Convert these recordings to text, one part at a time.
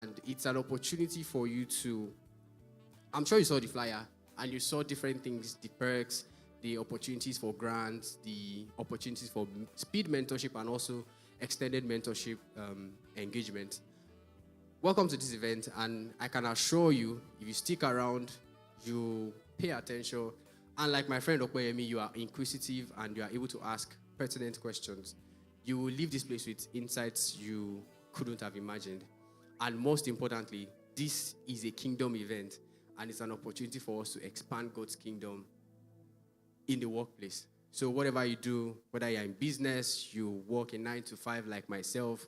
And it's an opportunity for you to, I'm sure you saw the flyer and you saw different things, the perks, the opportunities for grants, the opportunities for speed mentorship, and also extended mentorship engagement. Welcome to this event, and I can assure you, if you stick around, you pay attention, and like my friend Okoyemi, you are inquisitive and you are able to ask pertinent questions. You will leave this place with insights you couldn't have imagined. And most importantly, this is a kingdom event, and it's an opportunity for us to expand God's kingdom in the workplace. So whatever you do, whether you're in business, you work in 9 to 5 like myself,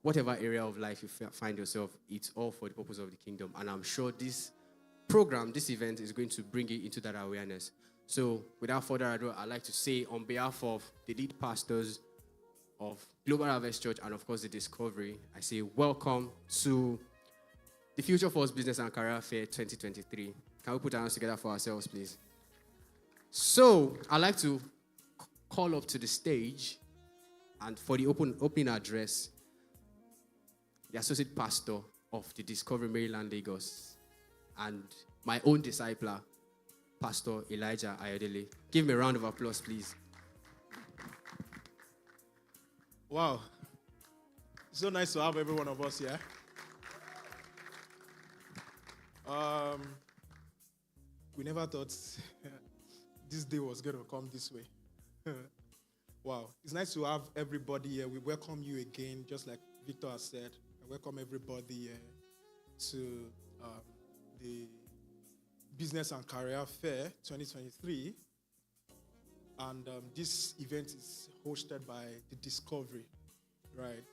whatever area of life you find yourself, it's all for the purpose of the kingdom. And I'm sure this program, this event is going to bring you into that awareness. So without further ado, I'd like to say on behalf of the lead pastors of Global Harvest Church and of course the Discovery, I say welcome to the Future Force Business and Career Fair 2023. Can we put our hands together for ourselves, please? So I'd like to call up to the stage and for the opening address, the associate pastor of the Discovery Maryland Lagos and my own discipler, Pastor Elijah Ayodele. Give me a round of applause, please. Wow. So nice to have every one of us here. We never thought this day was going to come this way. Wow. It's nice to have everybody here. We welcome you again, just like Victor has said. I welcome everybody to the Business and Career Fair 2023. And this event is hosted by the Discovery, right?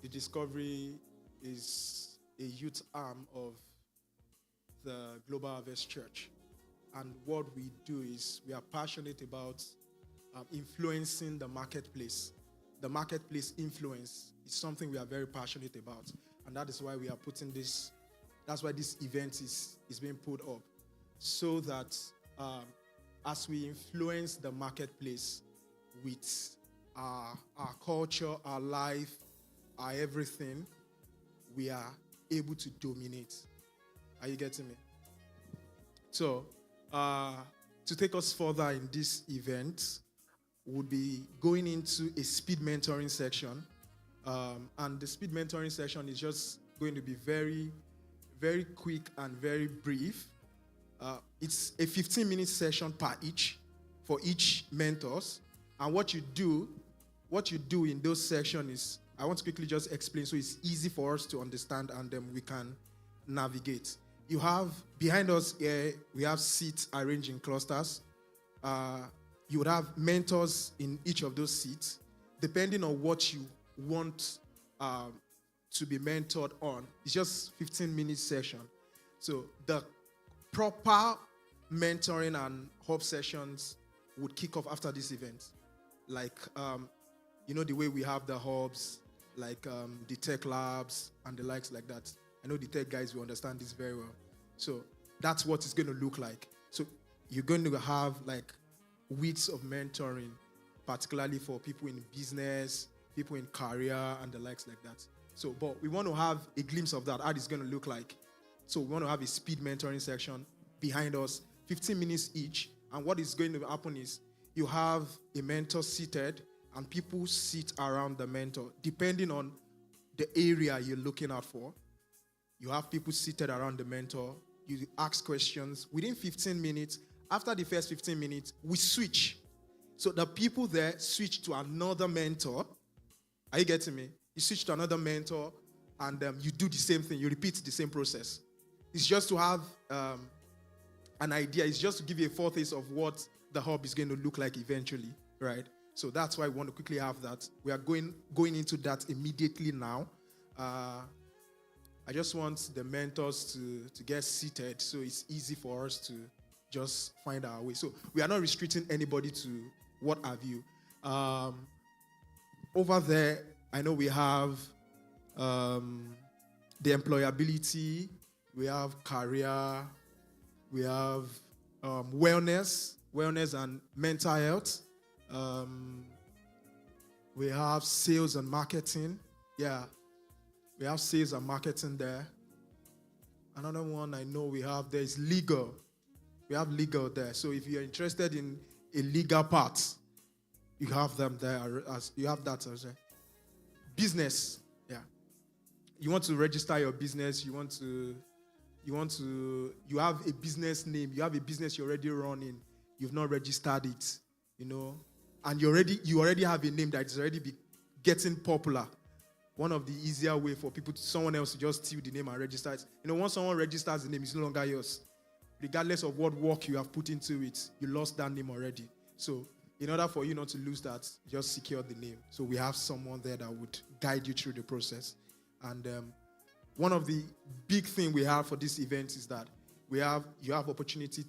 The Discovery is a youth arm of the Global Harvest Church. And what we do is we are passionate about influencing the marketplace. The marketplace influence is something we are very passionate about. And that is why we are putting this, that's why this event is being put up. So that as we influence the marketplace with our culture, our life, our everything, we are able to dominate. Are you getting me? So, to take us further in this event, we'll be going into a speed mentoring section. And the speed mentoring section is just going to be very, very quick and very brief. It's a 15-minute session per each for each mentors. And what you do in those sections is, I want to quickly just explain so it's easy for us to understand and then we can navigate. You have, behind us here, we have seats arranged in clusters. You would have mentors in each of those seats. Depending on what you want to be mentored on, it's just 15-minute session. So the proper mentoring and hub sessions would kick off after this event. Like, the way we have the hubs, like the tech labs and the likes like that. I know the tech guys will understand this very well. So that's what it's going to look like. So you're going to have like weeks of mentoring, particularly for people in business, people in career and the likes like that. So, but we want to have a glimpse of that, how it's going to look like. So we want to have a speed mentoring section behind us, 15 minutes each. And what is going to happen is you have a mentor seated and people sit around the mentor, depending on the area you're looking out for. You have people seated around the mentor. You ask questions. Within 15 minutes, after the first 15 minutes, we switch. So the people there switch to another mentor. Are you getting me? You switch to another mentor and you do the same thing. You repeat the same process. It's just to have an idea. It's just to give you a foretaste of what the hub is going to look like eventually, right? So that's why we want to quickly have that. We are going into that immediately now. I just want the mentors to get seated so it's easy for us to just find our way. So we are not restricting anybody to what have you. Over there, I know we have the employability, we have career, we have wellness and mental health. We have sales and marketing. Yeah. We have sales and marketing there. Another one I know we have there is legal. We have legal there. So if you're interested in a legal part, you have them there. As you have that as well. Business, yeah. You want to register your business. You have a business name. You have a business you're already running. You've not registered it, and you already have a name that is already getting popular. One of the easier way for someone else to just steal the name and register it. Once someone registers the name, it's no longer yours. Regardless of what work you have put into it, you lost that name already. So in order for you not to lose that, just secure the name. So we have someone there that would guide you through the process. And one of the big things we have for this event is that you have opportunity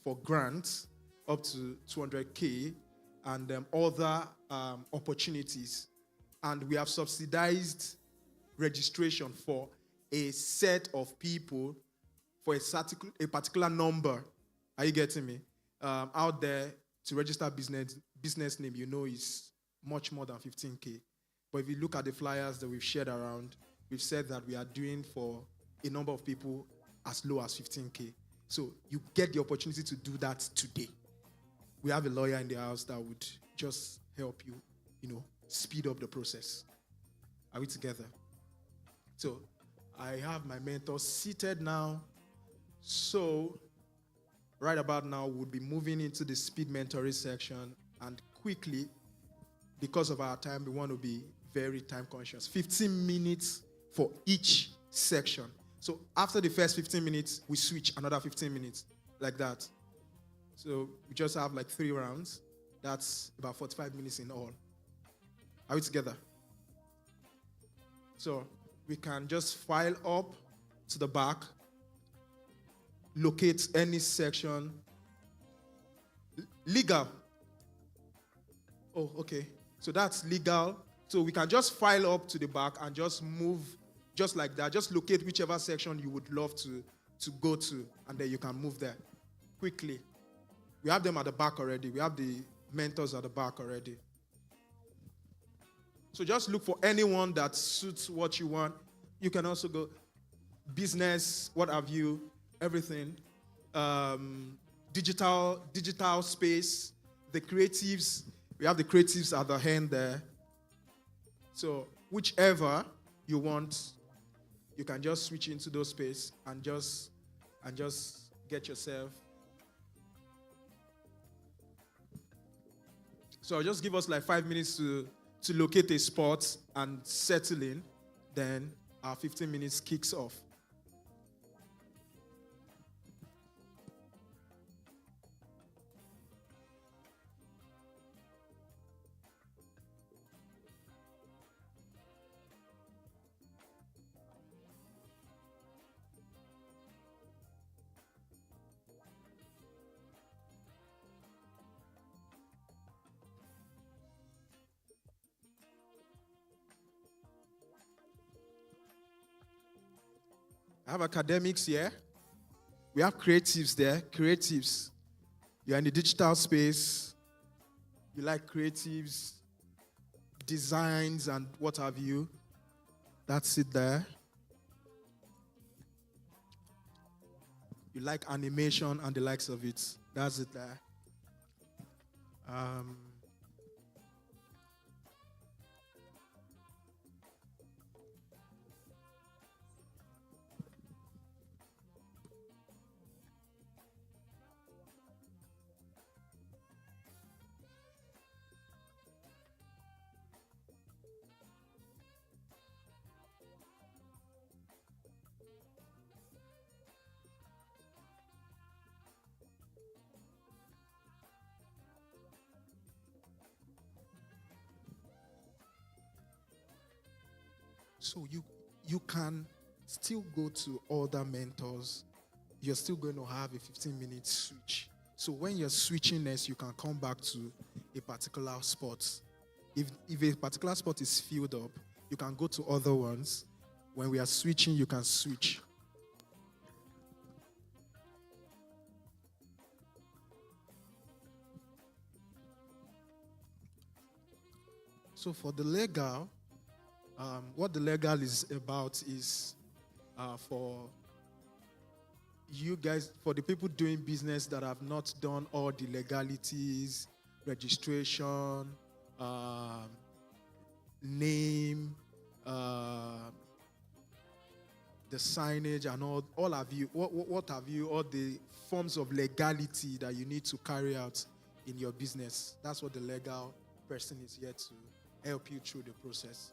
for grants up to 200K and other opportunities. And we have subsidized registration for a set of people for a particular number. Are you getting me? Out there to register business name, is much more than 15K. But if you look at the flyers that we've shared around, we've said that we are doing for a number of people as low as 15K. So you get the opportunity to do that today. We have a lawyer in the house that would just help you, speed up the process. Are we together? So I have my mentor seated now. So right about now, we'll be moving into the speed mentoring section. And quickly, because of our time, we want to be very time conscious. 15 minutes for each section. So after the first 15 minutes, we switch another 15 minutes, like that. So we just have like 3 rounds. That's about 45 minutes in all. Are we together? So we can just file up to the back, locate any section. Legal. Oh, okay. So that's legal. So we can just file up to the back and just move just like that. Just locate whichever section you would love to go to, and then you can move there quickly. We have them at the back already. We have the mentors at the back already. So just look for anyone that suits what you want. You can also go business, what have you, everything. Digital space, the creatives. We have the creatives at the end there. So whichever you want, you can just switch into those space and just get yourself. So just give us like 5 minutes to locate a spot and settle in. Then our 15 minutes kicks off. I have academics here. We have creatives there. Creatives. You're in the digital space. You like creatives, designs, and what have you. That's it there. You like animation and the likes of it. That's it there. So you can still go to other mentors. You're still going to have a 15-minute switch. So when you're switching next, you can come back to a particular spot. If a particular spot is filled up, you can go to other ones. When we are switching, you can switch. So for the legal, What the legal is about is for you guys, for the people doing business that have not done all the legalities, registration, name, the signage, and all have you, what have you, all the forms of legality that you need to carry out in your business. That's what the legal person is here to help you through the process.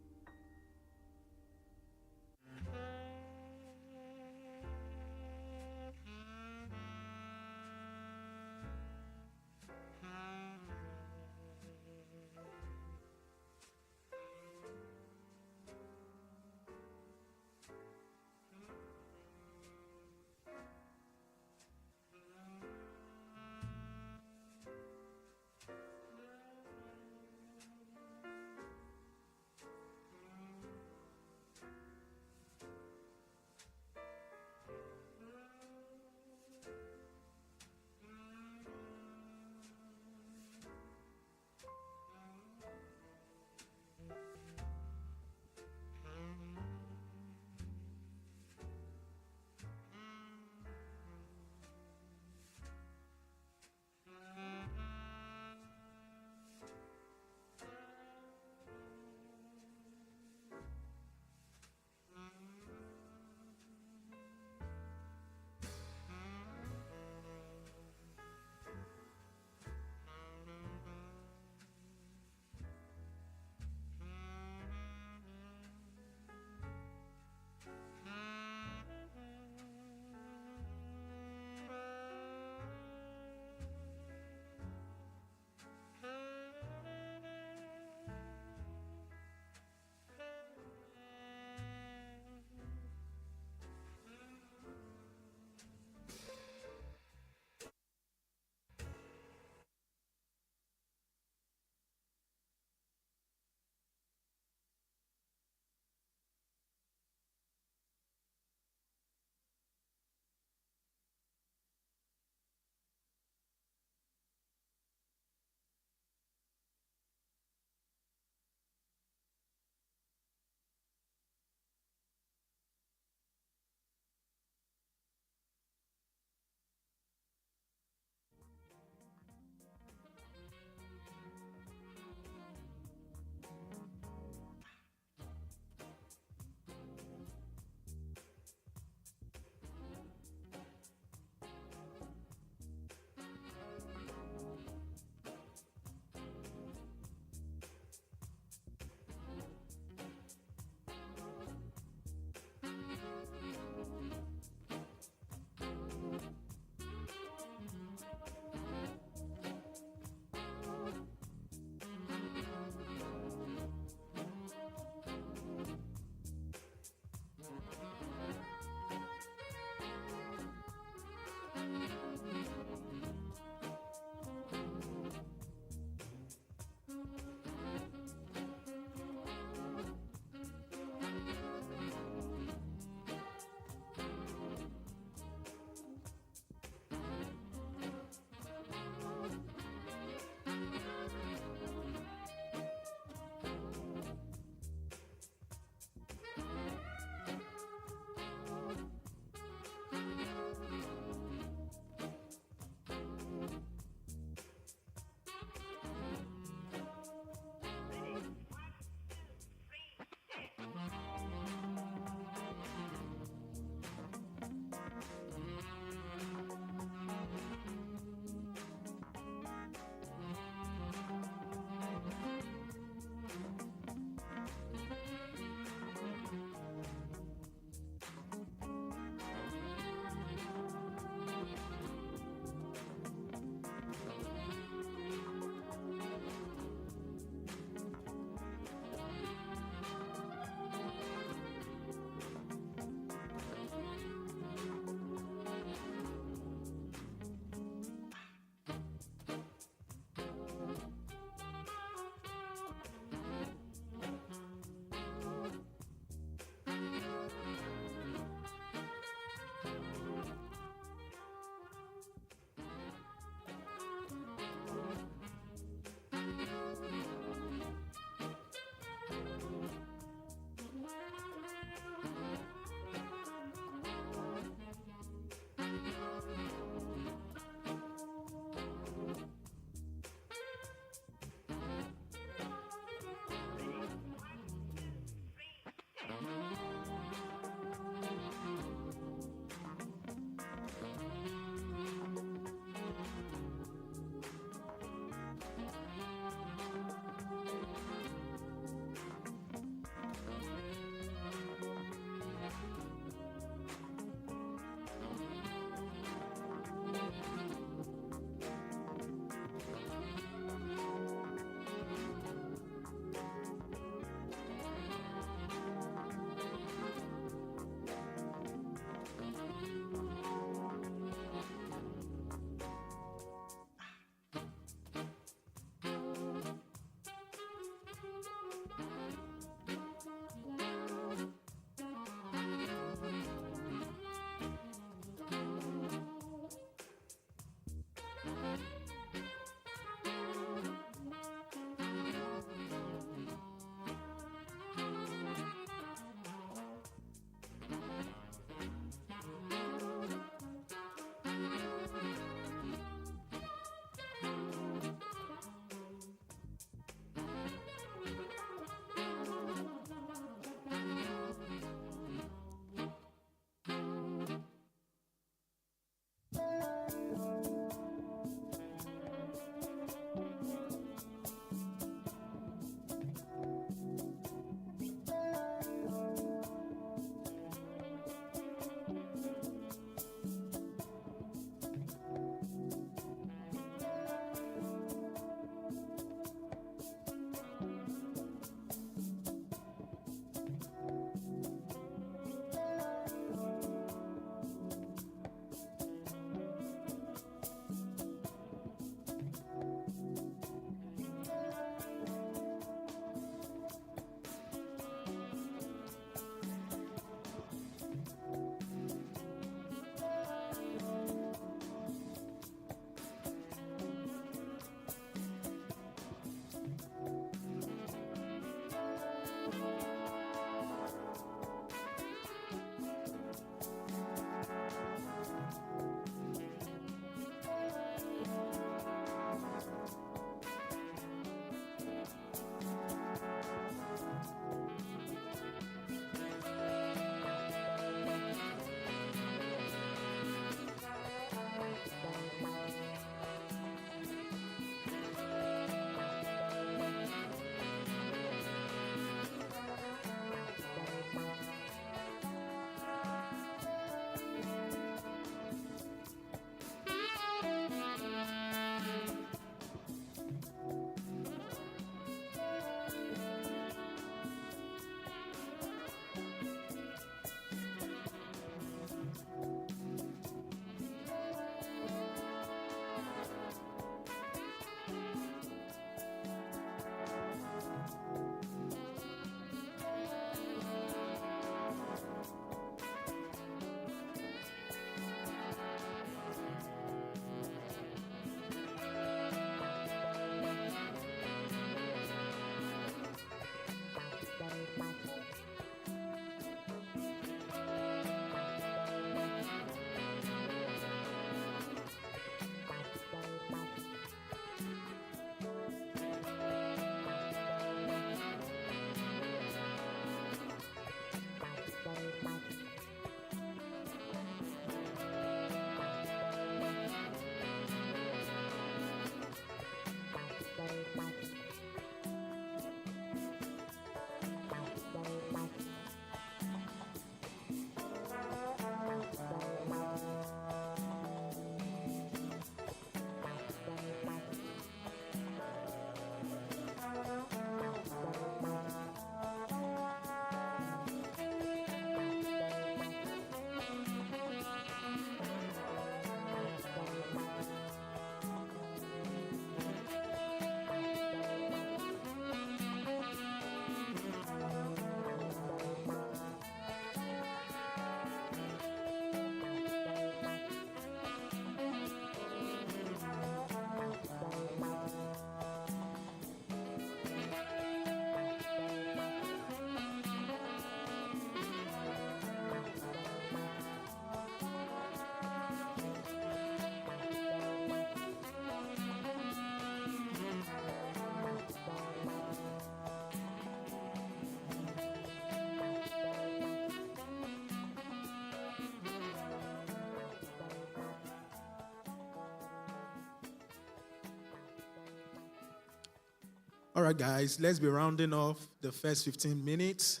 All right, guys, let's be rounding off the first 15 minutes.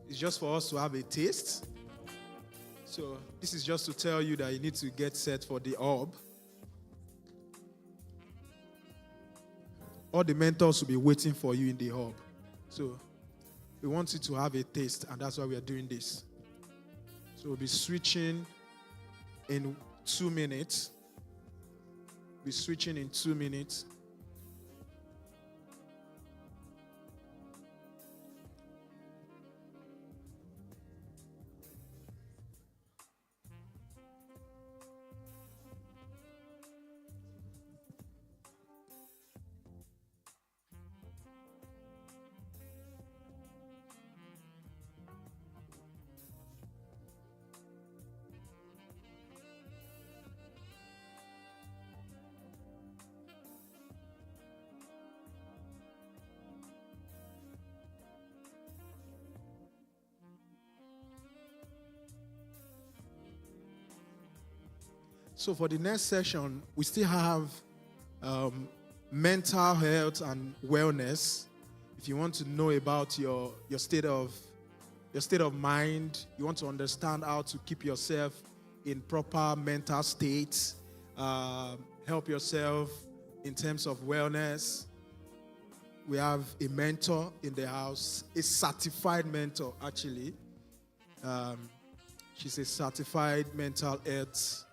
It's just for us to have a taste. So this is just to tell you that you need to get set for the hub. All the mentors will be waiting for you in the hub. So we want you to have a taste, and that's why we are doing this. So we'll be switching in 2 minutes. We'll be switching in 2 minutes. So for the next session, we still have mental health and wellness. If you want to know about your state of mind, you want to understand how to keep yourself in proper mental states, help yourself in terms of wellness. We have a mentor in the house, a certified mentor actually. She's a certified mental health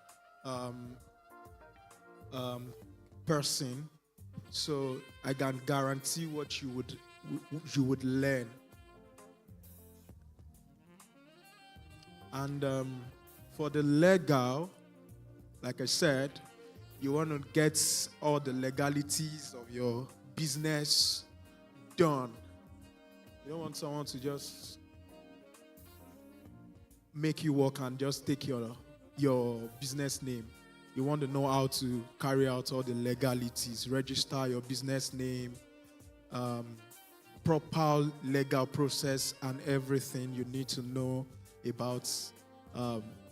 person, so I can guarantee what you would learn. And for the legal, like I said, you want to get all the legalities of your business done. You don't want someone to just make you work and just take your business name. You want to know how to carry out all the legalities, register your business name, proper legal process, and everything you need to know about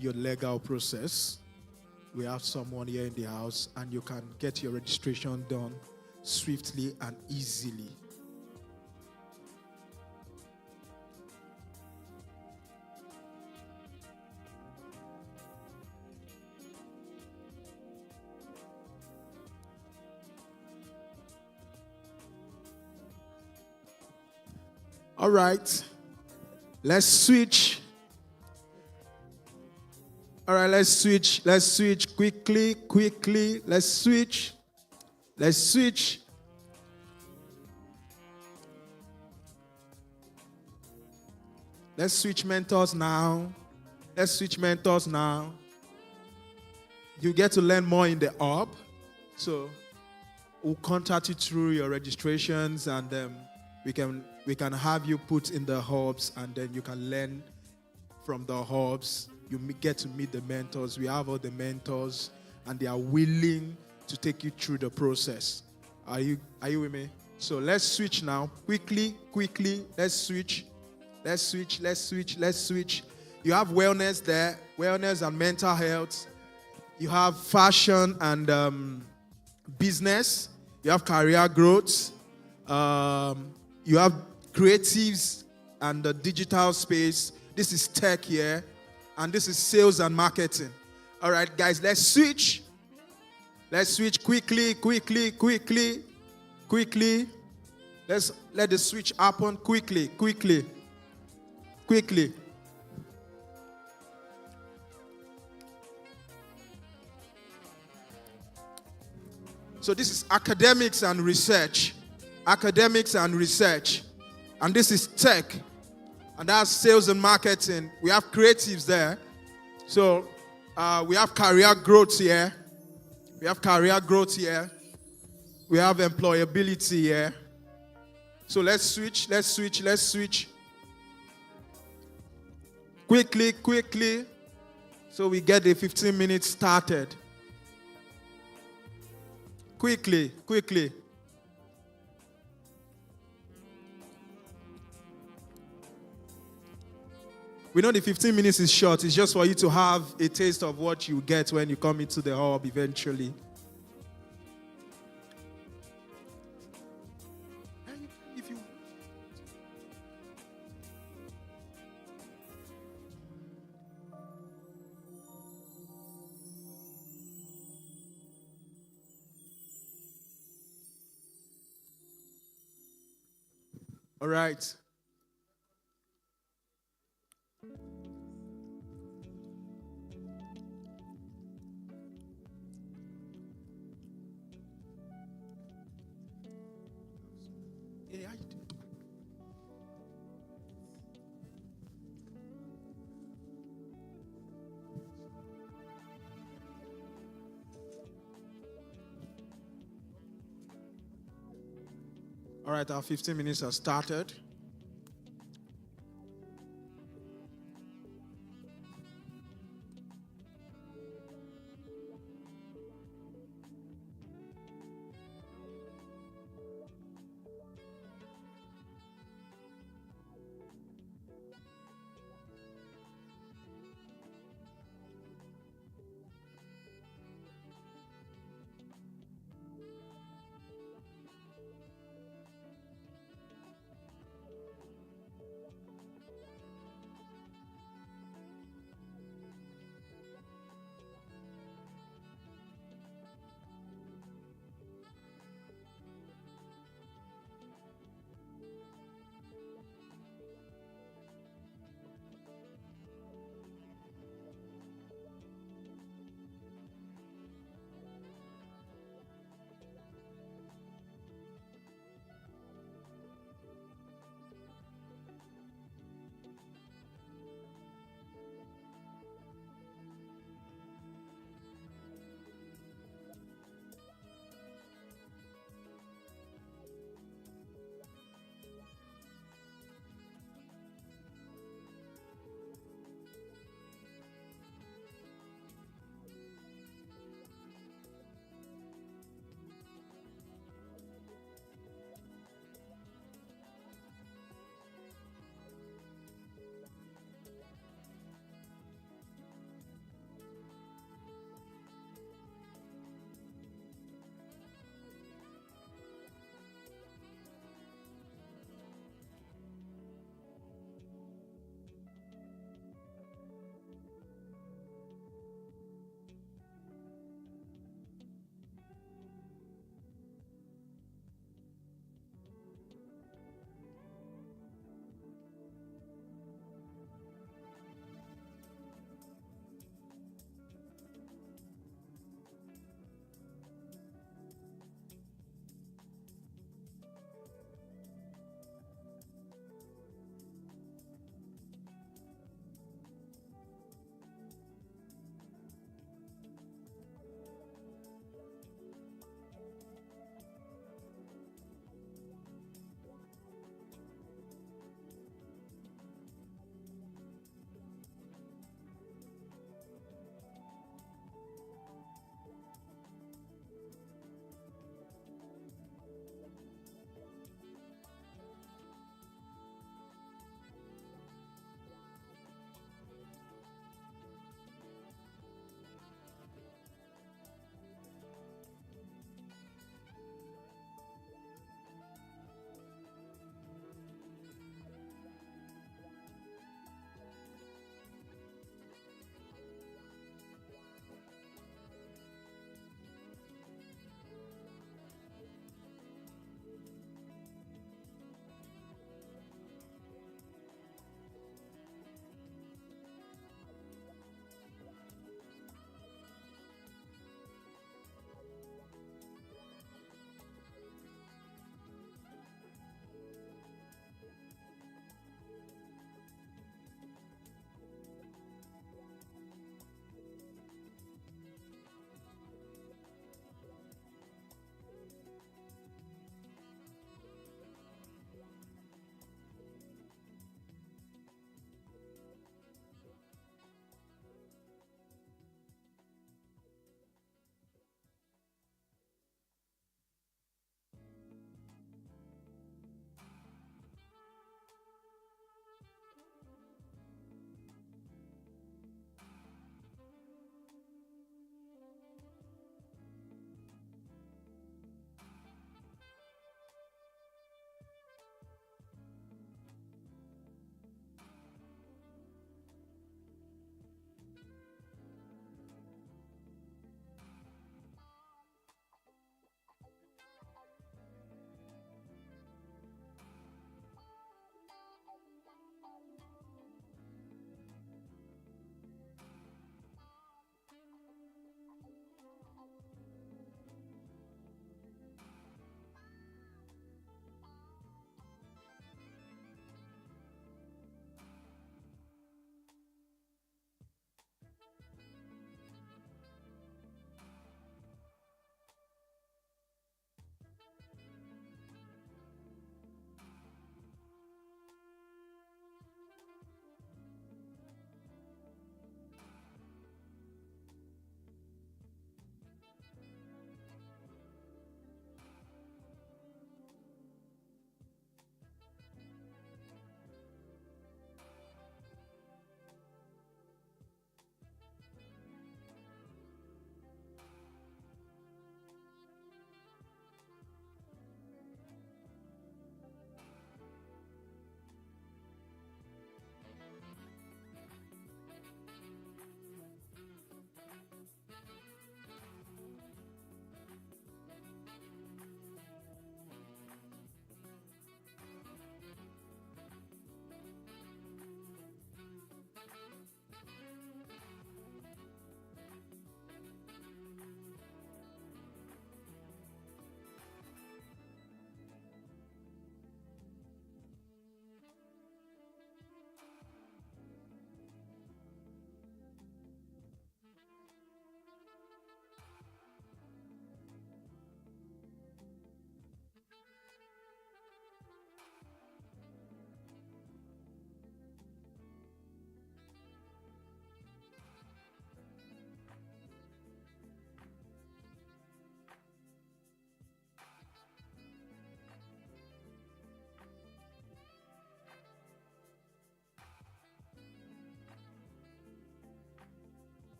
your legal process. We have someone here in the house, and you can get your registration done swiftly and easily. All right, let's switch. All right, let's switch quickly. Let's switch. Let's switch mentors now. You get to learn more in the hub. So we'll contact you through your registrations, and we can have you put in the hubs, and then you can learn from the hubs. You get to meet the mentors. We have all the mentors, and they are willing to take you through the process. Are you with me? So let's switch now. Quickly. Let's switch. You have wellness there, wellness and mental health. You have fashion and business. You have career growth. You have creatives and the digital space. This is tech here. And this is sales and marketing. All right, guys, let's switch. Let's switch quickly. Let's let the switch happen quickly. So this is academics and research. And this is tech. And that's sales and marketing. We have creatives there. So we have career growth here. We have employability here. So let's switch. Quickly. So we get the 15 minutes started. Quickly. We know the 15 minutes is short. It's just for you to have a taste of what you get when you come into the hub eventually. All right. Yeah, I do. All right, our 15 minutes has started.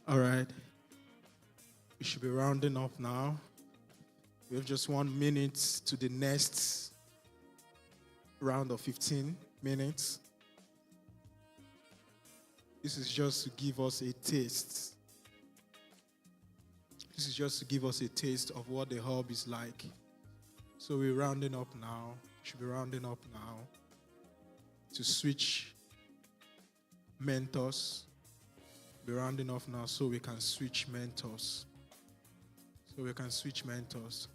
All right. We should be rounding up now. We have just 1 minute to the next round of 15 minutes. This is just to give us a taste. This is just to give us a taste of what the hub is like. So we're rounding up now. Should be rounding up now to switch mentors. Be rounding off now so we can switch mentors. So we can switch mentors.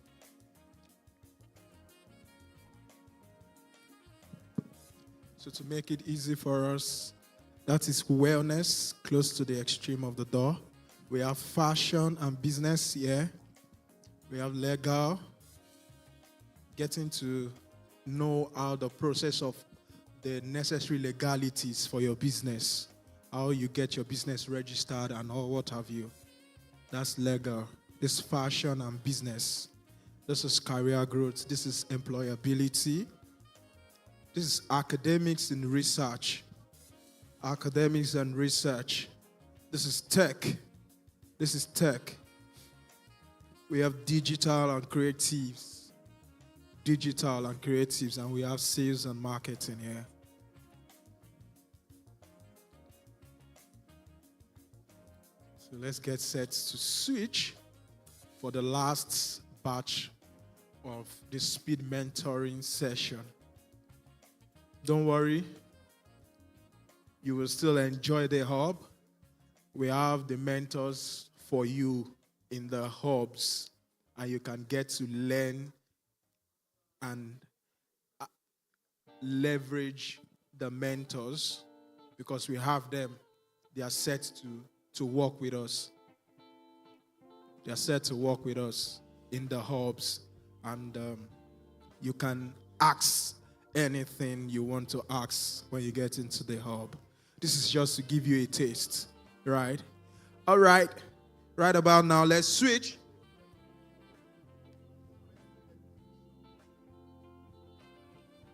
So to make it easy for us, that is wellness, close to the extreme of the door. We have fashion and business here. We have legal, getting to know how the process of the necessary legalities for your business, how you get your business registered and all what have you. That's legal. This fashion and business. This is career growth. This is employability. This is academics and research. Academics and research. This is tech. This is tech. We have digital and creatives. Digital and creatives, and we have sales and marketing here. So let's get set to switch for the last batch of this speed mentoring session. Don't worry, you will still enjoy the hub. We have the mentors for you in the hubs, and you can get to learn and leverage the mentors because we have them. They are set to work with us. They are set to work with us in the hubs, and you can ask anything you want to ask when you get into the hub. This is just to give you a taste, right? All right. Right about now, let's switch.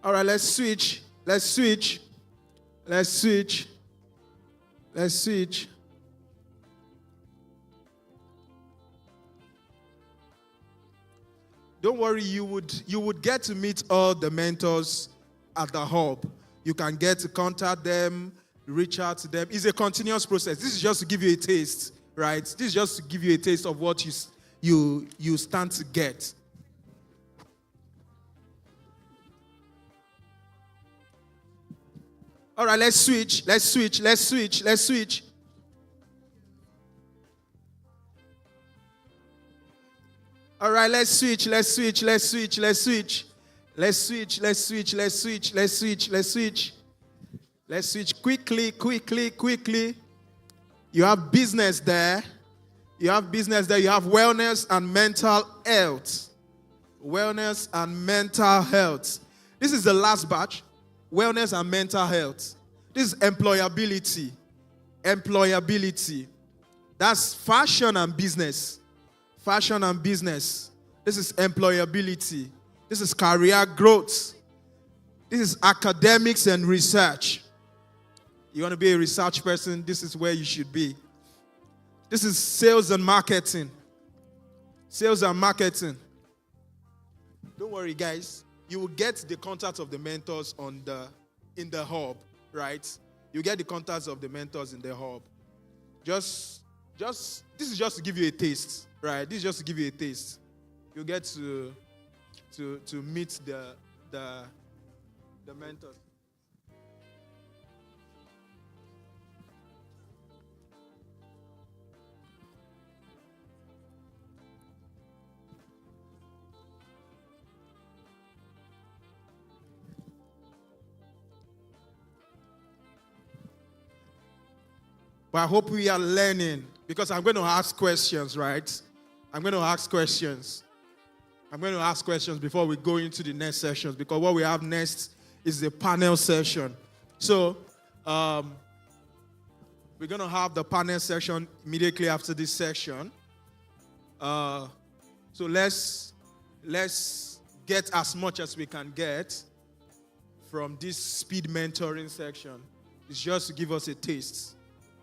All right, let's switch. Let's switch. Let's switch. Let's switch. Don't worry, you would get to meet all the mentors at the hub. You can get to contact them, reach out to them. It's a continuous process. This is just to give you a taste, right? This is just to give you a taste of what you stand to get. All right, let's switch. Let's switch. Let's switch. Let's switch. All right, let's switch. Let's switch. Let's switch. Let's switch. Let's switch. Let's switch. Let's switch. Let's switch. Let's switch. Let's switch quickly, quickly, quickly. You have business there. You have business there. You have wellness and mental health. Wellness and mental health. This is the last batch. Wellness and mental health. This is employability. Employability. That's fashion and business. Fashion and business. This is employability. This is career growth. This is academics and research. You want to be a research person, this is where you should be. This is sales and marketing. Sales and marketing. Don't worry, guys. You will get the contacts of the mentors in the hub, right? You get the contacts of the mentors in the hub. This is just to give you a taste, right? This is just to give you a taste. You get to meet the mentors. But I hope we are learning because I'm going to ask questions, right? I'm going to ask questions. I'm going to ask questions before we go into the next sessions because what we have next is the panel session. So we're going to have the panel session immediately after this session. So let's get as much as we can get from this speed mentoring section. It's just to give us a taste.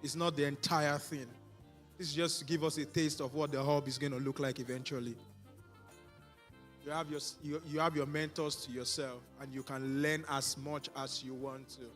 It's not the entire thing. This is just to give us a taste of what the hub is going to look like eventually. You have your mentors to yourself, and you can learn as much as you want to.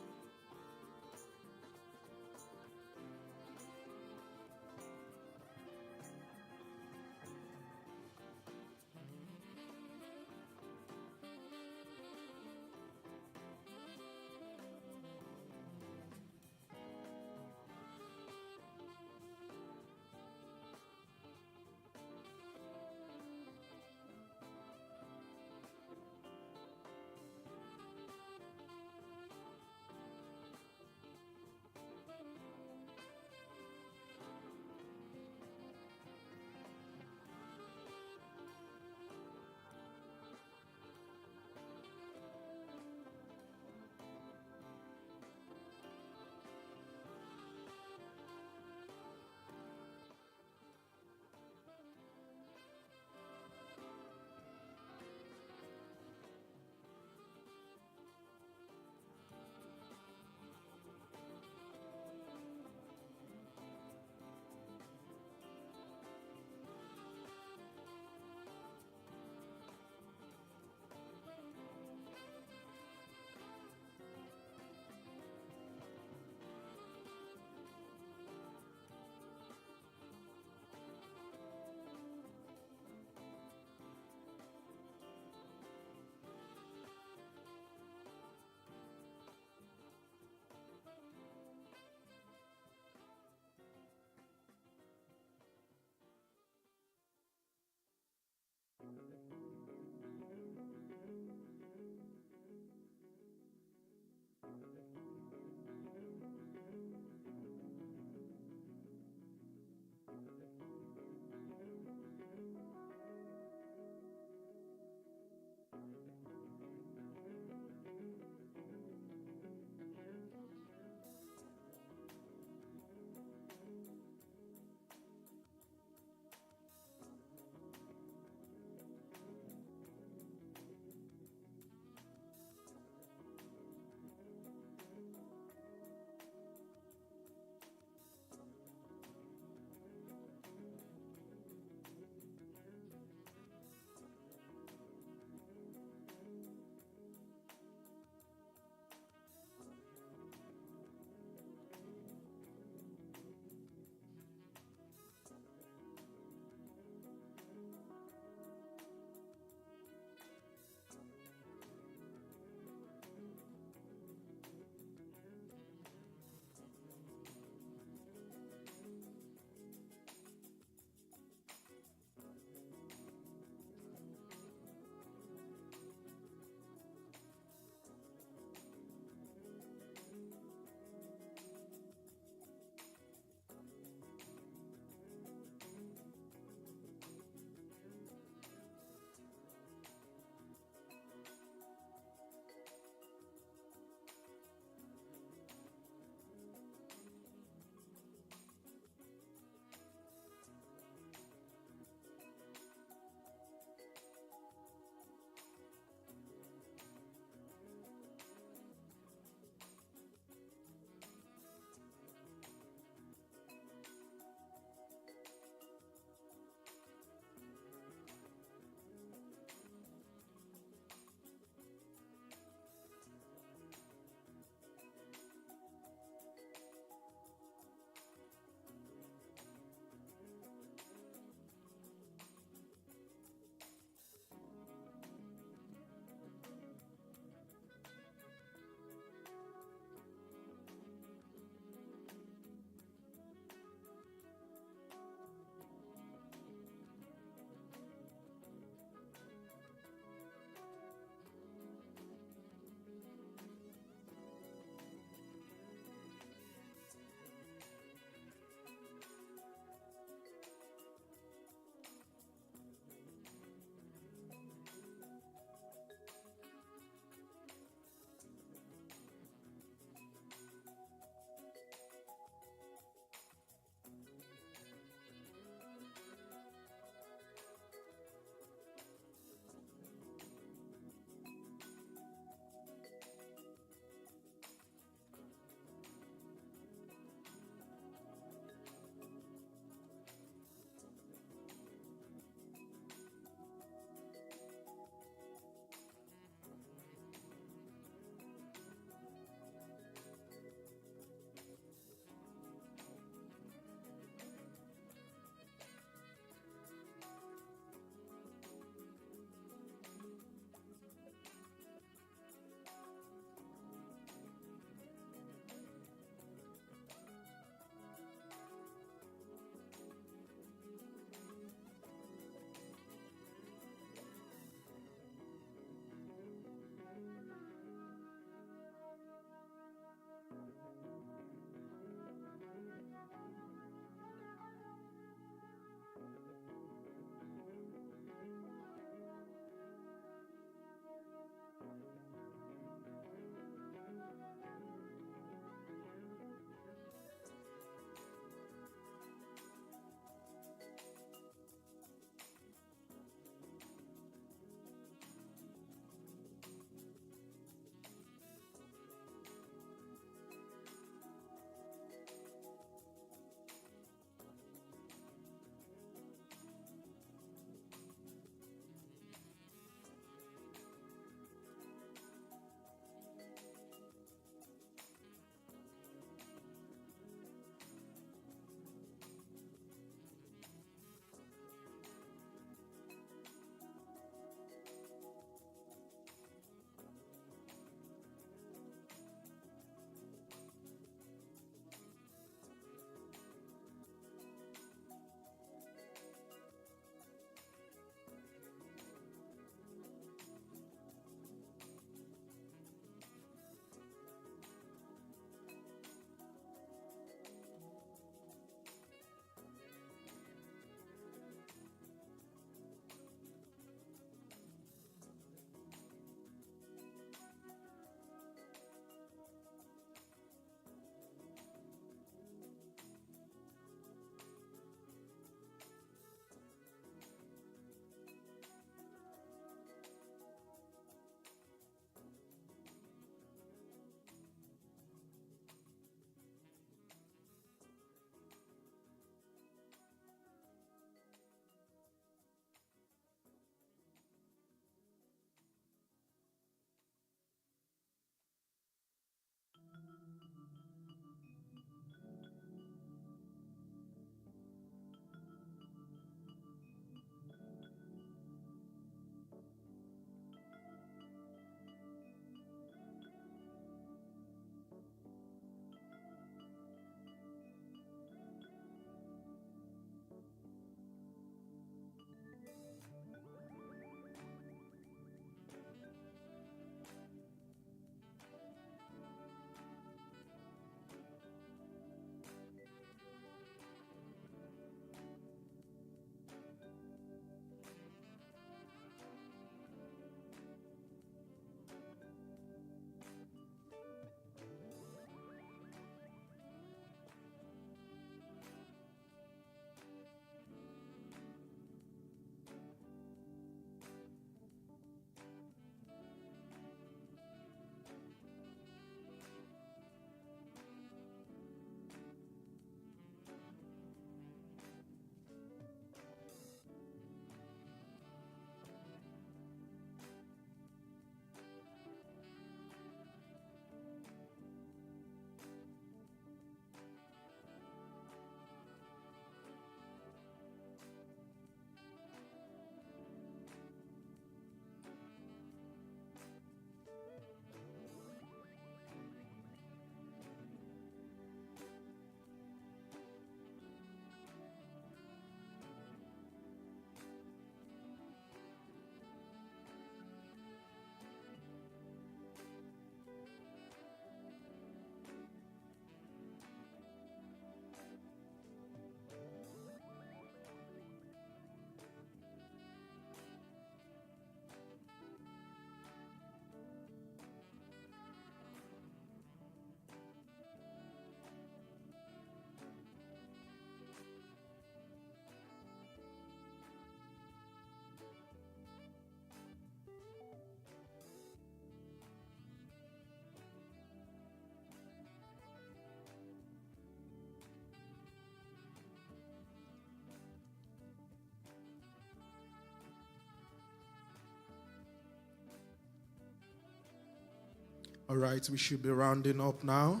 All right, we should be rounding up now.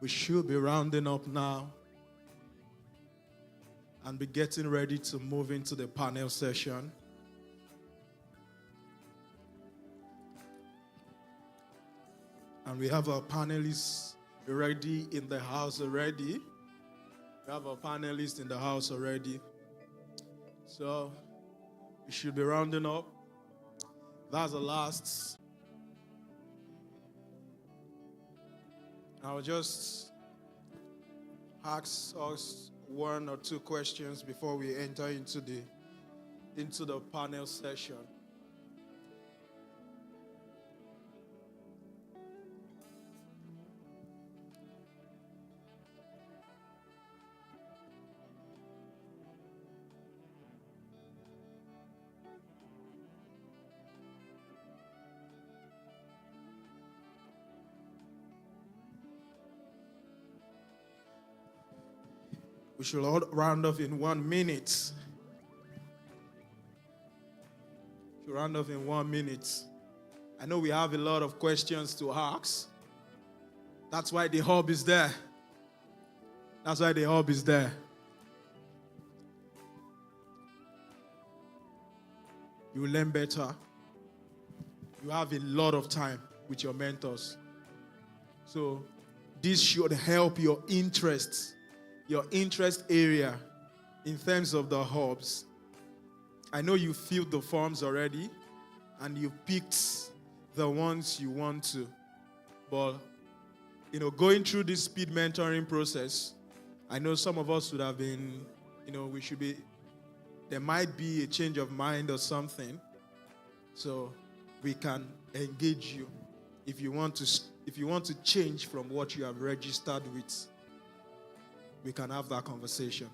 We should be rounding up now and be getting ready to move into the panel session. And we have our panelists ready in the house already. We have our panelists in the house already. So we should be rounding up. That's the last. I'll just ask us one or two questions before we enter into the panel session. We should all round off in 1 minute. Round off in 1 minute. I know we have a lot of questions to ask. That's why the hub is there. That's why the hub is there. You will learn better. You have a lot of time with your mentors. So this should help your interest area in terms of the hubs. I know you filled the forms already and you picked the ones you want to. But, going through this speed mentoring process, I know some of us would have been, there might be a change of mind or something. So we can engage you if you want to change from what you have registered with. We can have that conversation.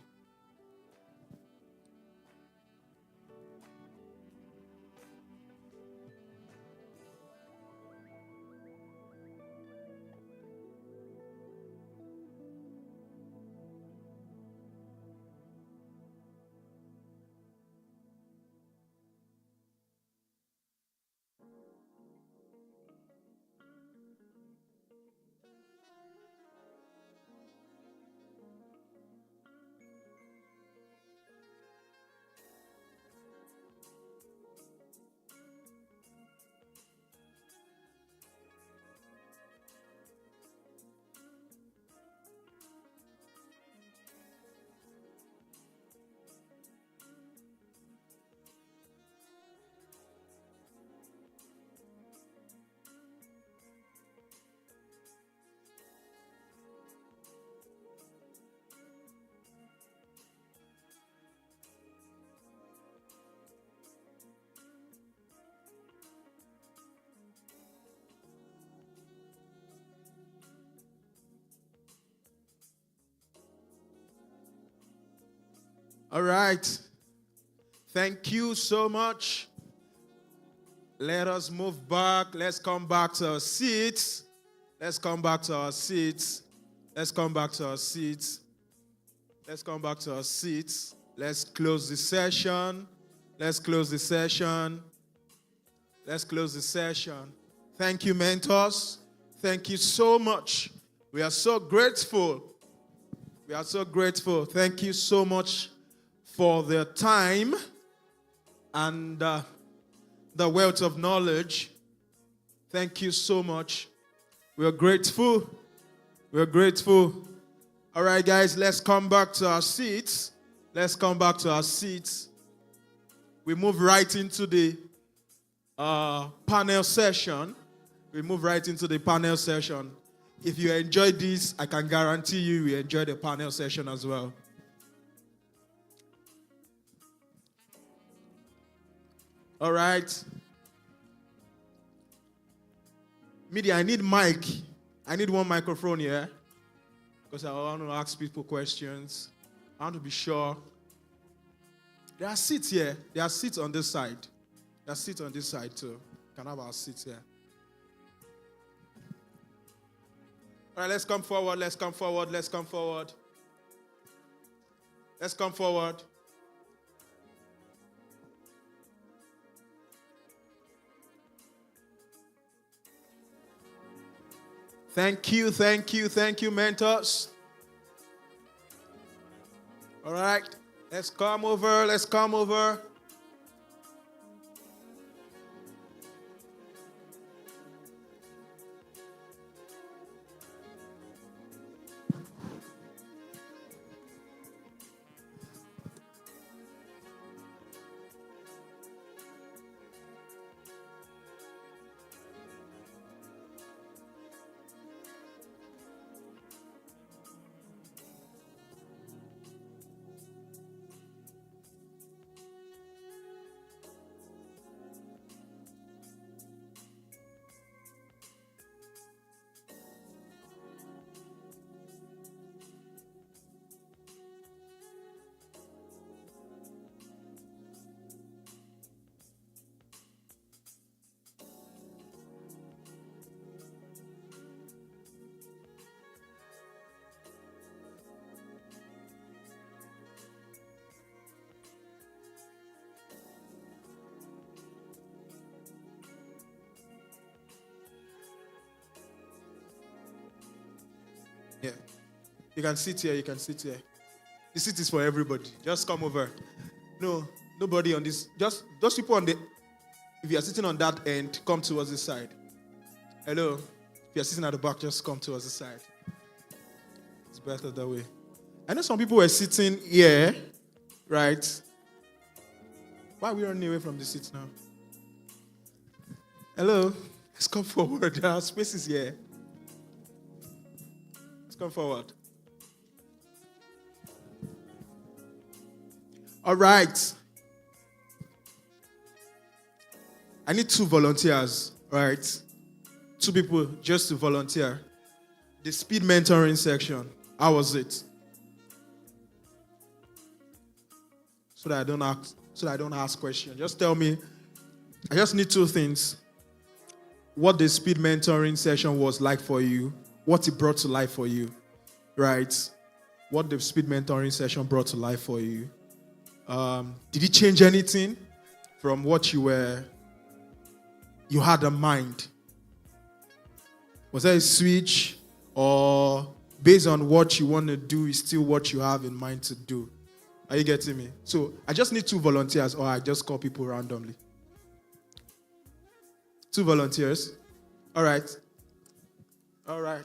All right. Thank you so much. Let us move back. Let's come back to our seats. Let's come back to our seats. Let's come back to our seats. Let's come back to our seats. Let's close the session. Let's close the session. Let's close the session. Thank you, mentors. Thank you so much. We are so grateful. We are so grateful. Thank you so much for their time and the wealth of knowledge. Thank you so much. We are grateful. We are grateful. All right, guys, let's come back to our seats. Let's come back to our seats. We move right into the panel session. We move right into the panel session. If you enjoyed this, I can guarantee you will enjoy the panel session as well. All right. Media, I need mic. I need one microphone here because I want to ask people questions. I want to be sure. There are seats here. There are seats on this side. There are seats on this side too. We can have our seats here. All right, let's come forward. Let's come forward. Let's come forward. Let's come forward. Thank you, mentors. All right, let's come over. Yeah. You can sit here. The seat is for everybody. Just come over. No, nobody on this. Just those people on the. If you are sitting on that end, come towards this side. Hello. If you are sitting at the back, just come towards this side. It's better that way. I know some people were sitting here, right? Why are we running away from the seats now? Hello. Let's come forward. There are spaces here. Let's come forward. All right. I need 2 volunteers, right? 2 people just to volunteer. The speed mentoring section. How was it? So that I don't ask questions. Just tell me. I just need 2 things. What the speed mentoring session was like for you. What it brought to life for you. Right? What the speed mentoring session brought to life for you. Did it change anything from what you had in mind? Was there a switch, or based on what you want to do is still what you have in mind to do? Are you getting me? So I just need 2 volunteers, or I just call people randomly. 2 volunteers. All right. Are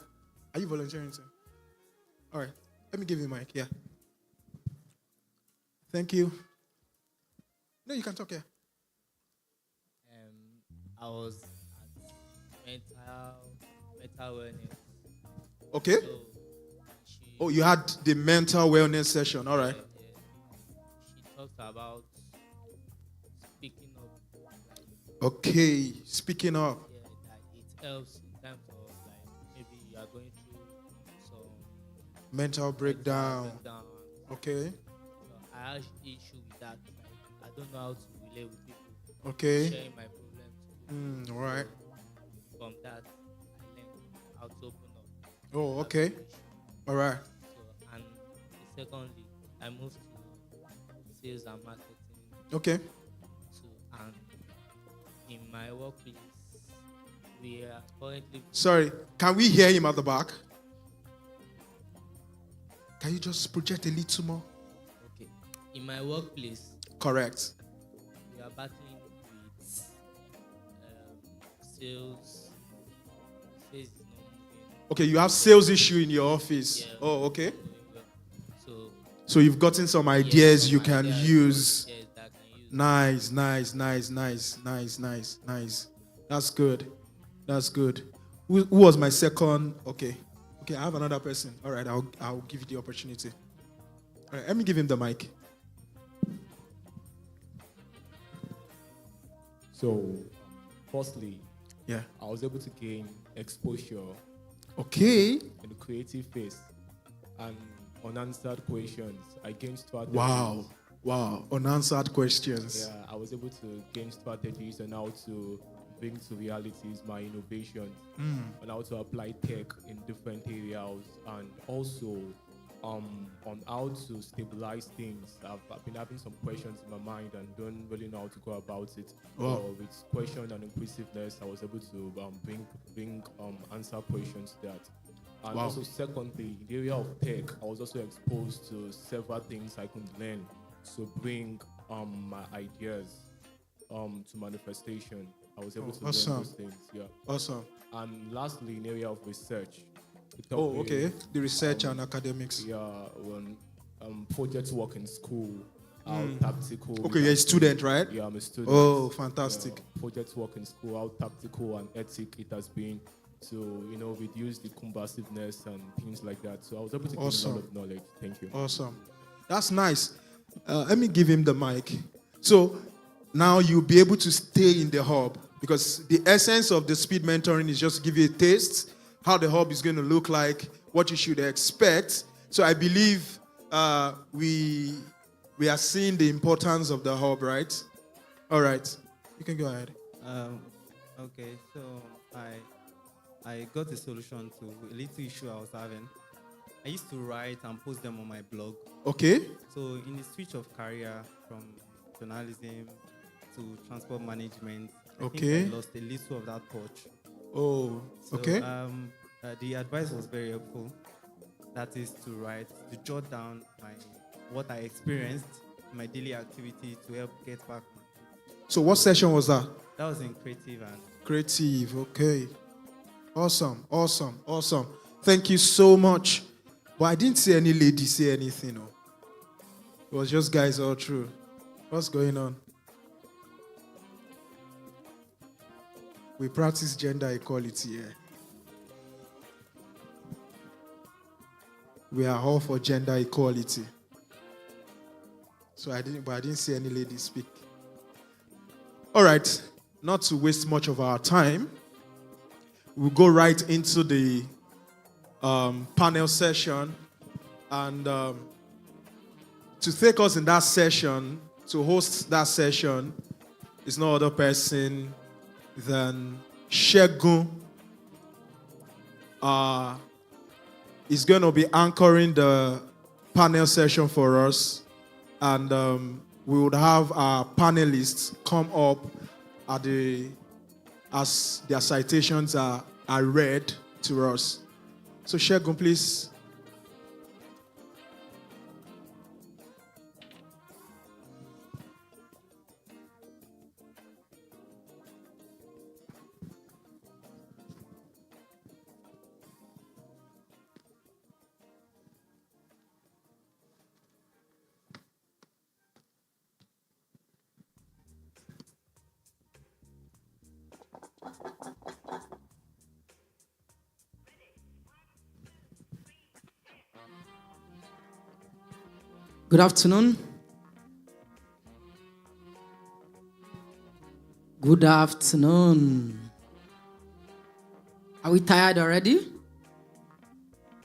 you volunteering too? All right. Let me give you the mic. Yeah. Thank you. No, you can talk here. I was at mental wellness. Okay. So You had the mental wellness session. All right. She talked about speaking up. Okay. Speaking up. Yeah, that it helps in terms of maybe you are going through some Mental breakdown. Okay. So I had issue with that. I don't know how to relate with people. Okay. Sharing my problems. All right. From that, I learned how to open up. Oh, okay. All right. So, and secondly, I moved to sales and marketing. Okay. So, and in my workplace, we are currently. Sorry. Can we hear him at the back? Can you just project a little more? Okay. In my workplace, Correct. we are battling with sales. Sales is not moving. Okay, you have sales issue in your office. Yeah. Oh, okay. So So you've gotten some ideas some you can ideas, use. yes, that I can use. Nice. That's good. Who was my second? Okay, I have another person. All right, I'll give you the opportunity. All right, let me give him the mic. So, firstly, Yeah. I was able to gain exposure Okay. in the creative phase and unanswered questions. I gained strategies. Wow. Unanswered questions. Yeah, I was able to gain strategies on how to bring to realities my innovations and how to apply tech in different areas, and also on how to stabilize things. I've been having some questions in my mind and don't really know how to go about it. Wow. So with question and inquisitiveness, I was able to bring answer questions to that. And Wow. also, secondly, in the area of tech, I was also exposed to several things I could learn to bring my ideas to manifestation. I was able to awesome. learn those things. Yeah. Awesome. And lastly, in the area of research. it helped me, Okay. The research and academics. Yeah, when project work in school, how tactical. Okay, you're a student, right? Yeah, I'm a student. Oh, fantastic. Project work in school, how tactical and ethic it has been to, reduce the combativeness and things like that. So I was able to gain a lot of knowledge. Thank you. Awesome. That's nice. Let me give him the mic. So now you'll be able to stay in the hub because the essence of the speed mentoring is just to give you a taste, how the hub is going to look like, what you should expect. So I believe we are seeing the importance of the hub, right? All right. You can go ahead. Okay, so I got a solution to a little issue I was having. I used to write and post them on my blog. Okay. So in the switch of career from journalism to transport management, I think I lost a little of that touch. Oh, So, okay. The advice was very helpful. That is to write, to jot down what I experienced in my daily activity to help get back. So what session was that? That was in creative and Creative, okay. Awesome. Thank you so much. But I didn't see any lady say anything. No. It was just guys all through. What's going on? We practice gender equality here. We are all for gender equality. So I didn't see any ladies speak. All right, not to waste much of our time, we'll go right into the panel session. And to take us in that session, to host that session, is no other person than Segun. Is going to be anchoring the panel session for us. And we would have our panelists come up as their citations are read to us. So Segun, please. Good afternoon. Good afternoon. Are we tired already?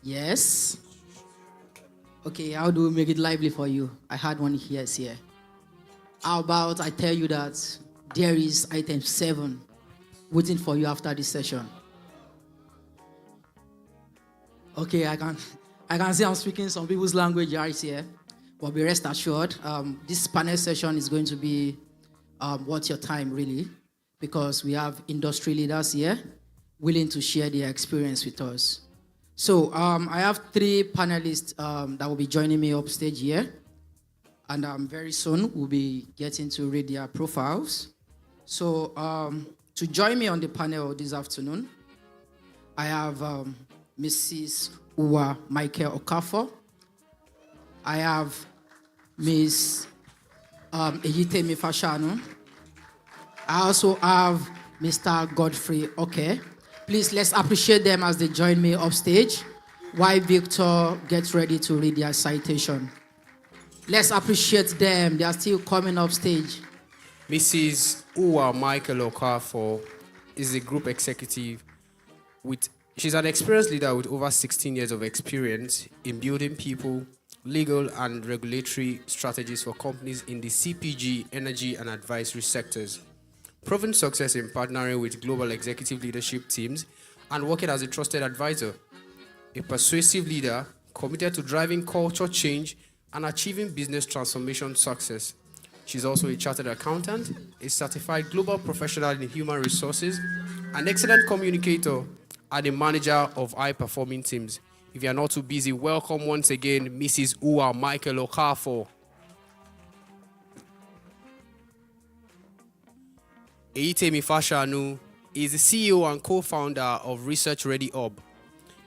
Yes. Okay, how do we make it lively for you? I had one here. How about I tell you that there is item 7 waiting for you after this session? Okay, I can see I'm speaking some people's language right here. But be rest assured, this panel session is going to be worth your time, really, because we have industry leaders here willing to share their experience with us. So I have 3 panelists that will be joining me upstage here. And very soon, we'll be getting to read their profiles. So to join me on the panel this afternoon, I have Mrs. Uwa Michael Okafor. I have Ms. Eyitemi Fashanu. I also have Mr. Godfrey Okay. Please, let's appreciate them as they join me upstage while Victor gets ready to read their citation. Let's appreciate them. They are still coming upstage. Mrs. Uwa Michael Okafor is a group executive she's an experienced leader with over 16 years of experience in building people, legal and regulatory strategies for companies in the CPG, energy, and advisory sectors. Proven success in partnering with global executive leadership teams and working as a trusted advisor. A persuasive leader, committed to driving culture change and achieving business transformation success. She's also a chartered accountant, a certified global professional in human resources, an excellent communicator, and a manager of high-performing teams. If you're not too busy, welcome once again Mrs. Ua Michael Okafor. Eyitemi Fashanu is the CEO and co-founder of Research Ready Hub.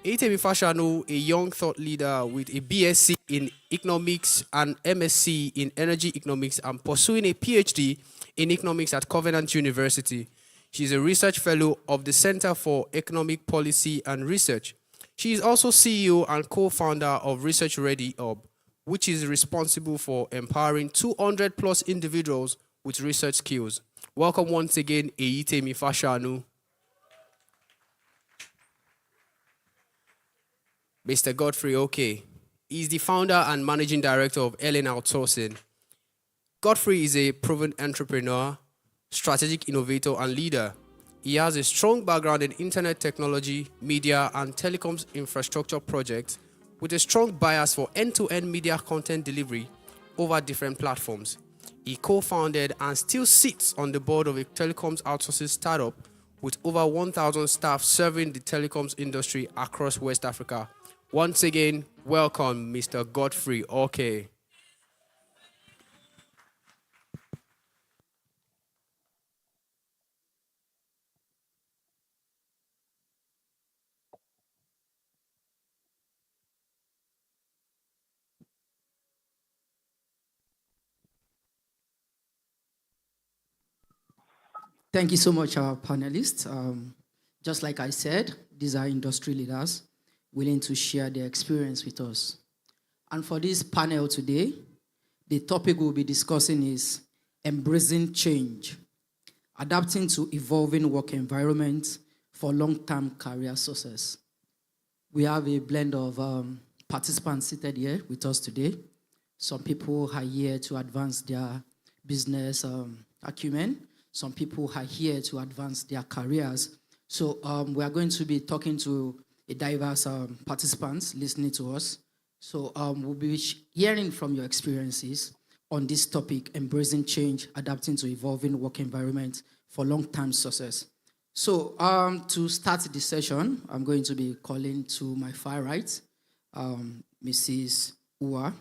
Eyitemi Fashanu, a young thought leader with a BSc in economics and MSc in energy economics and pursuing a PhD in economics at Covenant University. She is a research fellow of the Center for Economic Policy and Research. She is also CEO and co-founder of Research Ready Hub, which is responsible for empowering 200 plus individuals with research skills. Welcome once again, Eyitemi Fashanu. Mr. Godfrey Oke. He's the founder and managing director of Ellen Outsourcing. Godfrey is a proven entrepreneur, strategic innovator, and leader. He has a strong background in internet technology, media, and telecoms infrastructure projects with a strong bias for end-to-end media content delivery over different platforms. He co-founded and still sits on the board of a telecoms outsourcing startup with over 1,000 staff serving the telecoms industry across West Africa. Once again, welcome Mr. Godfrey Oke. Thank you so much, our panelists. Just like I said, these are industry leaders willing to share their experience with us. And for this panel today, the topic we'll be discussing is embracing change, adapting to evolving work environments for long-term career success. We have a blend of participants seated here with us today. Some people are here to advance their business acumen. Some people are here to advance their careers. So we are going to be talking to a diverse participants listening to us. So we'll be hearing from your experiences on this topic, embracing change, adapting to evolving work environment for long-term success. So to start the session, I'm going to be calling to my far right, Mrs. Ua.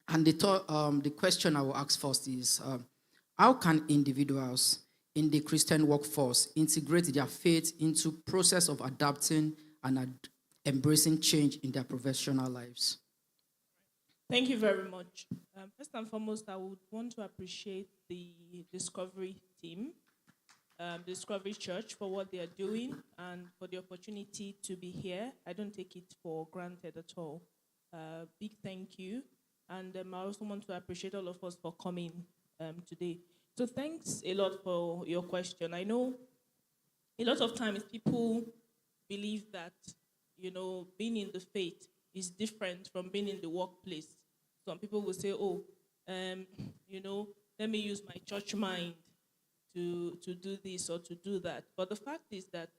And the question I will ask first is, how can individuals in the Christian workforce integrate their faith into process of adapting and embracing change in their professional lives? Thank you very much. First and foremost, I would want to appreciate the Discovery team, Discovery Church, for what they are doing and for the opportunity to be here. I don't take it for granted at all. Big thank you. And I also want to appreciate all of us for coming today. So thanks a lot for your question. I know a lot of times people believe that, being in the faith is different from being in the workplace. Some people will say, let me use my church mind to do this or to do that. But the fact is that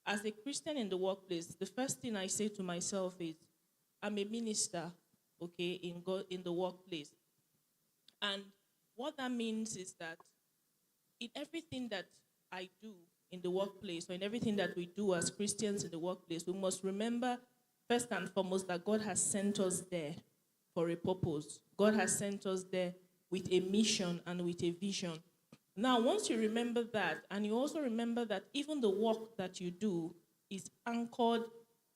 as a Christian in the workplace, the first thing I say to myself is, I'm a minister, in the workplace. And what that means is that in everything that I do in the workplace, or in everything that we do as Christians in the workplace, we must remember first and foremost that God has sent us there for a purpose. God has sent us there with a mission and with a vision. Now, once you remember that, and you also remember that even the work that you do is anchored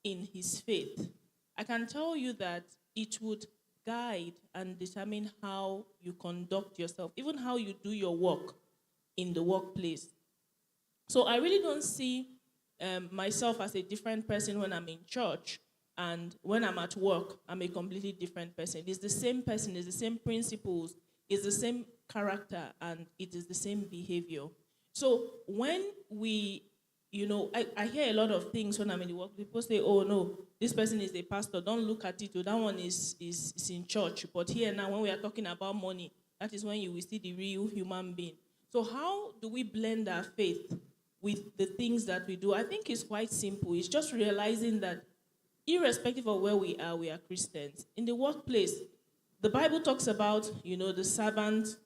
in His faith, I can tell you that it would guide and determine how you conduct yourself, even how you do your work in the workplace. So I really don't see myself as a different person when I'm in church, and when I'm at work, I'm a completely different person. It's the same person, it's the same principles, it's the same character, and it is the same behavior. So when we, I hear a lot of things when I'm in the work. People say, oh no, this person is a pastor, don't look at it, that one is in church. But here now, when we are talking about money, that is when you will see the real human being. So how do we blend our faith with the things that we do? I think it's quite simple. It's just realizing that irrespective of where we are Christians. In the workplace, the Bible talks about, the servant.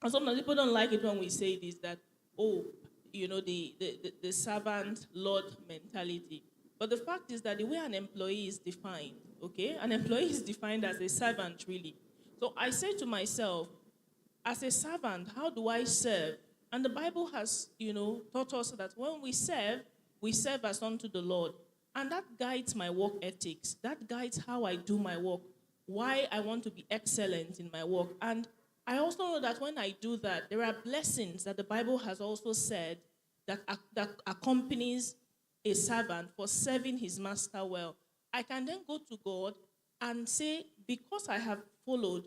And sometimes people don't like it when we say this, that, oh, the servant Lord mentality. But the fact is that the way an employee is defined, okay, an employee is defined as a servant, really. So I say to myself, as a servant, how do I serve? And the Bible has, taught us that when we serve as unto the Lord. And that guides my work ethics. That guides how I do my work, why I want to be excellent in my work. And I also know that when I do that, there are blessings that the Bible has also said that accompanies a servant for serving his master well. I can then go to God and say, because I have followed,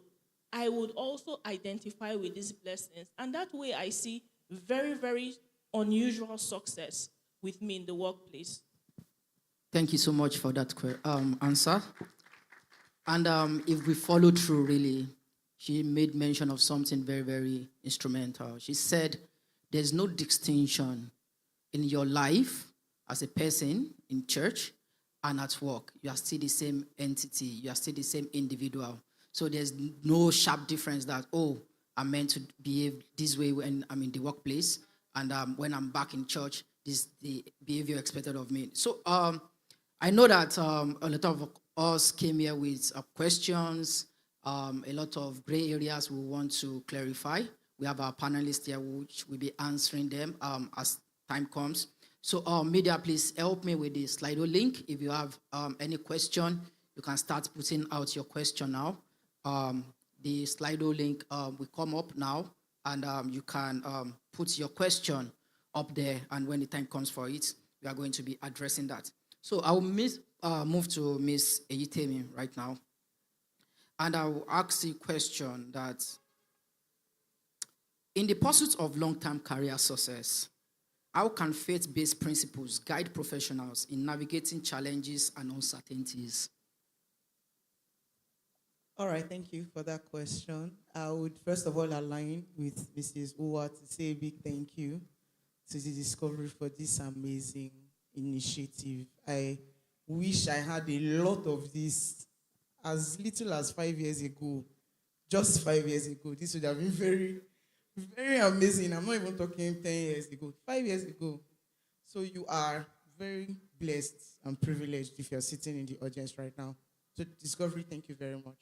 I would also identify with these blessings. And that way I see very, very unusual success with me in the workplace. Thank you so much for that answer. And if we follow through, really, she made mention of something very, very instrumental. She said, there's no distinction in your life as a person in church and at work. You are still the same entity. You are still the same individual. So there's no sharp difference that, oh, I'm meant to behave this way when I'm in the workplace, and when I'm back in church, this is the behavior expected of me. So I know that a lot of us came here with questions, a lot of gray areas we want to clarify. We have our panelists here which will be answering them as time comes. So media, please help me with the Slido link. If you have any question, you can start putting out your question now. The Slido link will come up now, and you can put your question up there, and when the time comes for it, we are going to be addressing that. So I will move to Ms. Eyitemi right now, and I will ask the question that, in the pursuit of long-term career success, how can faith-based principles guide professionals in navigating challenges and uncertainties? All right, thank you for that question. I would first of all align with Mrs. Uwa to say a big thank you to the Discovery for this amazing initiative. I wish I had a lot of this as little as 5 years ago. Just 5 years ago. This would have been very, very amazing. I'm not even talking 10 years ago. 5 years ago. So you are very blessed and privileged if you're sitting in the audience right now. So Discovery, thank you very much.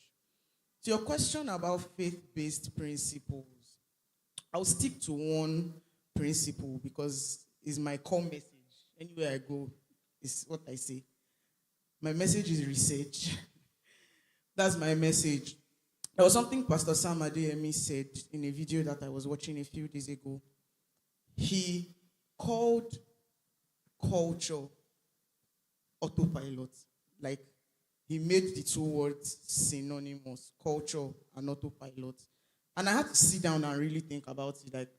To your question about faith-based principles, I'll stick to one principle because it's my core message. Anywhere I go, it's what I say. My message is research. That's my message. There was something Pastor Sam Adeyemi said in a video that I was watching a few days ago. He called culture autopilot. Like, he made the two words synonymous, culture and autopilot. And I had to sit down and really think about it. Like,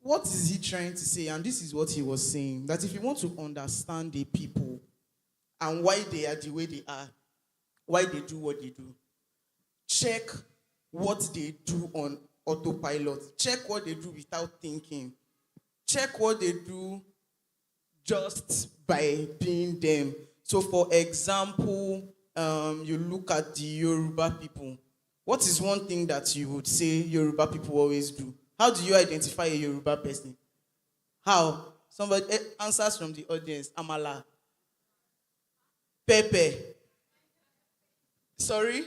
what is he trying to say? And this is what he was saying. That if you want to understand the people and why they are the way they are, why they do what they do, check what they do on autopilot. Check what they do without thinking. Check what they do just by being them. So, for example, you look at the Yoruba people. What is one thing that you would say Yoruba people always do? How do you identify a Yoruba person? How? Somebody answers from the audience. Amala. Pepe. Sorry?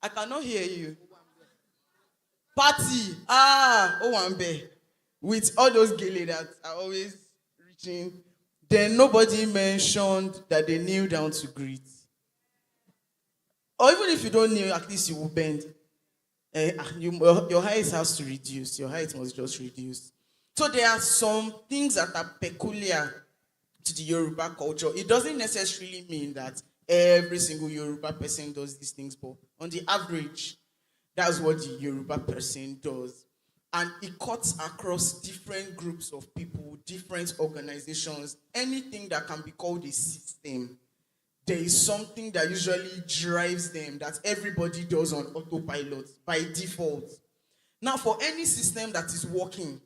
I cannot hear you. Party. Owambe. With all those gele that are always reaching. Then nobody mentioned that they kneel down to greet. Or even if you don't kneel, at least you will bend. Your height has to reduce. Your height must just reduce. So there are some things that are peculiar to the Yoruba culture. It doesn't necessarily mean that every single Yoruba person does these things, but on the average, that's what the Yoruba person does. And it cuts across different groups of people, different organizations, anything that can be called a system. There is something that usually drives them that everybody does on autopilot by default. Now, for any system that is working,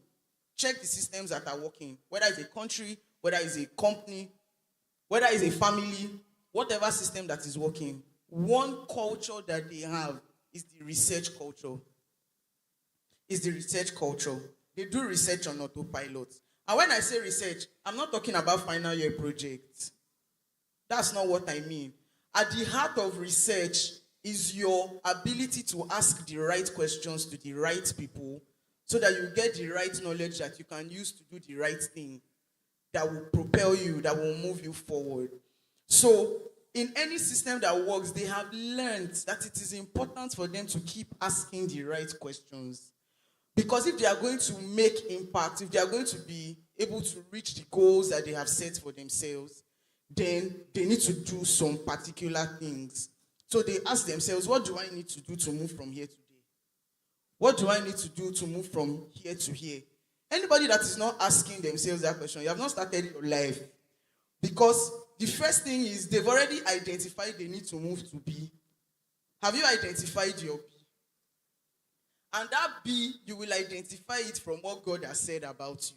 check the systems that are working, whether it's a country, whether it's a company, whether it's a family, whatever system that is working, one culture that they have is the research culture. Is the research culture. They do research on autopilot. And when I say research, I'm not talking about final year projects. That's not what I mean. At the heart of research is your ability to ask the right questions to the right people so that you get the right knowledge that you can use to do the right thing that will propel you, that will move you forward. So, in any system that works, they have learned that it is important for them to keep asking the right questions. Because if they are going to make impact, if they are going to be able to reach the goals that they have set for themselves, then they need to do some particular things. So they ask themselves, what do I need to do to move from here to there? What do I need to do to move from here to here? Anybody that is not asking themselves that question, you have not started your life. Because the first thing is they've already identified they need to move to B. Have you identified your B? And that B, you will identify it from what God has said about you.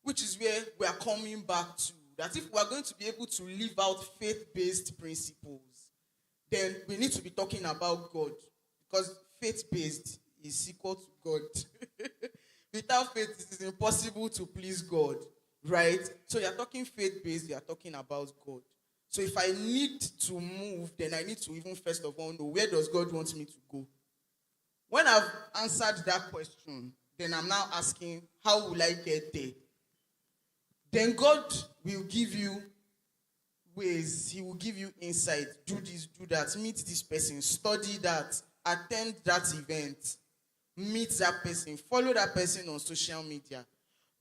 Which is where we are coming back to. That if we are going to be able to live out faith-based principles, then we need to be talking about God. Because faith-based is equal to God. Without faith, it is impossible to please God. Right? So you're talking faith-based, you're talking about God. So if I need to move, then I need to even first of all know, where does God want me to go? When I've answered that question, then I'm now asking, how will I get there? Then God will give you ways. He will give you insight. Do this, do that. Meet this person. Study that. Attend that event. Meet that person. Follow that person on social media.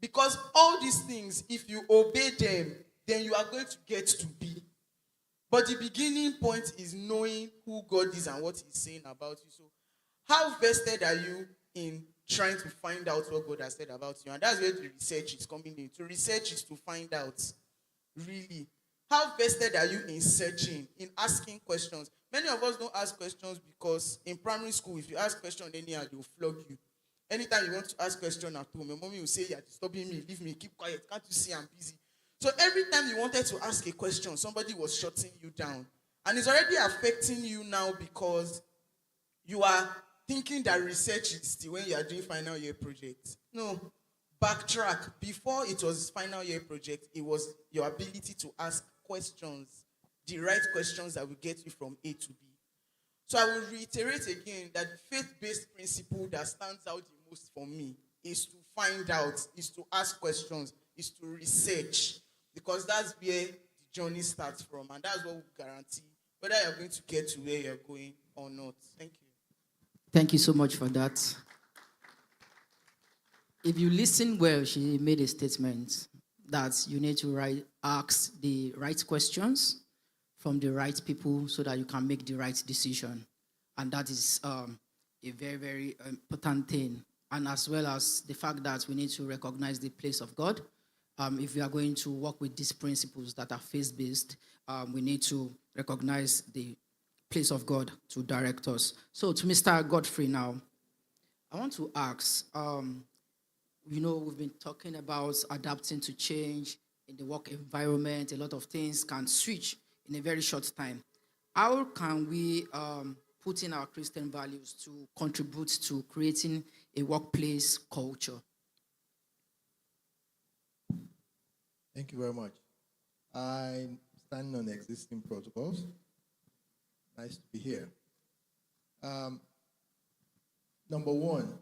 Because all these things, if you obey them, then you are going to get to be. But the beginning point is knowing who God is and what he's saying about you. So how vested are you in trying to find out what God has said about you? And that's where the research is coming in. To research is to find out, really. How vested are you in searching, in asking questions? Many of us don't ask questions because in primary school, if you ask questions anyhow, they'll flog you. Anytime you want to ask question at home, your mommy will say, you're disturbing me, leave me, keep quiet, can't you see I'm busy? So every time you wanted to ask a question, somebody was shutting you down. And it's already affecting you now because you are thinking that research is still when you are doing final year projects. No, backtrack. Before it was final year project, it was your ability to ask questions, the right questions that will get you from A to B. So I will reiterate again that faith-based principle that stands out the most for me is to find out, is to ask questions, is to research, because that's where the journey starts from, and that's what will guarantee whether you're going to get to where you're going or not. Thank you. Thank you so much for that. If you listen well, she made a statement that you need to ask the right questions from the right people so that you can make the right decision. And that is a very, very important thing. And as well as the fact that we need to recognize the place of God. If we are going to work with these principles that are faith-based, we need to recognize the place of God to direct us. So to Mr. Godfrey now, I want to ask, we've been talking about adapting to change in the work environment. A lot of things can switch in a very short time. How can we put in our Christian values to contribute to creating a workplace culture? Thank you very much. I'm standing on existing protocols. Nice to be here. Number one,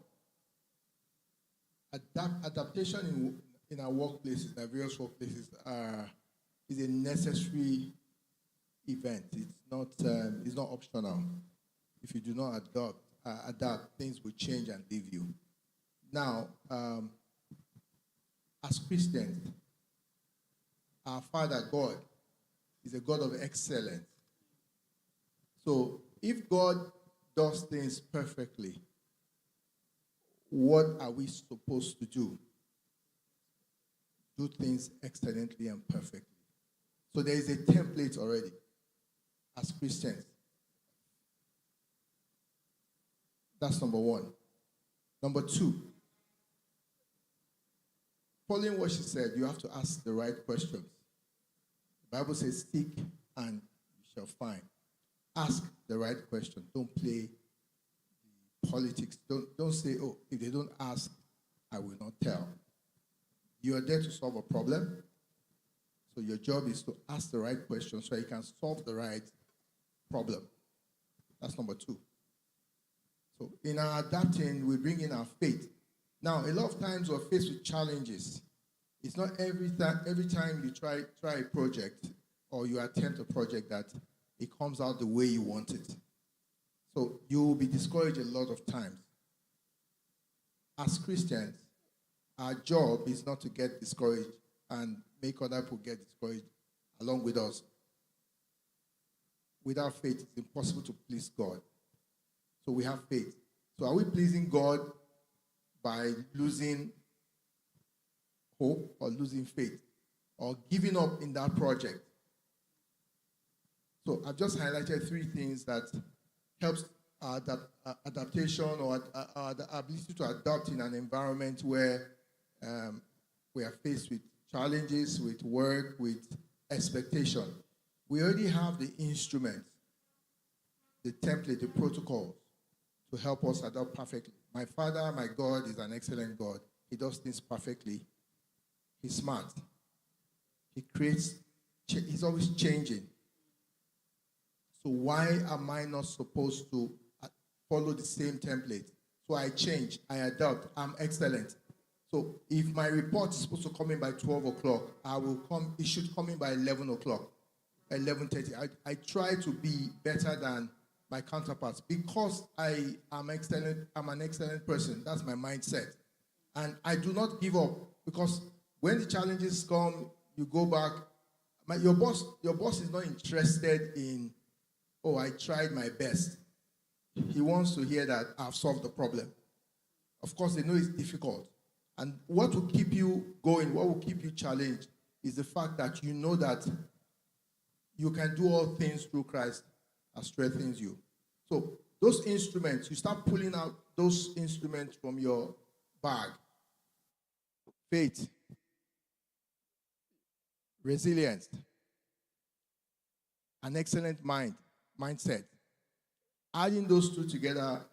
adaptation in our workplaces, our various workplaces, is a necessary event. It's not optional. If you do not adapt, things will change and leave you. Now, as Christians, our Father God is a God of excellence. So if God does things perfectly, what are we supposed to do? Do things excellently and perfectly. So there is a template already as Christians. That's number one. Number two, following what she said, you have to ask the right questions. The Bible says, seek and you shall find. Ask the right question. Don't play politics. Don't say, oh, if they don't ask, I will not tell. You are there to solve a problem. So your job is to ask the right question so you can solve the right problem. That's number 2. So in our adapting, we bring in our faith. Now, a lot of times we're faced with challenges. It's not every time you try a project or you attempt a project that it comes out the way you want it. So you will be discouraged a lot of times. As Christians, our job is not to get discouraged and make other people get discouraged along with us. Without faith, it's impossible to please God. So we have faith. So are we pleasing God by losing hope or losing faith or giving up in that project? So I've just highlighted 3 things that helps adaptation or the ability to adapt in an environment where we are faced with challenges, with work, with expectation. We already have the instruments, the template, the protocols to help us adapt perfectly. My Father, my God, is an excellent God. He does things perfectly. He's smart. He creates, he's always changing. So why am I not supposed to follow the same template? So I change, I adapt, I'm excellent. So if my report is supposed to come in by 12 o'clock, it should come in by 11 o'clock, 11:30. I try to be better than my counterparts because I'm an excellent person. That's my mindset. And I do not give up because when the challenges come, you go back. Your boss is not interested in, oh, I tried my best. He wants to hear that I've solved the problem. Of course, they know it's difficult. And what will keep you going, what will keep you challenged is the fact that you know that you can do all things through Christ that strengthens you. So those instruments, you start pulling out those instruments from your bag. Faith, resilience, an excellent mindset. Adding those 2 together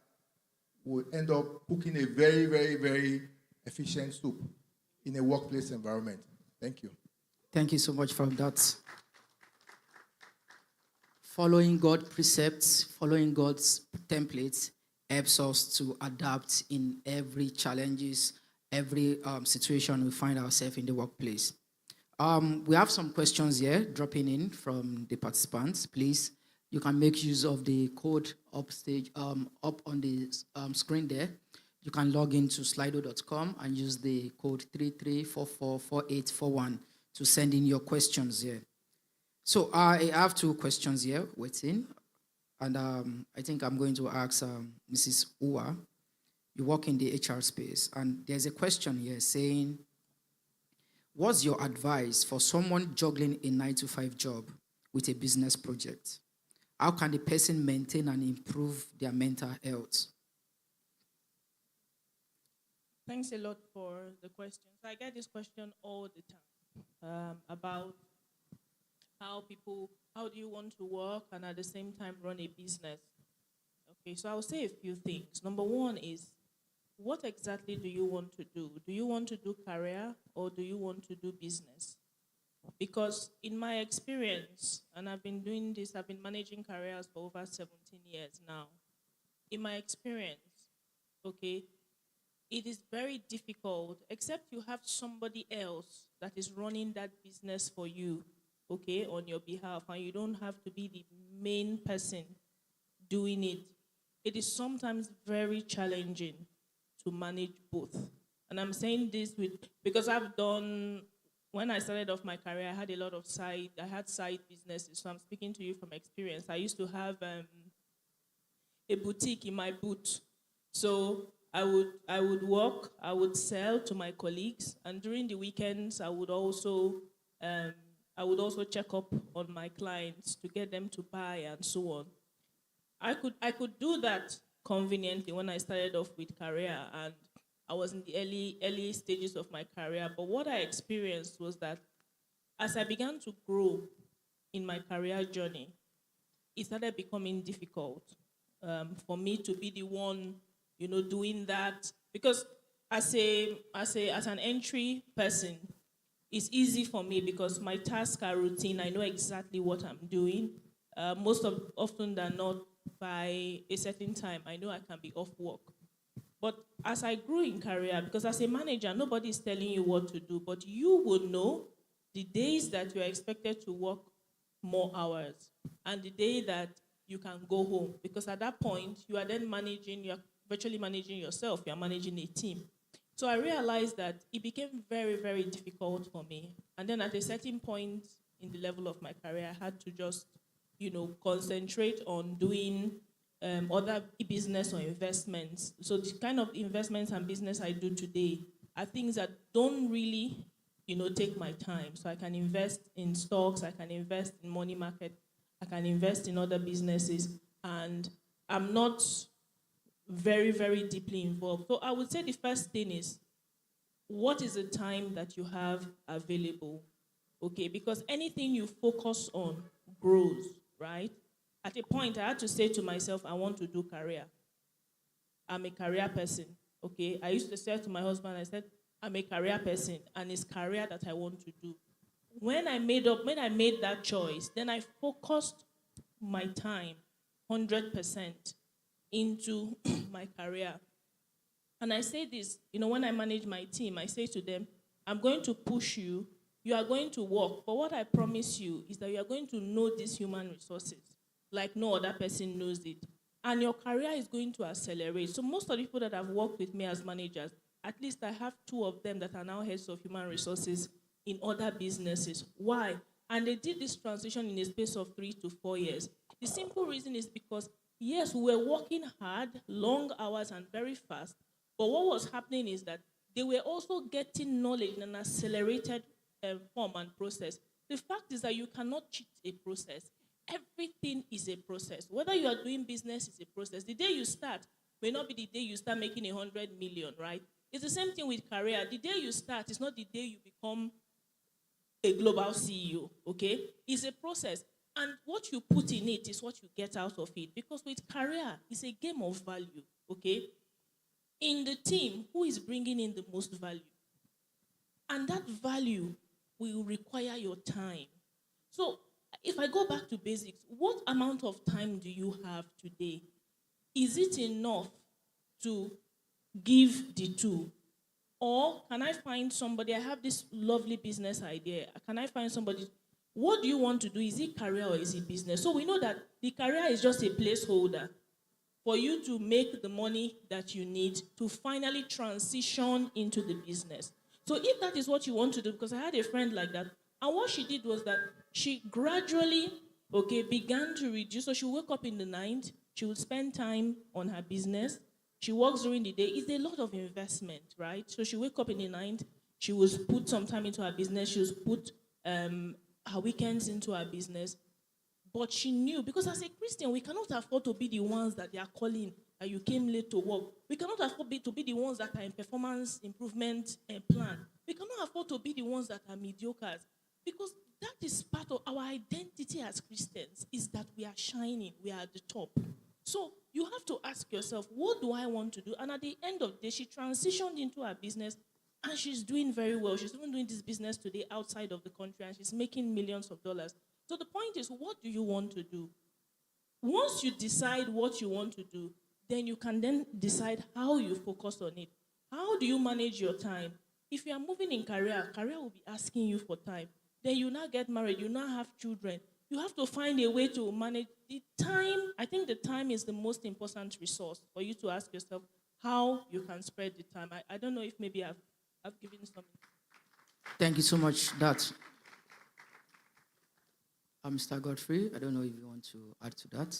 will end up cooking a very, very, very efficient soup in a workplace environment. Thank you. Thank you so much for that. Following God's precepts, following God's templates helps us to adapt in every challenges, every situation we find ourselves in the workplace. We have some questions here dropping in from the participants. Please, you can make use of the code up on the screen there. You can log into slido.com and use the code 33444841 to send in your questions here. So I have 2 questions here waiting, and I think I'm going to ask Mrs. Uwa. You work in the HR space, and there's a question here saying, what's your advice for someone juggling a 9-to-5 job with a business project? How can the person maintain and improve their mental health? Thanks a lot for the question. So I get this question all the time about how do you want to work and at the same time run a business? Okay, so I'll say a few things. Number 1 is, what exactly do you want to do? Do you want to do career or do you want to do business? Because in my experience, and I've been doing this, I've been managing careers for over 17 years now. In my experience, okay, it is very difficult, except you have somebody else that is running that business for you, okay, on your behalf, and you don't have to be the main person doing it. It is sometimes very challenging to manage both. And I'm saying this because when I started off my career, I had a lot of side businesses, so I'm speaking to you from experience. I used to have a boutique in my boot. So I would work, I would sell to my colleagues, and during the weekends, I would also check up on my clients to get them to buy and so on. I could do that conveniently when I started off with career, and I was in the early stages of my career. But what I experienced was that as I began to grow in my career journey, it started becoming difficult for me to be the one, doing that. Because as an entry person, it's easy for me because my tasks are routine. I know exactly what I'm doing. Often than not, by a certain time, I know I can be off work. But as I grew in career, because as a manager, nobody is telling you what to do, but you will know the days that you are expected to work more hours and the day that you can go home. Because at that point, you are virtually managing yourself, you are managing a team. So I realized that it became very, very difficult for me. And then at a certain point in the level of my career, I had to just, concentrate on doing other business or investments. So the kind of investments and business I do today are things that don't really, take my time. So I can invest in stocks, I can invest in money market, I can invest in other businesses, and I'm not very, very deeply involved. So I would say the first thing is, what is the time that you have available? Okay, because anything you focus on grows, right? At a point, I had to say to myself, I want to do career. I'm a career person, okay? I used to say to my husband, I said, I'm a career person, and it's career that I want to do. When I made that choice, then I focused my time 100% into my career. And I say this, when I manage my team, I say to them, I'm going to push you. You are going to work. But what I promise you is that you are going to know these human resources like no other person knows it. And your career is going to accelerate. So most of the people that have worked with me as managers, at least I have 2 of them that are now heads of human resources in other businesses. Why? And they did this transition in a space of 3 to 4 years. The simple reason is because, yes, we were working hard, long hours, and very fast. But what was happening is that they were also getting knowledge in an accelerated form and process. The fact is that you cannot cheat a process. Everything is a process. Whether you are doing business is a process. The day you start may not be the day you start making 100 million, right? It's the same thing with career. The day you start is not the day you become a global CEO, okay? It's a process. And what you put in it is what you get out of it. Because with career, it's a game of value, okay? In the team, who is bringing in the most value? And that value will require your time. So if I go back to basics, what amount of time do you have today? Is it enough to give the 2? Or can I find somebody? I have this lovely business idea. Can I find somebody? What do you want to do? Is it career or is it business? So we know that the career is just a placeholder for you to make the money that you need to finally transition into the business. So if that is what you want to do, because I had a friend like that, and what she did was that she gradually, began to reduce. So she would wake up in the night, she would spend time on her business. She works during the day. It's a lot of investment, right? So she wake up in the night, she would put some time into her business, she would put her weekends into her business. But she knew, because as a Christian, we cannot afford to be the ones that they are calling, that you came late to work. We cannot afford to be the ones that are in performance improvement plan. We cannot afford to be the ones that are mediocres. Because that is part of our identity as Christians, is that we are shining, we are at the top. So you have to ask yourself, what do I want to do? And at the end of the day, she transitioned into her business, and she's doing very well. She's even doing this business today outside of the country, and she's making millions of dollars. So the point is, what do you want to do? Once you decide what you want to do, then you can then decide how you focus on it. How do you manage your time? If you are moving in career will be asking you for time. Then you now get married, you now have children. You have to find a way to manage the time. I think the time is the most important resource for you to ask yourself how you can spread the time. I don't know if maybe I've given some. Thank you so much. Mr. Godfrey, I don't know if you want to add to that.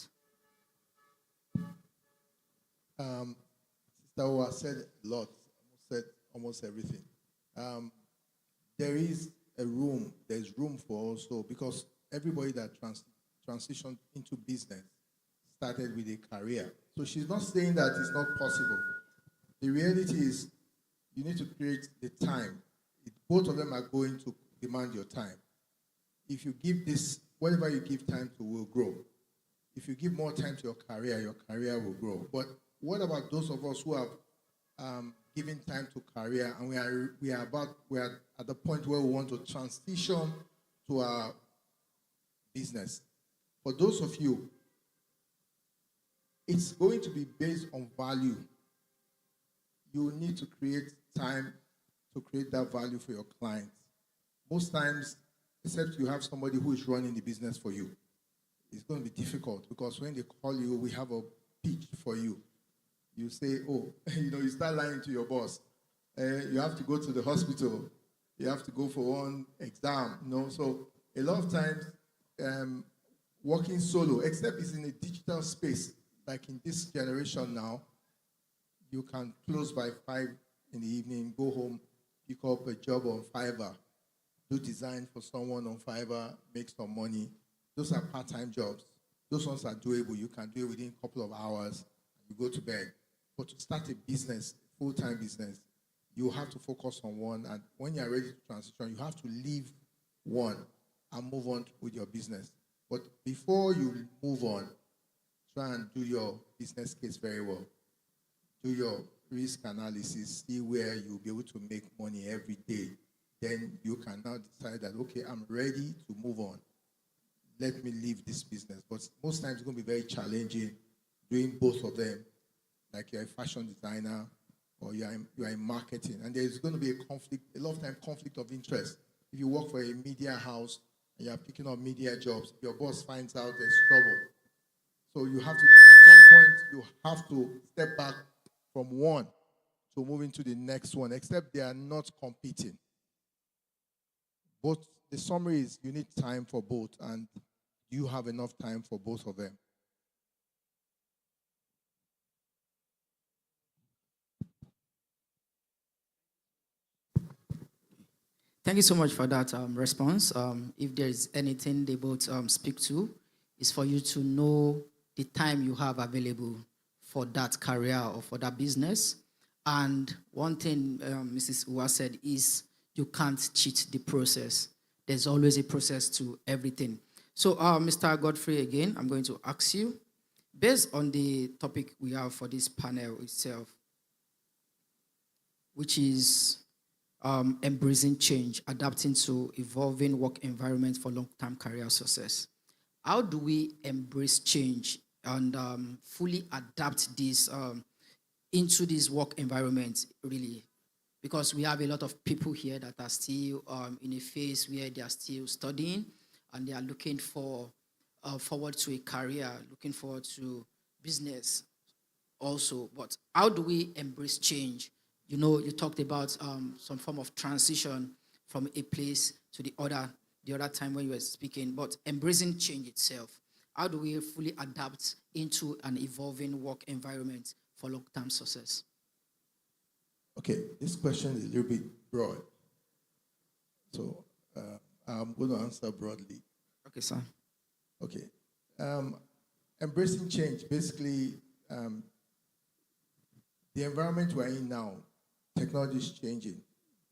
Sister Owa said a lot, said almost everything. There's room for also, because everybody that transitioned into business started with a career. So she's not saying that it's not possible. The reality is you need to create the time. Both of them are going to demand your time. If you give this whatever you give time to will grow. If you give more time to your career will grow. But what about those of us who have given time to career and we are at the point where we want to transition to our business? For those of you, it's going to be based on value. You need to create time to create that value for your clients. Most times, except you have somebody who is running the business for you, it's going to be difficult because when they call you, we have a pitch for you. You say, oh, you start lying to your boss. You have to go to the hospital. You have to go for one exam. So a lot of times, working solo, except it's in a digital space, like in this generation now, you can close by 5 in the evening, go home, pick up a job on Fiverr, do design for someone on Fiverr, make some money. Those are part-time jobs. Those ones are doable. You can do it within a couple of hours. You go to bed. But to start a business, full-time business, you have to focus on one. And when you're ready to transition, you have to leave one and move on with your business. But before you move on, try and do your business case very well. Do your risk analysis, see where you'll be able to make money every day. Then you can now decide that, okay, I'm ready to move on. Let me leave this business. But most times it's going to be very challenging doing both of them. Like you're a fashion designer or you are in marketing. And there's going to be a lot of time conflict of interest. If you work for a media house and you're picking up media jobs, your boss finds out there's trouble. So you have to, at some point, you have to step back from one to move into the next one, except they are not competing. Both, the summary is you need time for both, and you have enough time for both of them. Thank you so much for that response. If there is anything they both speak to, is for you to know the time you have available for that career or for that business. And one thing Mrs. Uwa said is you can't cheat the process. There's always a process to everything. So Mr. Godfrey, again, I'm going to ask you, based on the topic we have for this panel itself, which is embracing change, adapting to evolving work environment for long-term career success. How do we embrace change and fully adapt this into this work environment, really? Because we have a lot of people here that are still in a phase where they are still studying and they are looking for forward to a career, looking forward to business also. But how do we embrace change? You talked about some form of transition from a place to the other time when you were speaking, but embracing change itself. How do we fully adapt into an evolving work environment for long-term success? Okay, this question is a little bit broad. So I'm going to answer broadly. Okay, sir. Okay. Embracing change, basically, the environment we're in now, technology is changing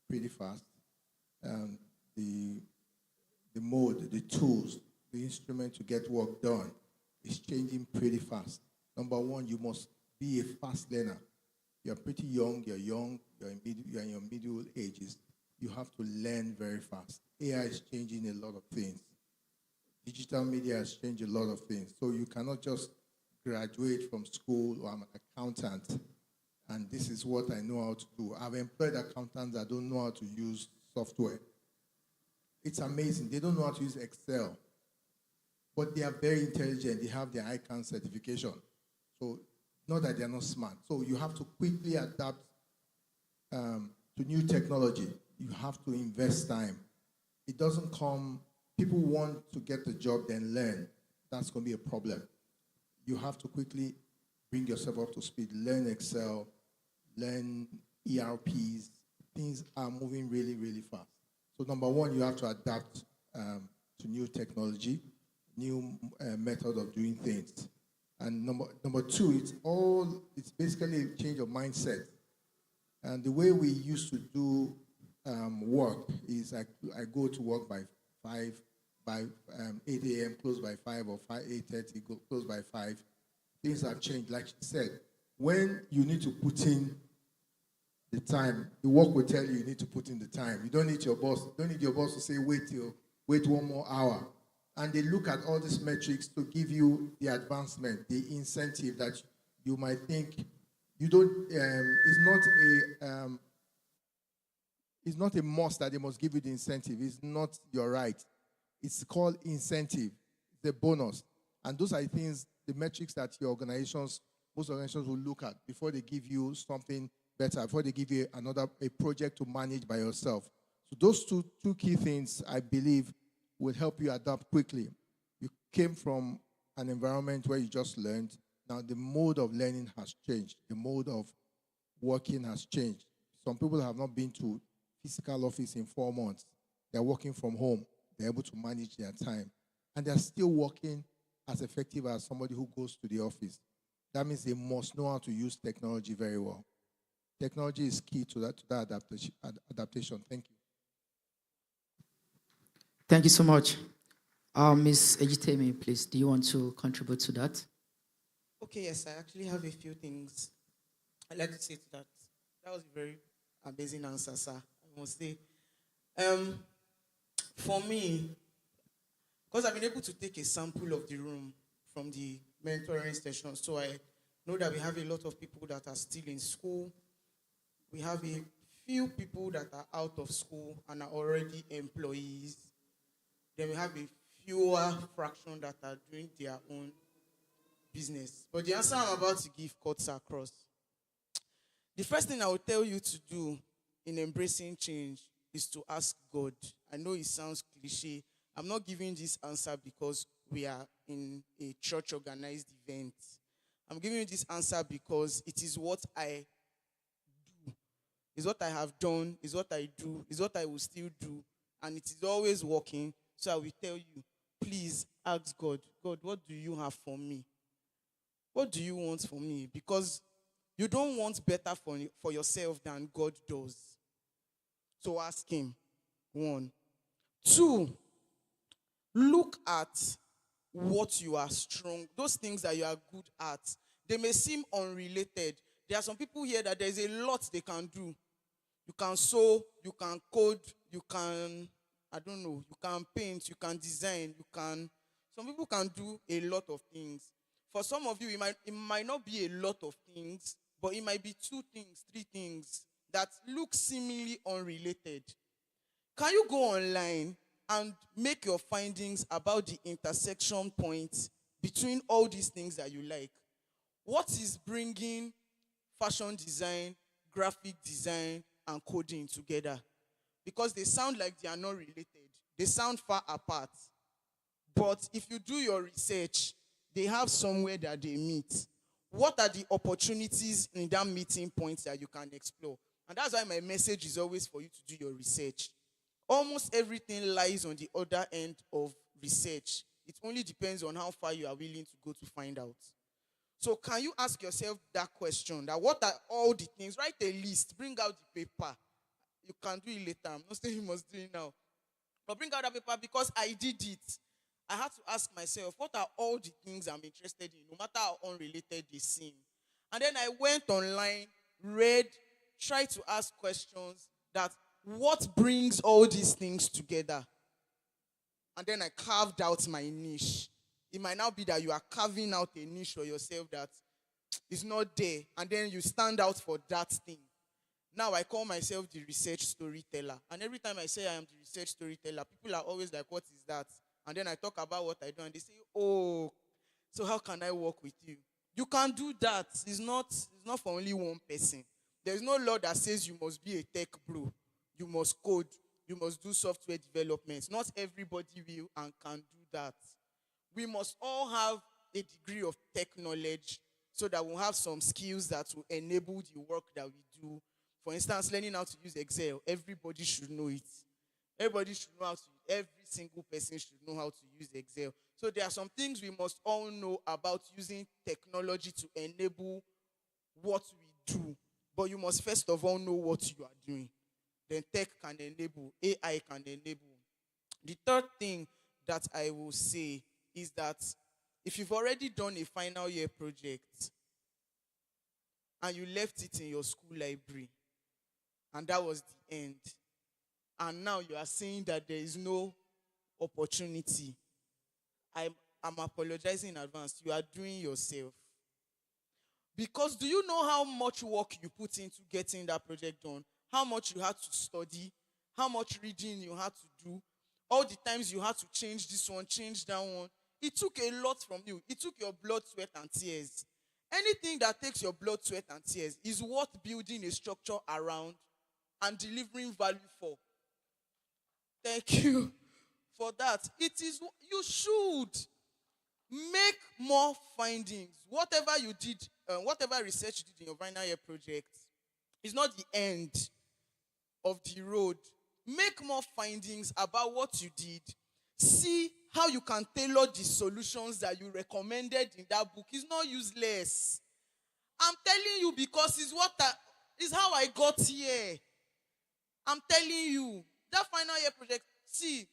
pretty fast. The mode, the tools, the instrument to get work done is changing pretty fast. Number one, you must be a fast learner. You're pretty young, you're in your middle ages. You have to learn very fast. AI is changing a lot of things. Digital media has changed a lot of things. So you cannot just graduate from school, or I'm an accountant, and this is what I know how to do. I've employed accountants that don't know how to use software. It's amazing. They don't know how to use Excel. But they are very intelligent. They have their ICANN certification. So not that they're not smart. So you have to quickly adapt to new technology. You have to invest time. It doesn't come, people want to get the job, then learn. That's going to be a problem. You have to quickly bring yourself up to speed, learn Excel, learn ERPs. Things are moving really, really fast. So number one, you have to adapt to new technology, new method of doing things. And number two, it's basically a change of mindset. And the way we used to do work is I go to work by 5, by 8 a.m., close by 5, or 8:30, close by 5. Things have changed. Like she said, when you need to put in the time, the work will tell you need to put in the time. You don't need your boss. You don't need your boss to say wait 1 more hour. And they look at all these metrics to give you the advancement, the incentive that you might think you don't. It's not a must that they must give you the incentive. It's not your right. It's called incentive, the bonus. And those are the things, the metrics that most organizations will look at before they give you something better, before they give you a project to manage by yourself. So those two key things, I believe, will help you adapt quickly. You came from an environment where you just learned. Now the mode of learning has changed. The mode of working has changed. Some people have not been to physical office in 4 months. They're working from home. They're able to manage their time. And they're still working as effective as somebody who goes to the office. That means they must know how to use technology very well. Technology is key to that adaptation. Thank you. Thank you so much. Ms. Ejitemi, please, do you want to contribute to that? Okay, yes, I actually have a few things I'd like to say to that. That was a very amazing answer, sir, I must say. For me, because I've been able to take a sample of the room from the mentoring session, so I know that we have a lot of people that are still in school. We have a few people that are out of school and are already employees. Then we have a fewer fraction that are doing their own business. But the answer I'm about to give cuts across. The first thing I will tell you to do in embracing change is to ask God. I know it sounds cliche. I'm not giving this answer because we are in a church-organized event. I'm giving you this answer because it is what I do. It's what I have done. It's what I do. It's what I will still do. And it is always working. So I will tell you, please ask God, God, what do you have for me? What do you want for me? Because you don't want better for yourself than God does. So ask him. 1. 2, look at what you are strong. Those things that you are good at. They may seem unrelated. There are some people here that there's a lot they can do. You can sew, you can code, you can, you can paint, you can design, some people can do a lot of things. For some of you, it might not be a lot of things, but it might be 2 things, 3 things that look seemingly unrelated. Can you go online and make your findings about the intersection point between all these things that you like? What is bringing fashion design, graphic design, and coding together? Because they sound like they are not related. They sound far apart. But if you do your research, they have somewhere that they meet. What are the opportunities in that meeting points that you can explore? And that's why my message is always for you to do your research. Almost everything lies on the other end of research. It only depends on how far you are willing to go to find out. So can you ask yourself that question, that what are all the things? Write a list, bring out the paper. You can do it later. I'm not saying you must do it now. But bring out that paper because I did it. I had to ask myself, what are all the things I'm interested in, no matter how unrelated they seem? And then I went online, read, tried to ask questions that what brings all these things together? And then I carved out my niche. It might now be that you are carving out a niche for yourself that is not there, and then you stand out for that thing. Now I call myself the research storyteller. And every time I say I am the research storyteller, people are always like, what is that? And then I talk about what I do, and they say, oh, so how can I work with you? You can do that. It's not for only one person. There's no law that says you must be a tech bro. You must code. You must do software development. Not everybody will and can do that. We must all have a degree of tech knowledge so that we'll have some skills that will enable the work that we do. For instance, learning how to use Excel. Everybody should know it. Everybody should know how to, every single person should know how to use Excel. So there are some things we must all know about using technology to enable what we do. But you must first of all know what you are doing. Then tech can enable, AI can enable. The third thing that I will say is that if you've already done a final year project and you left it in your school library, and that was the end, and now you are saying that there is no opportunity, I'm apologizing in advance. You are doing yourself. Because do you know how much work you put into getting that project done? How much you had to study? How much reading you had to do? All the times you had to change this one, change that one. It took a lot from you. It took your blood, sweat, and tears. Anything that takes your blood, sweat, and tears is worth building a structure around and delivering value for. Thank you for that. It is, you should make more findings. Whatever you did, whatever research you did in your final year project is not the end of the road. Make more findings about what you did. See how you can tailor the solutions that you recommended in that book. It's not useless. I'm telling you because it's how I got here. I'm telling you. That final year project, see,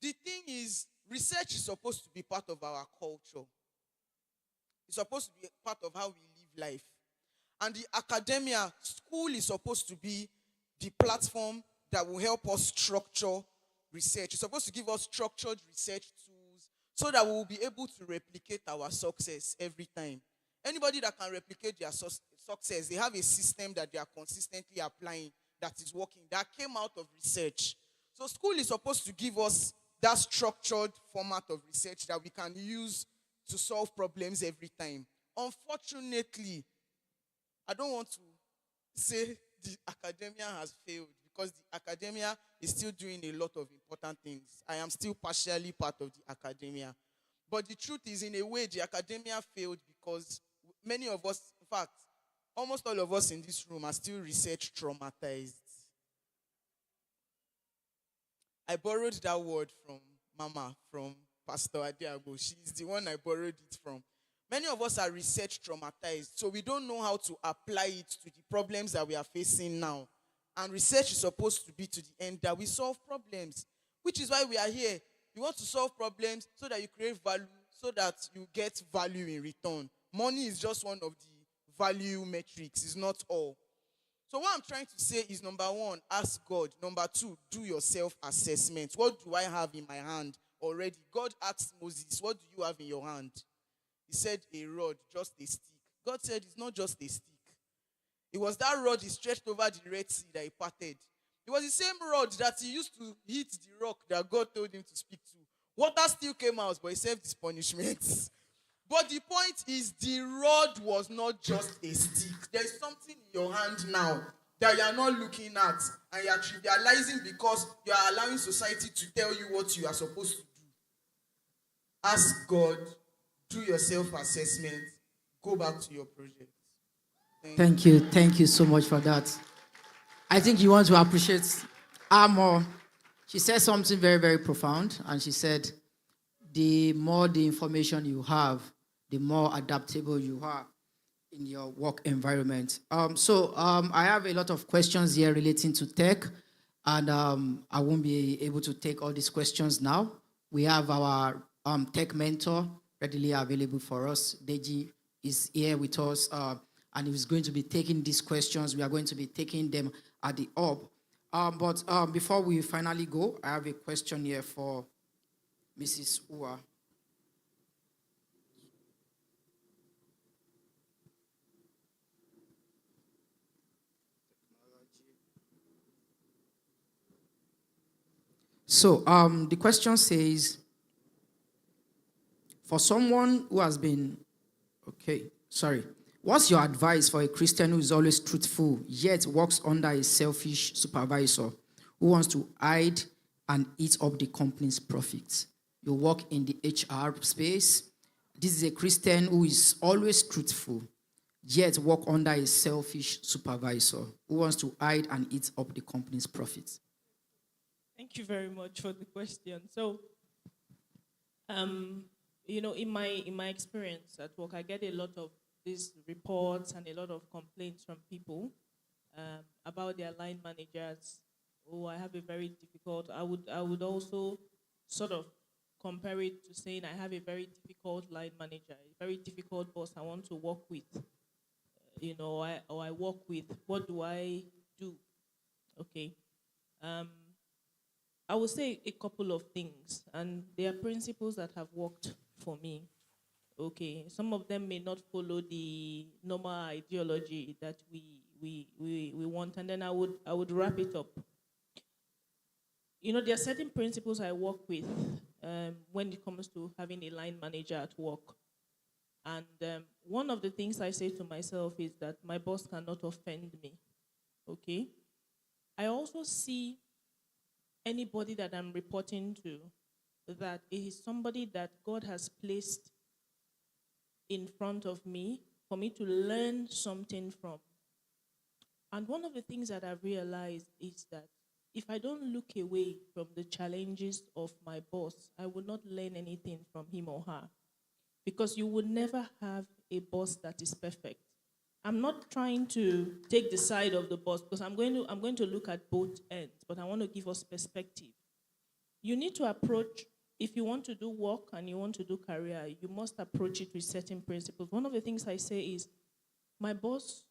the thing is, research is supposed to be part of our culture. It's supposed to be part of how we live life. And the academia, school is supposed to be the platform that will help us structure research. It's supposed to give us structured research tools so that we will be able to replicate our success every time. Anybody that can replicate their success, they have a system that they are consistently applying that is working, that came out of research. So school is supposed to give us that structured format of research that we can use to solve problems every time. Unfortunately, I don't want to say the academia has failed because the academia is still doing a lot of important things. I am still partially part of the academia. But the truth is, in a way, the academia failed because many of us, in fact, almost all of us in this room are still research traumatized. I borrowed that word from Mama, from Pastor Adiago. She's the one I borrowed it from. Many of us are research traumatized, so we don't know how to apply it to the problems that we are facing now. And research is supposed to be to the end that we solve problems, which is why we are here. You want to solve problems so that you create value, so that you get value in return. Money is just one of the value metrics. It's not all. So what I'm trying to say is, number one, ask God. Number two, do your self-assessment. What do I have in my hand already? God asked Moses, what do you have in your hand? He said, a rod, just a stick. God said, it's not just a stick. It was that rod he stretched over the Red Sea that he parted. It was the same rod that he used to hit the rock that God told him to speak to. Water still came out, but he served his punishments. But the point is, the rod was not just a stick. There's something in your hand now that you are not looking at, and you are trivializing because you are allowing society to tell you what you are supposed to do. Ask God, do your self-assessment, go back to your project. Thank you. Thank you so much for that. I think you want to appreciate Amor. She said something very, very profound, and she said, the more the information you have, the more adaptable you are in your work environment. I have a lot of questions here relating to tech, and I won't be able to take all these questions now. We have our tech mentor readily available for us. Deji is here with us, and he's going to be taking these questions. We are going to be taking them at the up. But before we finally go, I have a question here for Mrs. Ua. So the question says, for someone who has been, what's your advice for a Christian who is always truthful, yet works under a selfish supervisor who wants to hide and eat up the company's profits? You work in the HR space. This is a Christian who is always truthful, yet work under a selfish supervisor who wants to hide and eat up the company's profits. Thank you very much for the question. So, in my experience at work, I get a lot of these reports and a lot of complaints from people about their line managers. Oh, I have a very difficult. I would also sort of compare it to saying I have a very difficult line manager, a very difficult boss I want to work with, or I work with. What do I do? Okay. I will say a couple of things, and they are principles that have worked for me. Okay, some of them may not follow the normal ideology that we want, and then I would wrap it up. There are certain principles I work with when it comes to having a line manager at work. And one of the things I say to myself is that my boss cannot offend me. Okay? I also see anybody that I'm reporting to that it is somebody that God has placed in front of me for me to learn something from. And one of the things that I've realized is that if I don't look away from the challenges of my boss, I will not learn anything from him or her. Because you will never have a boss that is perfect. I'm not trying to take the side of the boss because I'm going to look at both ends, but I want to give us perspective. You need to approach, if you want to do work and you want to do career, you must approach it with certain principles. One of the things I say is, my boss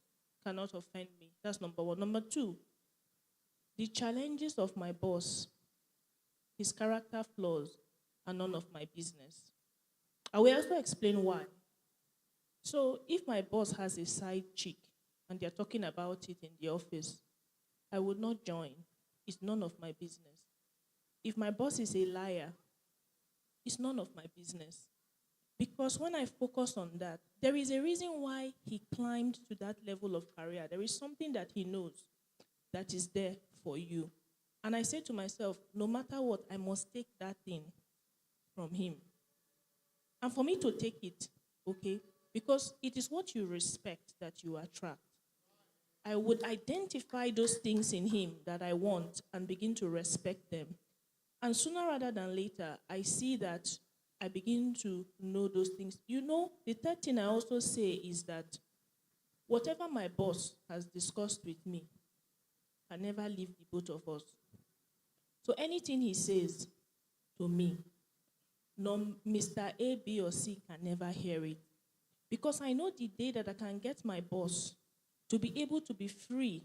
cannot offend me. That's number one. Number two, the challenges of my boss, his character flaws, are none of my business. I will also explain why. So if my boss has a side chick and they're talking about it in the office, I would not join. It's none of my business. If my boss is a liar, it's none of my business. Because when I focus on that, there is a reason why he climbed to that level of career. There is something that he knows that is there for you. And I say to myself, no matter what, I must take that thing from him. And for me to take it, okay, because it is what you respect that you attract. I would identify those things in him that I want and begin to respect them. And sooner rather than later, I see that I begin to know those things. The third thing I also say is that whatever my boss has discussed with me can never leave the both of us. So anything he says to me, no Mr. A, B, or C can never hear it. Because I know the day that I can get my boss to be able to be free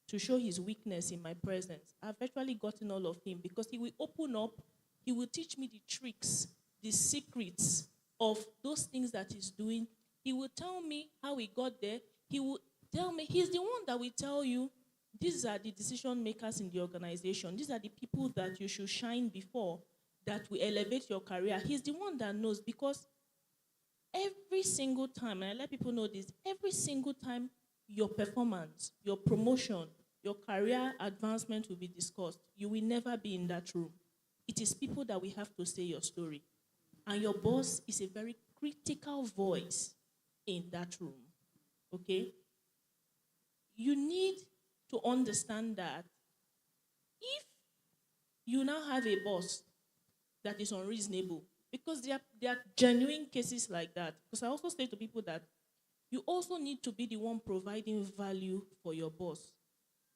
to show his weakness in my presence, I've virtually gotten all of him because he will open up, he will teach me the tricks, the secrets of those things that he's doing. He will tell me how he got there. He will tell me, he's the one that will tell you, these are the decision makers in the organization. These are the people that you should shine before, that will elevate your career. He's the one that knows, because every single time, and I let people know this, every single time your performance, your promotion, your career advancement will be discussed, you will never be in that room. It is people that will have to say your story. And your boss is a very critical voice in that room, okay? You need to understand that if you now have a boss that is unreasonable, because there are genuine cases like that. Because I also say to people that you also need to be the one providing value for your boss.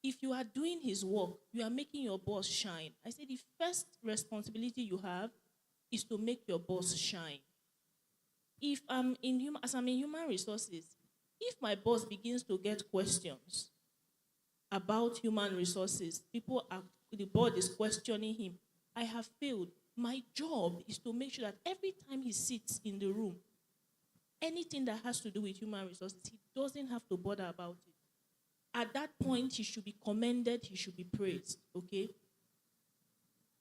If you are doing his work, you are making your boss shine. I say the first responsibility you have is to make your boss shine. If I'm in human resources, if my boss begins to get questions about human resources, the board is questioning him, I have failed. My job is to make sure that every time he sits in the room, anything that has to do with human resources, he doesn't have to bother about it. At that point, he should be commended, he should be praised, okay?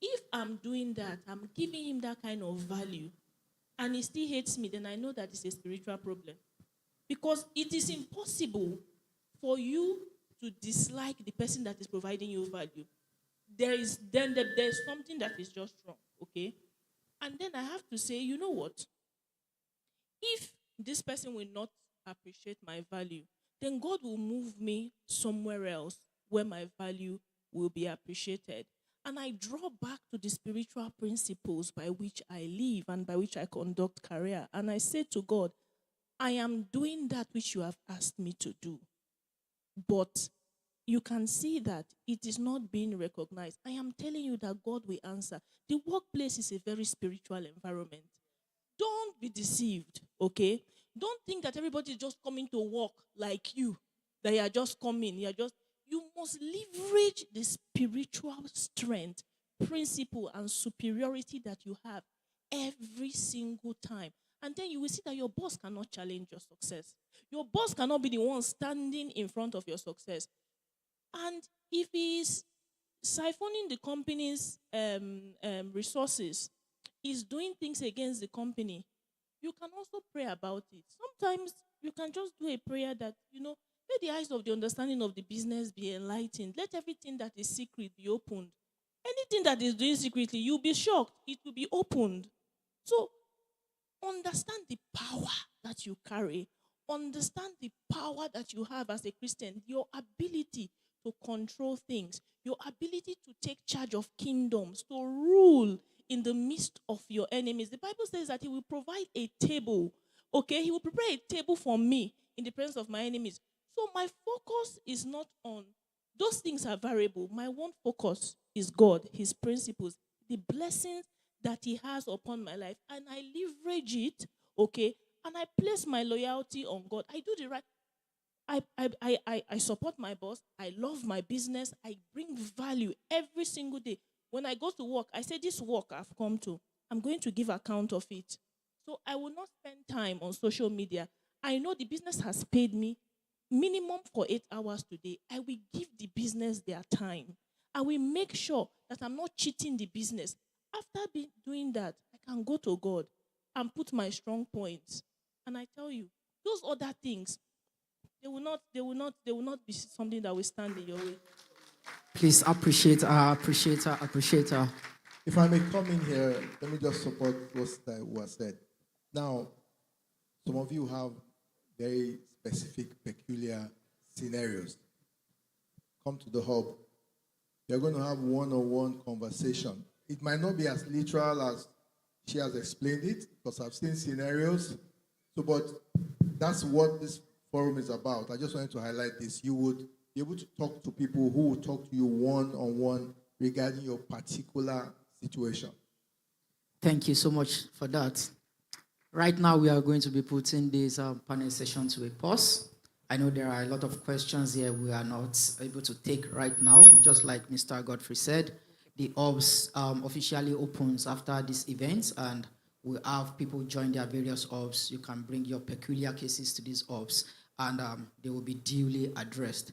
If I'm doing that, I'm giving him that kind of value, and he still hates me, then I know that it's a spiritual problem. Because it is impossible for you to dislike the person that is providing you value. There's something that is just wrong, okay? And then I have to say, you know what? If this person will not appreciate my value, then God will move me somewhere else where my value will be appreciated. And I draw back to the spiritual principles by which I live and by which I conduct career. And I say to God, I am doing that which you have asked me to do. But you can see that it is not being recognized. I am telling you that God will answer. The workplace is a very spiritual environment. Don't be deceived, okay? Don't think that everybody is just coming to work like you, that you are just coming. You must leverage the spiritual strength, principle, and superiority that you have every single time. And then you will see that your boss cannot challenge your success. Your boss cannot be the one standing in front of your success. And if he is siphoning the company's resources, is doing things against the company, you can also pray about it. Sometimes you can just do a prayer that, let the eyes of the understanding of the business be enlightened. Let everything that is secret be opened. Anything that is doing secretly, you'll be shocked. It will be opened. So, understand the power that you carry. Understand the power that you have as a Christian. Your ability to control things. Your ability to take charge of kingdoms. To rule in the midst of your enemies. The Bible says that he will provide a table. Okay? He will prepare a table for me in the presence of my enemies. So my focus is not on, those things are variable. My one focus is God, his principles, the blessings that he has upon my life. And I leverage it, okay? And I place my loyalty on God. I do the right. I support my boss. I love my business. I bring value every single day. When I go to work, I say, this work I've come to, I'm going to give account of it. So I will not spend time on social media. I know the business has paid me minimum for 8 hours today. I will give the business their time. I will make sure that I'm not cheating the business. After doing that, I can go to God and put my strong points. And I tell you, those other things, they will not be something that will stand in your way. Please appreciate her. If I may come in here, let me just support what was said. Now, some of you have very specific, peculiar scenarios. Come to the hub. You're going to have one-on-one conversation. It might not be as literal as she has explained it, because I've seen scenarios. So, but that's what this forum is about. I just wanted to highlight this. You would be able to talk to people who will talk to you one-on-one regarding your particular situation. Thank you so much for that. Right now, we are going to be putting this panel session to a pause. I know there are a lot of questions here we are not able to take right now. Just like Mr. Godfrey said, the hubs officially opens after this event, and we have people join their various hubs. You can bring your peculiar cases to these hubs, and they will be duly addressed.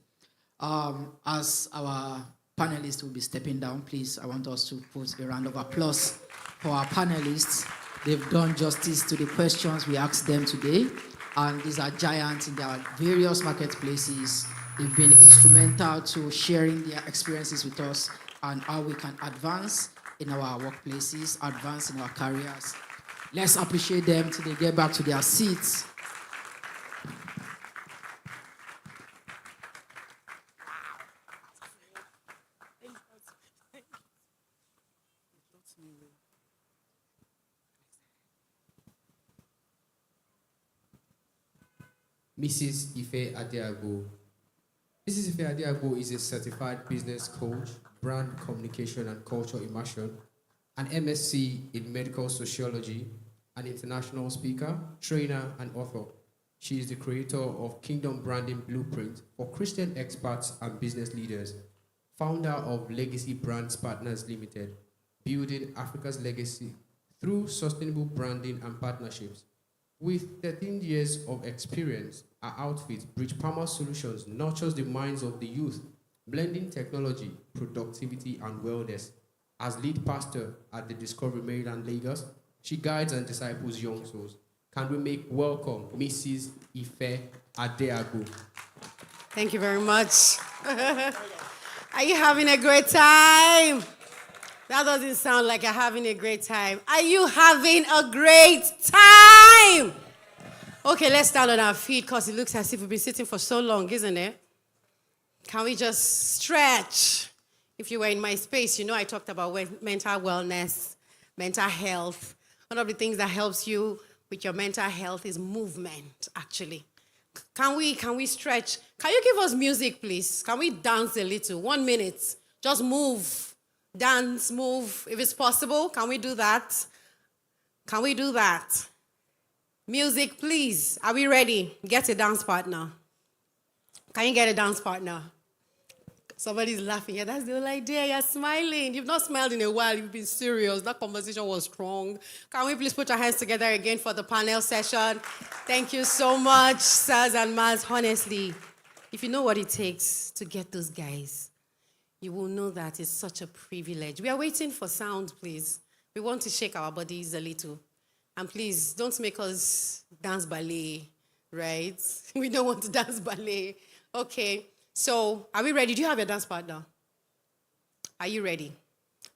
As our panelists will be stepping down, please, I want us to put a round of applause for our panelists. They've done justice to the questions we asked them today, and these are giants in their various marketplaces. They've been instrumental to sharing their experiences with us and how we can advance in our workplaces, advance in our careers. Let's appreciate them till they get back to their seats. Mrs. Ife Adiago. Mrs. Ife Adiago is a certified business coach, brand communication and culture immersion, an MSc in medical sociology, an international speaker, trainer, and author. She is the creator of Kingdom Branding Blueprint for Christian experts and business leaders, founder of Legacy Brands Partners Limited, building Africa's legacy through sustainable branding and partnerships. With 13 years of experience, our outfit, Bridge Palmer Solutions, nurtures the minds of the youth, blending technology, productivity, and wellness. As lead pastor at the Discovery Maryland, Lagos, she guides and disciples young souls. Can we make welcome Mrs. Ife Adiago? Thank you very much. Are you having a great time? That doesn't sound like you're having a great time. Are you having a great time? Okay, let's stand on our feet because it looks as if we've been sitting for so long, isn't it? Can we just stretch? If you were in my space, you know I talked about mental wellness, mental health. One of the things that helps you with your mental health is movement, actually. Can we stretch? Can you give us music, please? Can we dance a little? 1 minute. Just move. Dance, move. If it's possible, can we do that? Can we do that? Music, please. Are we ready? Get a dance partner. Can you get a dance partner? Somebody's laughing. Yeah, that's the whole idea. You're smiling. You've not smiled in a while. You've been serious. That conversation was strong. Can we please put our hands together again for the panel session? Thank you so much, sirs and ma'ams. Honestly, if you know what it takes to get those guys, you will know that it's such a privilege. We are waiting for sound, please. We want to shake our bodies a little. And please, don't make us dance ballet, right? We don't want to dance ballet. Okay. So, are we ready? Do you have your dance partner? Are you ready?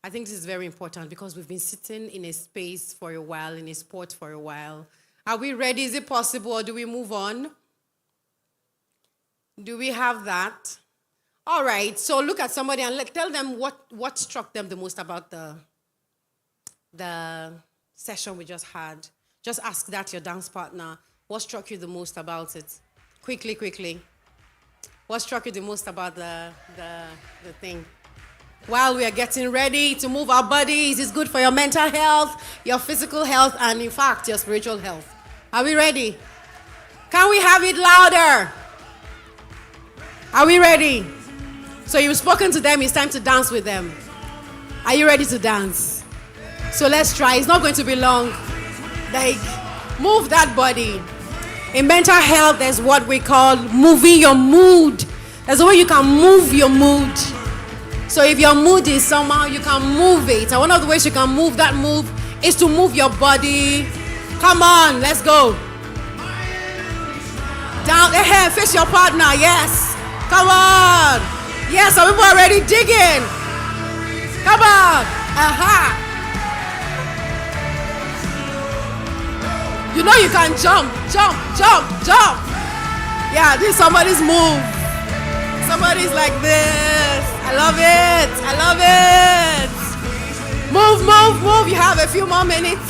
I think this is very important because we've been sitting in a space for a while, in a sport for a while. Are we ready? Is it possible, or do we move on? Do we have that? All right, so look at somebody and tell them what struck them the most about the session we just had. Just ask that your dance partner. What struck you the most about it? Quickly. What struck you the most about the thing? While we are getting ready to move our bodies, it's good for your mental health, your physical health, and in fact, your spiritual health. Are we ready? Can we have it louder? Are we ready? So you've spoken to them, it's time to dance with them. Are you ready to dance? So let's try. It's not going to be long. Like, move that body. In mental health, there's what we call moving your mood. There's a way you can move your mood. So if your mood is somehow, you can move it. And one of the ways you can move that move is to move your body. Come on, let's go. Down ahead, face your partner, yes. Come on. Yes, some people are already digging. Come on. Aha. You know you can jump. Yeah, this is somebody's move. Somebody's like this. I love it. Move. You have a few more minutes.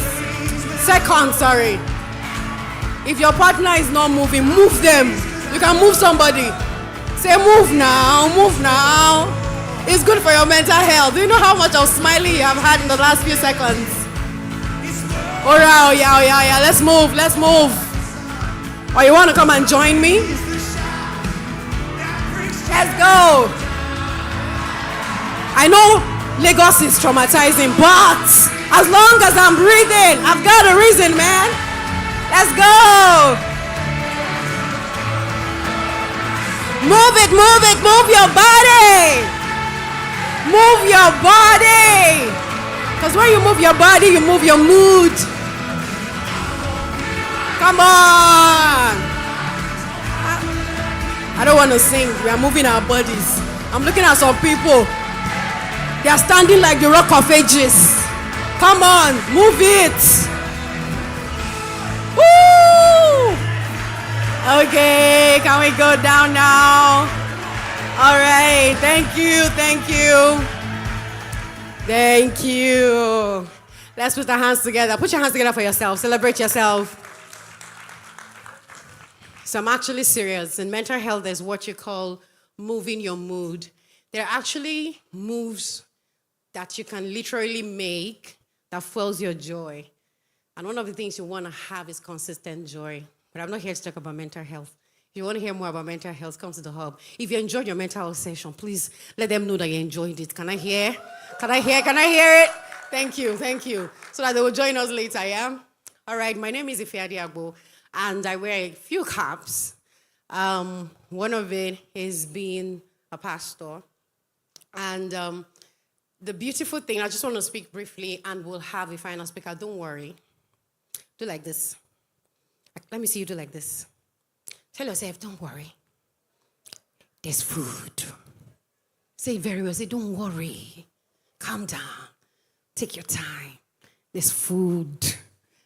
Seconds, sorry. If your partner is not moving, move them. You can move somebody. Say move now. It's good for your mental health. Do you know how much of smiling you have had in the last few seconds? All right, yeah. Let's move. Or you want to come and join me? Let's go. I know Lagos is traumatizing, but as long as I'm breathing, I've got a reason, man. Let's go. Move your body. Move your body. Because when you move your body, you move your mood. Come on. I don't want to sing. We are moving our bodies. I'm looking at some people. They are standing like the Rock of Ages. Come on, move it. Woo! Okay, can we go down now? All right, thank you. Let's put our hands together. Put your hands together for yourself. Celebrate yourself. So I'm actually serious. In mental health, there's what you call moving your mood. There are actually moves that you can literally make that fuels your joy. And one of the things you want to have is consistent joy. But I'm not here to talk about mental health. If you want to hear more about mental health, come to the hub. If you enjoyed your mental health session, please let them know that you enjoyed it. Can I hear it? Thank you. So that they will join us later, yeah? All right, my name is Ifeadi Agbo, and I wear a few caps. One of it is being a pastor. And the beautiful thing, I just want to speak briefly, and we'll have a final speaker. Don't worry. Do like this. Let me see you do like this. Tell yourself, don't worry. There's food. Say it very well. Say, don't worry. Calm down. Take your time. There's food.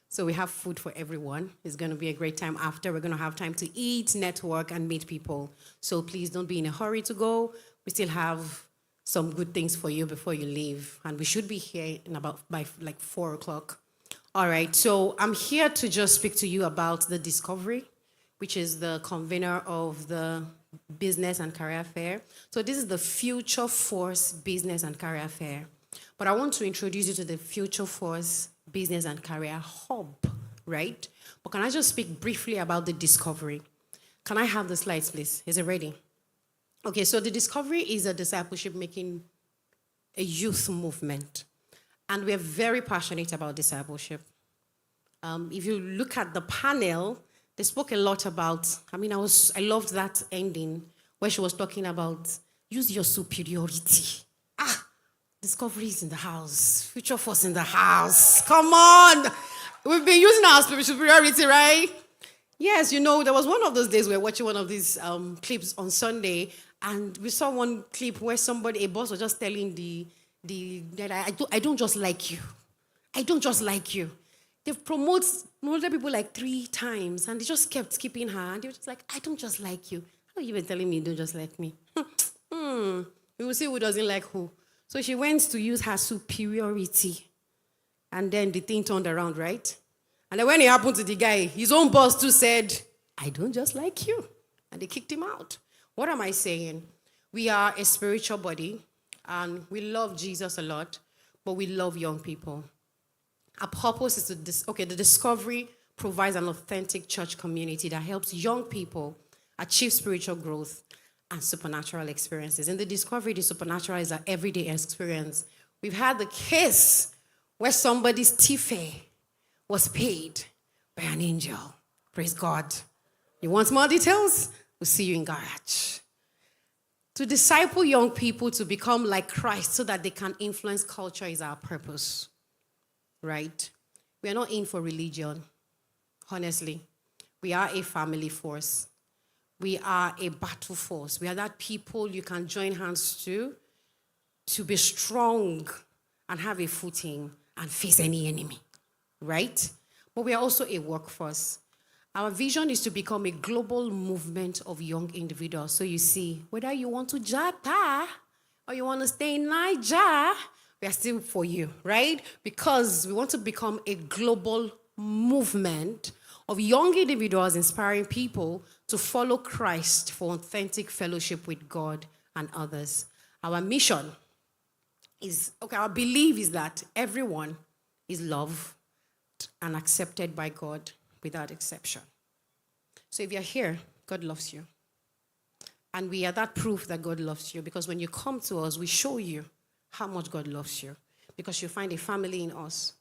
So we have food for everyone. It's going to be a great time after. We're going to have time to eat, network, and meet people. So please don't be in a hurry to go. We still have some good things for you before you leave. And we should be here by 4 o'clock. All right. So I'm here to just speak to you about the discovery. which is the convener of the Business and Career Fair. So this is the Future Force Business and Career Fair. But I want to introduce you to the Future Force Business and Career Hub, right? But can I just speak briefly about the Discovery? Can I have the slides, please? Is it ready? Okay, so the Discovery is a discipleship making a youth movement. And we're very passionate about discipleship. If you look at the panel, they spoke a lot about, I loved that ending where she was talking about use your superiority. Discovery is in the house. Future Force in the house. Come on. We've been using our superiority, right? Yes, there was one of those days we were watching one of these clips on Sunday, and we saw one clip where a boss was just telling I don't just like you. I don't just like you. They've promoted people like 3 times, and they just kept skipping her, and they were just like, I don't just like you. How are you even telling me you don't just like me? We will see who doesn't like who. So she went to use her superiority. And then the thing turned around, right? And then when it happened to the guy, his own boss too said, I don't just like you. And they kicked him out. What am I saying? We are a spiritual body, and we love Jesus a lot, but we love young people. Our purpose is the Discovery provides an authentic church community that helps young people achieve spiritual growth and supernatural experiences. In the Discovery, the supernatural is an everyday experience. We've had the case where somebody's tife was paid by an angel. Praise God. You want more details? We'll see you in garage. To disciple young people to become like Christ so that they can influence culture is our purpose. Right? We are not in for religion, honestly. We are a family force. We are a battle force. We are that people you can join hands to be strong and have a footing and face any enemy, right? But we are also a workforce. Our vision is to become a global movement of young individuals. So you see, whether you want to Jata or you want to stay in Niger, we are still for you, right? Because we want to become a global movement of young individuals inspiring people to follow Christ for authentic fellowship with God and others. Our mission is, our belief is that everyone is loved and accepted by God without exception. So if you're here, God loves you. And we are that proof that God loves you, because when you come to us, we show you how much God loves you, because you find a family in us.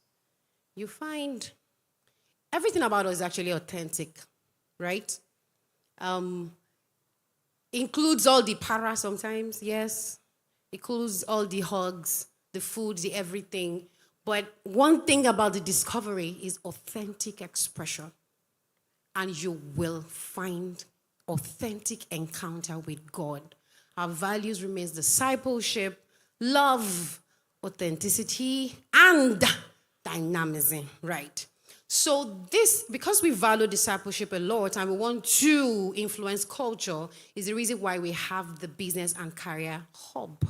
You find everything about us is actually authentic, right? Includes all the para sometimes, yes. Includes all the hugs, the food, the everything. But one thing about the Discovery is authentic expression. And you will find authentic encounter with God. Our values remains discipleship, love, authenticity, and dynamism, right? So this, because we value discipleship a lot and we want to influence culture, is the reason why we have the Business and Career Hub,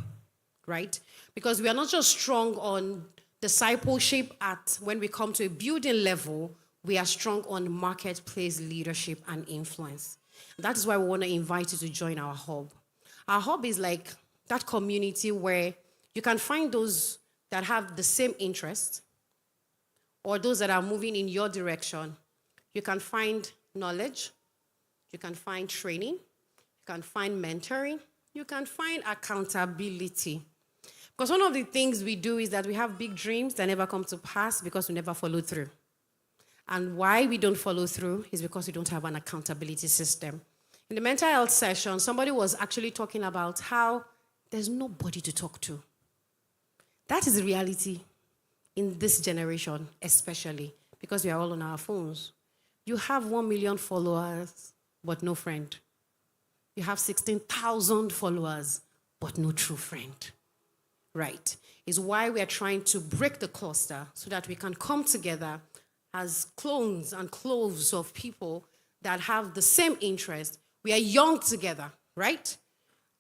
right? Because we are not just strong on discipleship when we come to a building level, we are strong on marketplace leadership and influence. That is why we want to invite you to join our hub. Our hub is like that community where you can find those that have the same interest or those that are moving in your direction. You can find knowledge, you can find training, you can find mentoring, you can find accountability. Because one of the things we do is that we have big dreams that never come to pass because we never follow through. And why we don't follow through is because we don't have an accountability system. In the mental health session, somebody was actually talking about how there's nobody to talk to. That is the reality in this generation, especially because we are all on our phones. You have 1 million followers, but no friend. You have 16,000 followers, but no true friend. Right? Is why we are trying to break the cluster so that we can come together as clones and cloves of people that have the same interest. We are young together, right?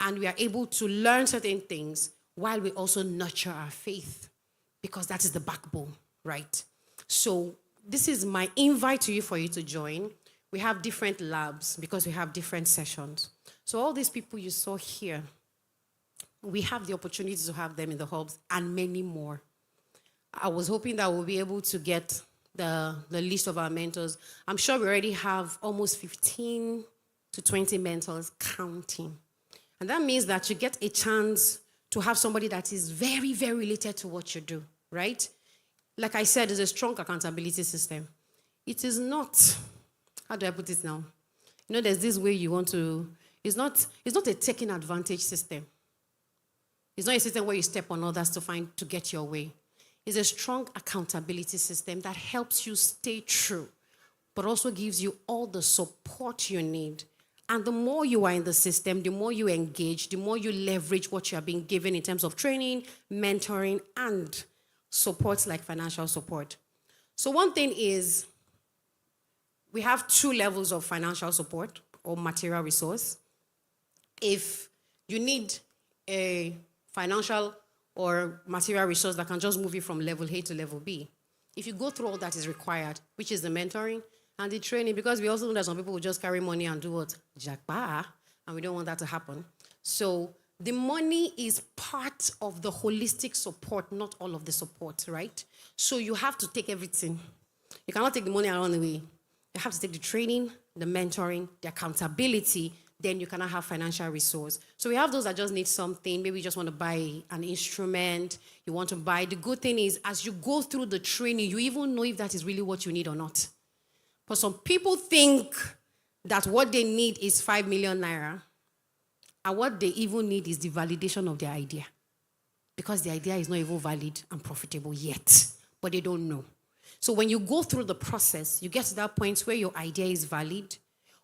And we are able to learn certain things while we also nurture our faith, because that is the backbone, right? So this is my invite to you for you to join. we have different labs because we have different sessions. So all these people you saw here, we have the opportunity to have them in the hubs and many more. I was hoping that we'll be able to get the list of our mentors. I'm sure we already have almost 15 to 20 mentors counting. And that means that you get a chance to have somebody that is very, very related to what you do, right? Like I said, it's a strong accountability system. It is not, how do I put it now? You know, there's this way you want to, it's not a taking advantage system. It's not a system where you step on others to get your way. It's a strong accountability system that helps you stay true, but also gives you all the support you need. And the more you are in the system, the more you engage, the more you leverage what you are being given in terms of training, mentoring, and support like financial support. So one thing is, we have 2 levels of financial support or material resource. If you need a financial or material resource that can just move you from level A to level B, if you go through all that is required, which is the mentoring and the training, because we also know that some people will just carry money and do what? Jackpot, and we don't want that to happen. So the money is part of the holistic support, not all of the support, right? So you have to take everything. You cannot take the money and run away. You have to take the training, the mentoring, the accountability, then you cannot have financial resource. So we have those that just need something. Maybe you just want to buy an instrument. You want to buy. The good thing is, as you go through the training, you even know if that is really what you need or not. But some people think that what they need is 5 million naira. And what they even need is the validation of their idea. Because the idea is not even valid and profitable yet. But they don't know. So when you go through the process, you get to that point where your idea is valid,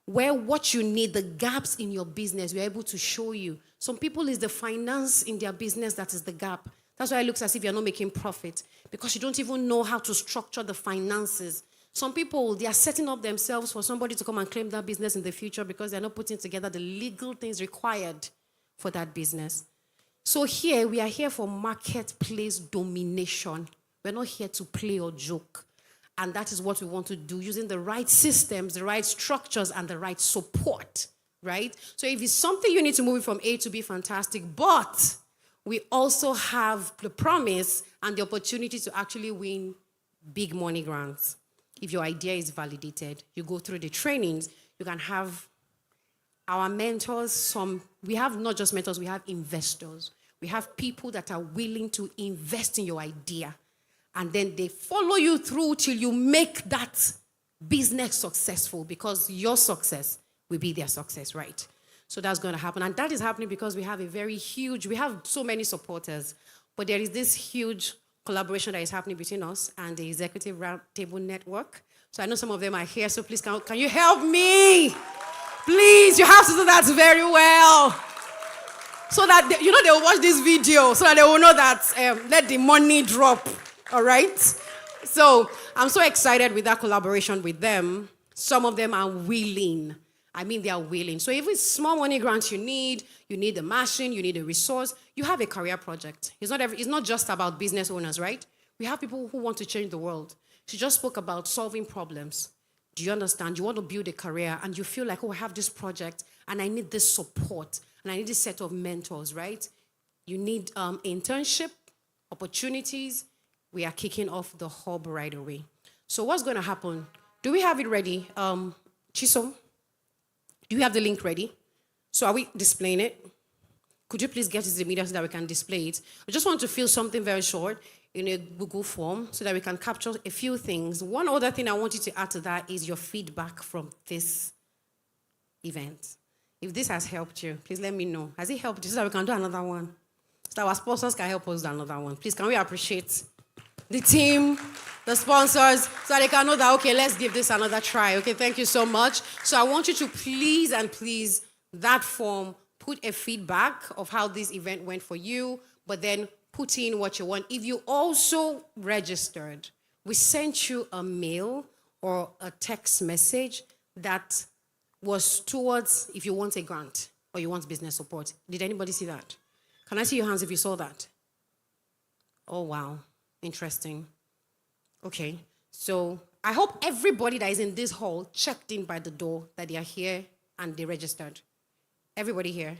where what you need, the gaps in your business, we're able to show you. Some people, is the finance in their business that is the gap. That's why it looks as if you're not making profit, because you don't even know how to structure the finances. Some people, they are setting up themselves for somebody to come and claim that business in the future because they're not putting together the legal things required for that business. So here, we are here for marketplace domination. We're not here to play or joke. And that is what we want to do, using the right systems, the right structures, and the right support, right? So if it's something you need to move it from A to B, fantastic. But we also have the promise and the opportunity to actually win big money grants. If your idea is validated, you go through the trainings, you can have our mentors. We have not just mentors, we have investors. We have people that are willing to invest in your idea. And then they follow you through till you make that business successful, because your success will be their success, right? So that's going to happen. And that is happening because we have we have so many supporters, but there is this huge collaboration that is happening between us and the Executive Roundtable Network. So I know some of them are here, so please, can you help me? Please, you have to do that very well. So that, they will watch this video, so that they will know that let the money drop. All right? So I'm so excited with that collaboration with them. Some of them are willing. I mean, they are willing. So if it's small money grants you need the machine, you need a resource, you have a career project. It's not just about business owners, right? We have people who want to change the world. She just spoke about solving problems. Do you understand? You want to build a career and you feel like, I have this project and I need this support and I need this set of mentors, right? You need internship, opportunities. We are kicking off the hub right away. So what's going to happen? Do we have it ready? Chisom, do you have the link ready? So are we displaying it? Could you please get it to the media so that we can display it? I just want to fill something very short in a Google form so that we can capture a few things. One other thing I want you to add to that is your feedback from this event. If this has helped you, please let me know. Has it helped you so that we can do another one? So that our sponsors can help us do another one. Please, can we appreciate the team, the sponsors, so they can know that, okay, let's give this another try. Okay, thank you so much. So I want you to please, that form, put a feedback of how this event went for you, but then put in what you want. If you also registered, we sent you a mail or a text message that was towards if you want a grant or you want business support. Did anybody see that? Can I see your hands if you saw that? Oh, wow. Interesting. Okay. So I hope everybody that is in this hall checked in by the door that they are here and they registered. Everybody here.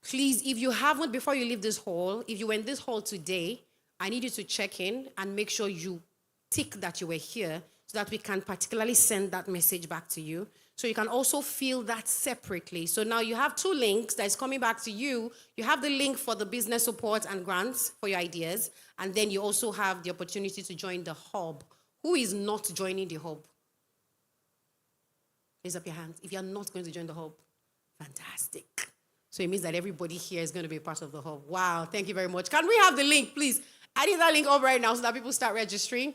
Please, if you haven't, before you leave this hall, if you were in this hall today, I need you to check in and make sure you tick that you were here so that we can particularly send that message back to you. So you can also fill that separately. So now you have two links that is coming back to you. You have the link for the business support and grants for your ideas. And then you also have the opportunity to join the hub. Who is not joining the hub? Raise up your hands. If you're not going to join the hub, fantastic. So it means that everybody here is going to be a part of the hub. Wow, thank you very much. Can we have the link, please? I need that link up right now so that people start registering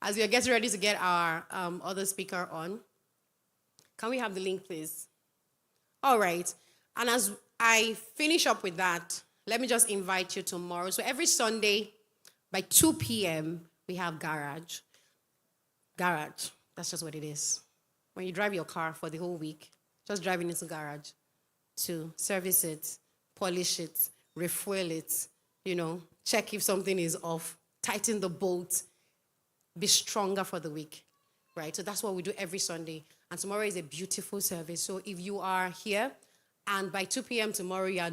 as we are getting ready to get our other speaker on. Can we have the link, please? All right. And as I finish up with that, let me just invite you tomorrow. So every Sunday by 2 p.m., we have Garage. Garage, that's just what it is. When you drive your car for the whole week, just driving into Garage to service it, polish it, refuel it, check if something is off, tighten the bolt, be stronger for the week, right? So that's what we do every Sunday. And tomorrow is a beautiful service. So if you are here and by 2 p.m. tomorrow you're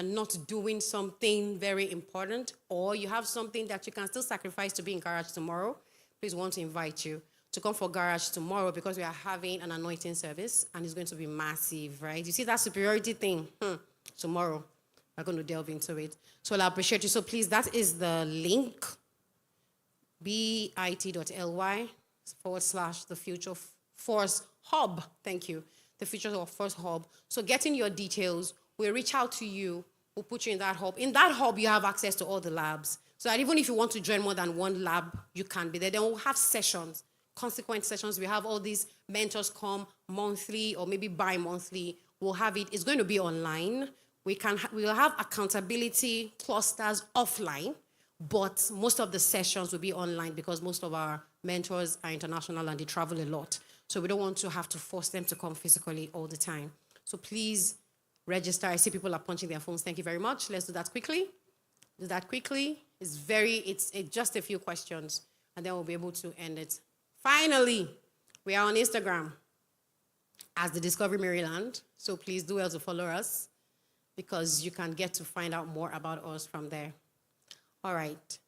not doing something very important, or you have something that you can still sacrifice to be in Garage tomorrow, please want to invite you to come for Garage tomorrow because we are having an anointing service and it's going to be massive, right? You see that superiority thing? Tomorrow, we're going to delve into it. So I'll appreciate you. So please, that is the link, bit.ly/the Future Force Hub. Thank you. The Future Force Hub. So get in your details. We'll reach out to you. We'll put you in that hub. In that hub, you have access to all the labs. So that even if you want to join more than one lab, you can be there. Then we'll have sessions, consequent sessions. We have all these mentors come monthly or maybe bi-monthly. We'll have it. It's going to be online. We'll have accountability clusters offline, but most of the sessions will be online because most of our mentors are international and they travel a lot. So we don't want to have to force them to come physically all the time. So please register. I see people are punching their phones. Thank you very much. Let's do that quickly. It's just a few questions, and then we'll be able to end it. Finally, we are on Instagram as the Discovery Maryland. So please do well to follow us because you can get to find out more about us from there. All right.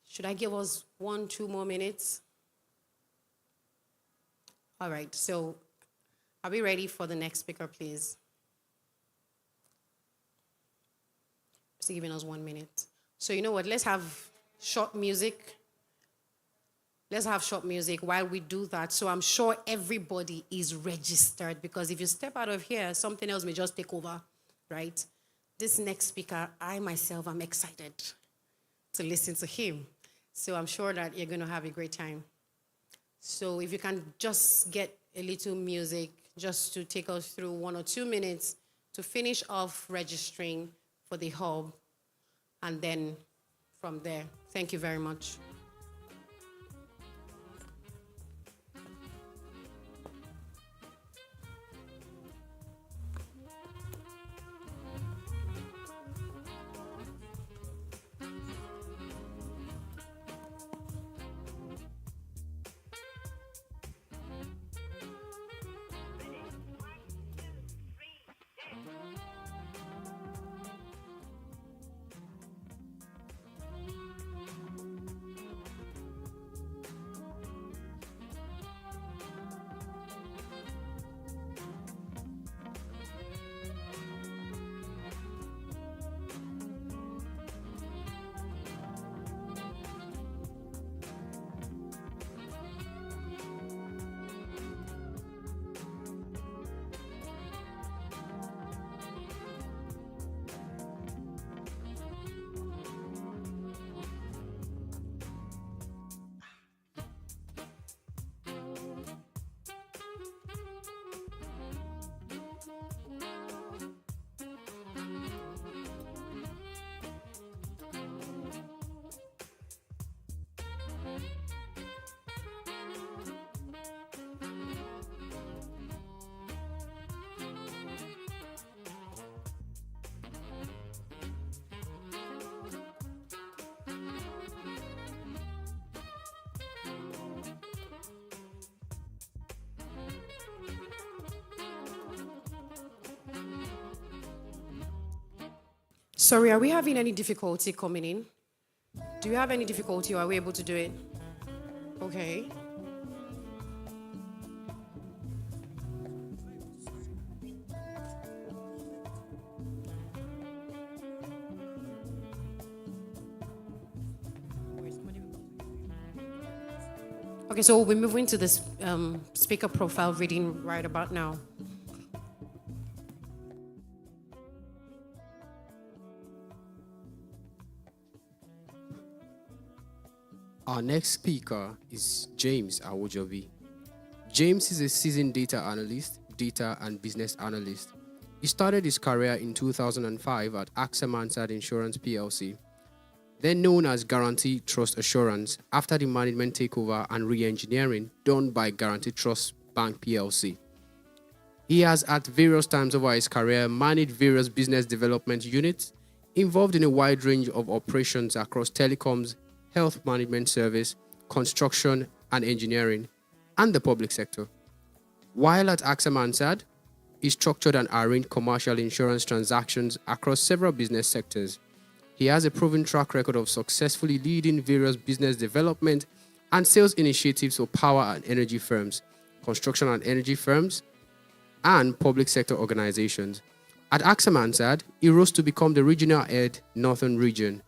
Should I give us 1-2 more minutes? All right. So are we ready for the next speaker, please? Just giving us 1 minute. So you know what? Let's have short music. Let's have short music while we do that. So I'm sure everybody is registered because if you step out of here, something else may just take over, right? This next speaker, I myself am excited to listen to him. So I'm sure that you're going to have a great time. So if you can just get a little music just to take us through 1 or 2 minutes to finish off registering for the hub. And then from there, thank you very much. Sorry, are we having any difficulty coming in? Do you have any difficulty or are we able to do it? Okay. Okay, so we'll be moving to this speaker profile reading right about now. Our next speaker is James Awojobi. James is a seasoned data analyst, data and business analyst. He started his career in 2005 at AXA Mansard Insurance PLC, then known as Guarantee Trust Assurance, after the management takeover and re-engineering done by Guarantee Trust Bank PLC. He has at various times over his career managed various business development units, involved in a wide range of operations across telecoms, health management service, construction and engineering, and the public sector. While at AXA Mansard, he structured and arranged commercial insurance transactions across several business sectors. He has a proven track record of successfully leading various business development and sales initiatives for power and energy firms, construction and energy firms, and public sector organizations. At AXA Mansard, he rose to become the regional head, Northern Region.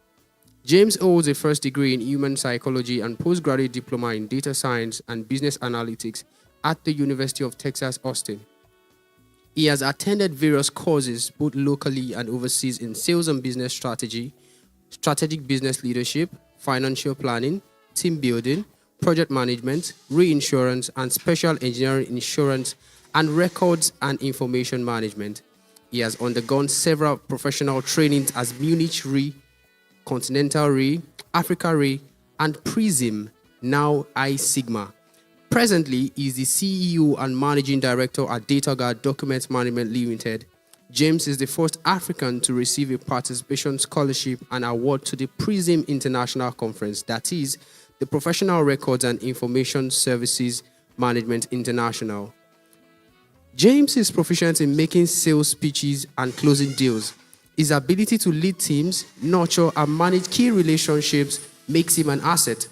James holds a first degree in human psychology and postgraduate diploma in data science and business analytics at the University of Texas, Austin. He has attended various courses both locally and overseas in sales and business strategy, strategic business leadership, financial planning, team building, project management, reinsurance, and special engineering insurance, and records and information management. He has undergone several professional trainings as Munich Re, Continental Re, Africa Re, and Prism, now iSigma. Presently, he is the CEO and Managing Director at DataGuard Document Management Limited. James is the first African to receive a participation scholarship and award to the Prism International Conference, that is, the Professional Records and Information Services Management International. James is proficient in making sales pitches and closing deals. His ability to lead teams, nurture and manage key relationships makes him an asset.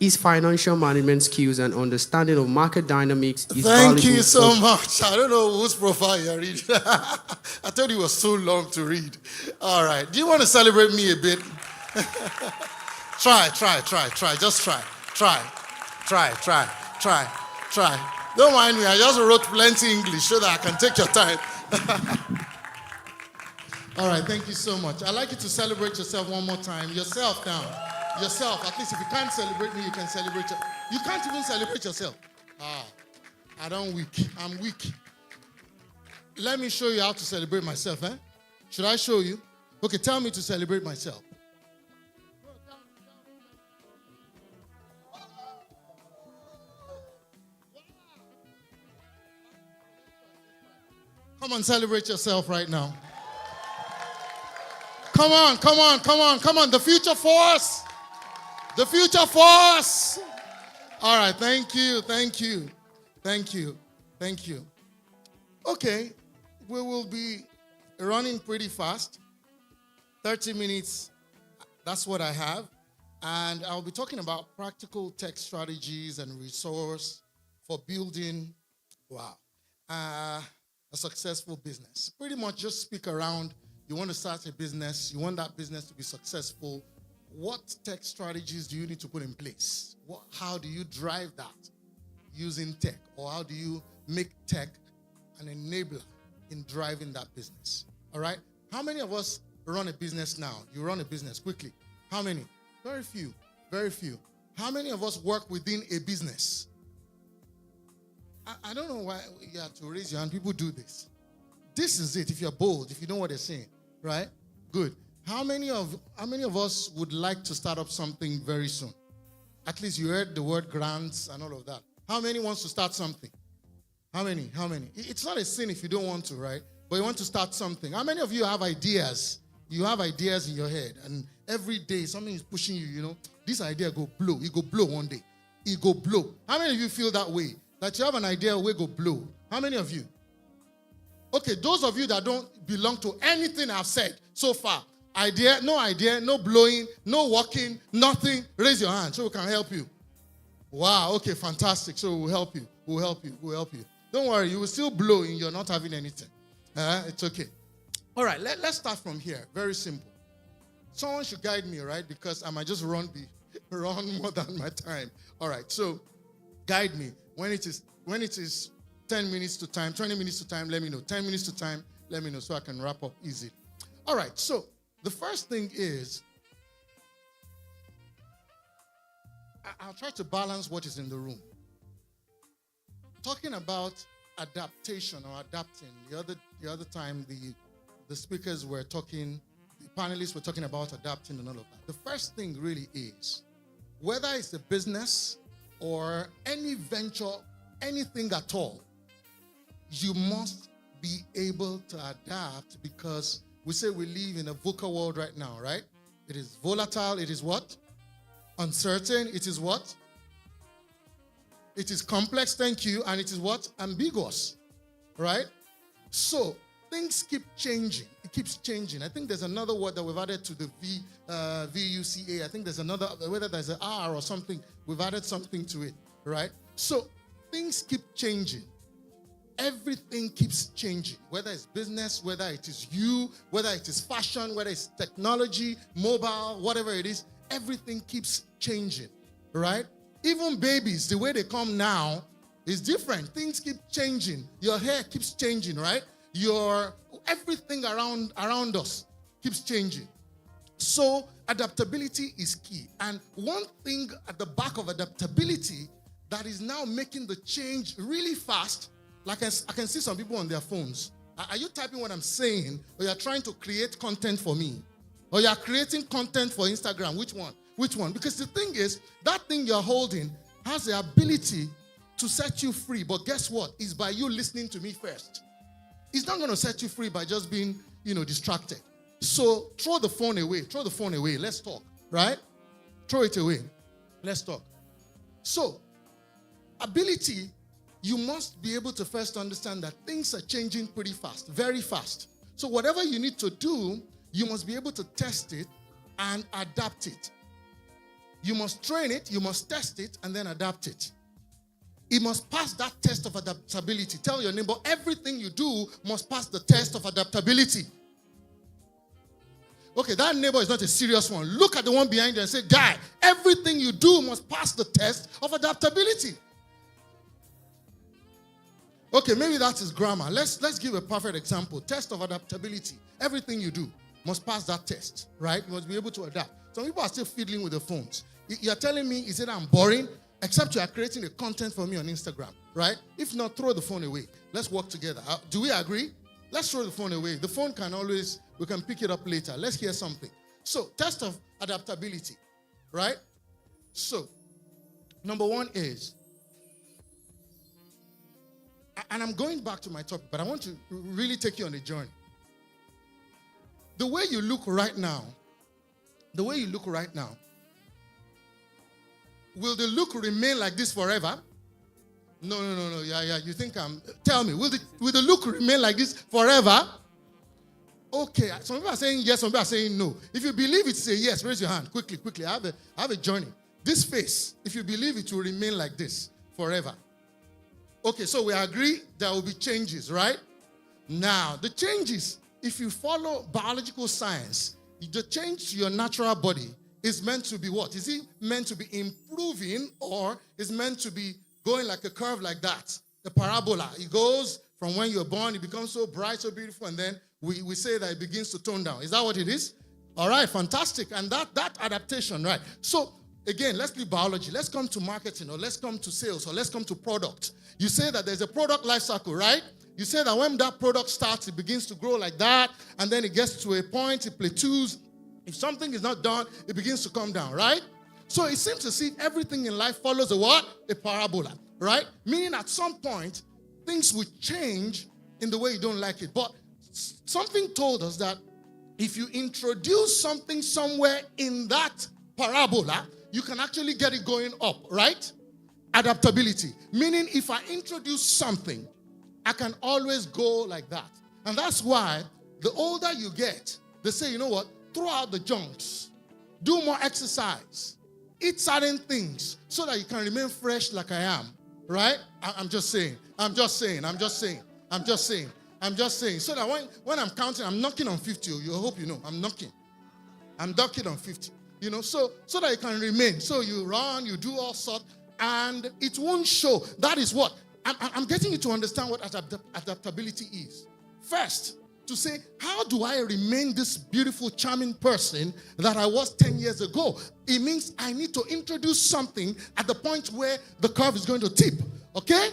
His financial management skills and understanding of market dynamics is valuable. Thank you so much. I don't know whose profile you're reading. I thought it was so long to read. All right. Do you want to celebrate me a bit? Try. Just try. Don't mind me. I just wrote plenty English so that I can take your time. All right. Thank you so much. I'd like you to celebrate yourself one more time. Yourself now. Yourself. At least if you can't celebrate me, you can celebrate yourself. You can't even celebrate yourself. I'm weak. Let me show you how to celebrate myself, eh? Should I show you? Okay, tell me to celebrate myself. Come on, celebrate yourself right now. Come on. The future force. The future force. All right, thank you. Okay, we will be running pretty fast. 30 minutes, that's what I have. And I'll be talking about practical tech strategies and resource for building, a successful business. Pretty much just speak around, you want to start a business, you want that business to be successful. What tech strategies do you need to put in place? How do you drive that using tech? Or how do you make tech an enabler in driving that business? All right? How many of us run a business now? You run a business quickly. How many? Very few. How many of us work within a business? I don't know why you have to raise your hand. People do this. This is it, if you're bold, if you know what they're saying, right? Good. How many of us would like to start up something very soon? At least you heard the word grants and all of that. How many wants to start something? How many? It's not a sin if you don't want to, right? But you want to start something. How many of you have ideas? You have ideas in your head, and every day something is pushing you, this idea go blow. It go blow one day. It go blow. How many of you feel that way? That you have an idea where go blow? How many of you? Okay, those of you that don't belong to anything I've said so far, idea, no blowing, no walking, nothing. Raise your hand so we can help you. Wow, okay, fantastic. So we'll help you. We'll help you. Don't worry, you will still blow and you're not having anything. It's okay. All right, let's start from here. Very simple. Someone should guide me, right? Because I might just run more than my time. All right, so guide me. When it is 10 minutes to time, 20 minutes to time, let me know. 10 minutes to time, let me know so I can wrap up easy. All right, so the first thing is, I'll try to balance what is in the room. Talking about adaptation or adapting. The other time, the speakers were talking, the panelists were talking about adapting and all of that. The first thing really is, whether it's a business or any venture, anything at all, you must be able to adapt, because we say we live in a VUCA world right now, right? It is volatile. It is what? Uncertain. It is what? It is complex, thank you. And it is what? Ambiguous, right? So things keep changing. It keeps changing. I think there's another word that we've added to the VUCA. I think there's another, whether there's an R or something, we've added something to it, right? So things keep changing. Everything keeps changing, whether it's business, whether it is you, whether it is fashion, whether it's technology, mobile, whatever it is, everything keeps changing, right? Even babies, the way they come now is different. Things keep changing. Your hair keeps changing, right? Everything around us keeps changing. So adaptability is key. And one thing at the back of adaptability that is now making the change really fast, like I can see some people on their phones. Are you typing what I'm saying, or you're trying to create content for me? Or you're creating content for Instagram? Which one? Which one? Because the thing is, that thing you're holding has the ability to set you free. But guess what? It's by you listening to me first. It's not going to set you free by just being, distracted. So throw the phone away. Throw the phone away. Let's talk, right? Throw it away. Let's talk. So, ability, you must be able to first understand that things are changing pretty fast, very fast. So whatever you need to do, you must be able to test it and adapt it. You must train it, you must test it, and then adapt it. It must pass that test of adaptability. Tell your neighbor, everything you do must pass the test of adaptability. Okay, that neighbor is not a serious one. Look at the one behind you and say, guy, everything you do must pass the test of adaptability. Okay, maybe that is grammar. Let's give a perfect example. Test of adaptability. Everything you do must pass that test, right? You must be able to adapt. Some people are still fiddling with the phones. You're telling me, is it I'm boring? Except you are creating a content for me on Instagram, right? If not, throw the phone away. Let's work together. Do we agree? Let's throw the phone away. The phone we can pick it up later. Let's hear something. So, test of adaptability, right? So, number one is, and I'm going back to my topic, but I want to really take you on a journey. The way you look right now, will the look remain like this forever? No. Yeah. You think tell me, will the look remain like this forever? Okay. Some people are saying yes, some people are saying no. If you believe it's a yes, raise your hand quickly. I have a journey. This face, if you believe it will remain like this forever. Okay, so we agree there will be changes, right? Now, the changes, if you follow biological science, the change to your natural body is meant to be what? Is it meant to be improving, or is meant to be going like a curve like that? The parabola. It goes from when you're born, it becomes so bright, so beautiful, and then we say that it begins to tone down. Is that what it is? All right, fantastic. And that adaptation, right? So, again, let's leave biology. Let's come to marketing, or let's come to sales, or let's come to product. You say that there's a product life cycle, right? You say that when that product starts, it begins to grow like that, and then it gets to a point, it plateaus. If something is not done, it begins to come down, right? So it seems to see everything in life follows a what? A parabola, right? Meaning at some point, things will change in the way you don't like it. But something told us that if you introduce something somewhere in that parabola, you can actually get it going up, right? Adaptability. Meaning if I introduce something, I can always go like that. And that's why the older you get, they say, you know what? throw out the junks, do more exercise, eat certain things so that you can remain fresh like I am, right? I'm just saying. So that when I'm counting, I'm knocking on 50. You hope you know, I'm knocking on 50. So that you can remain. So you run, you do all sorts, and it won't show. That is what I'm getting you to understand what adaptability is. First, to say, how do I remain this beautiful, charming person that I was 10 years ago? It means I need to introduce something at the point where the curve is going to tip. Okay?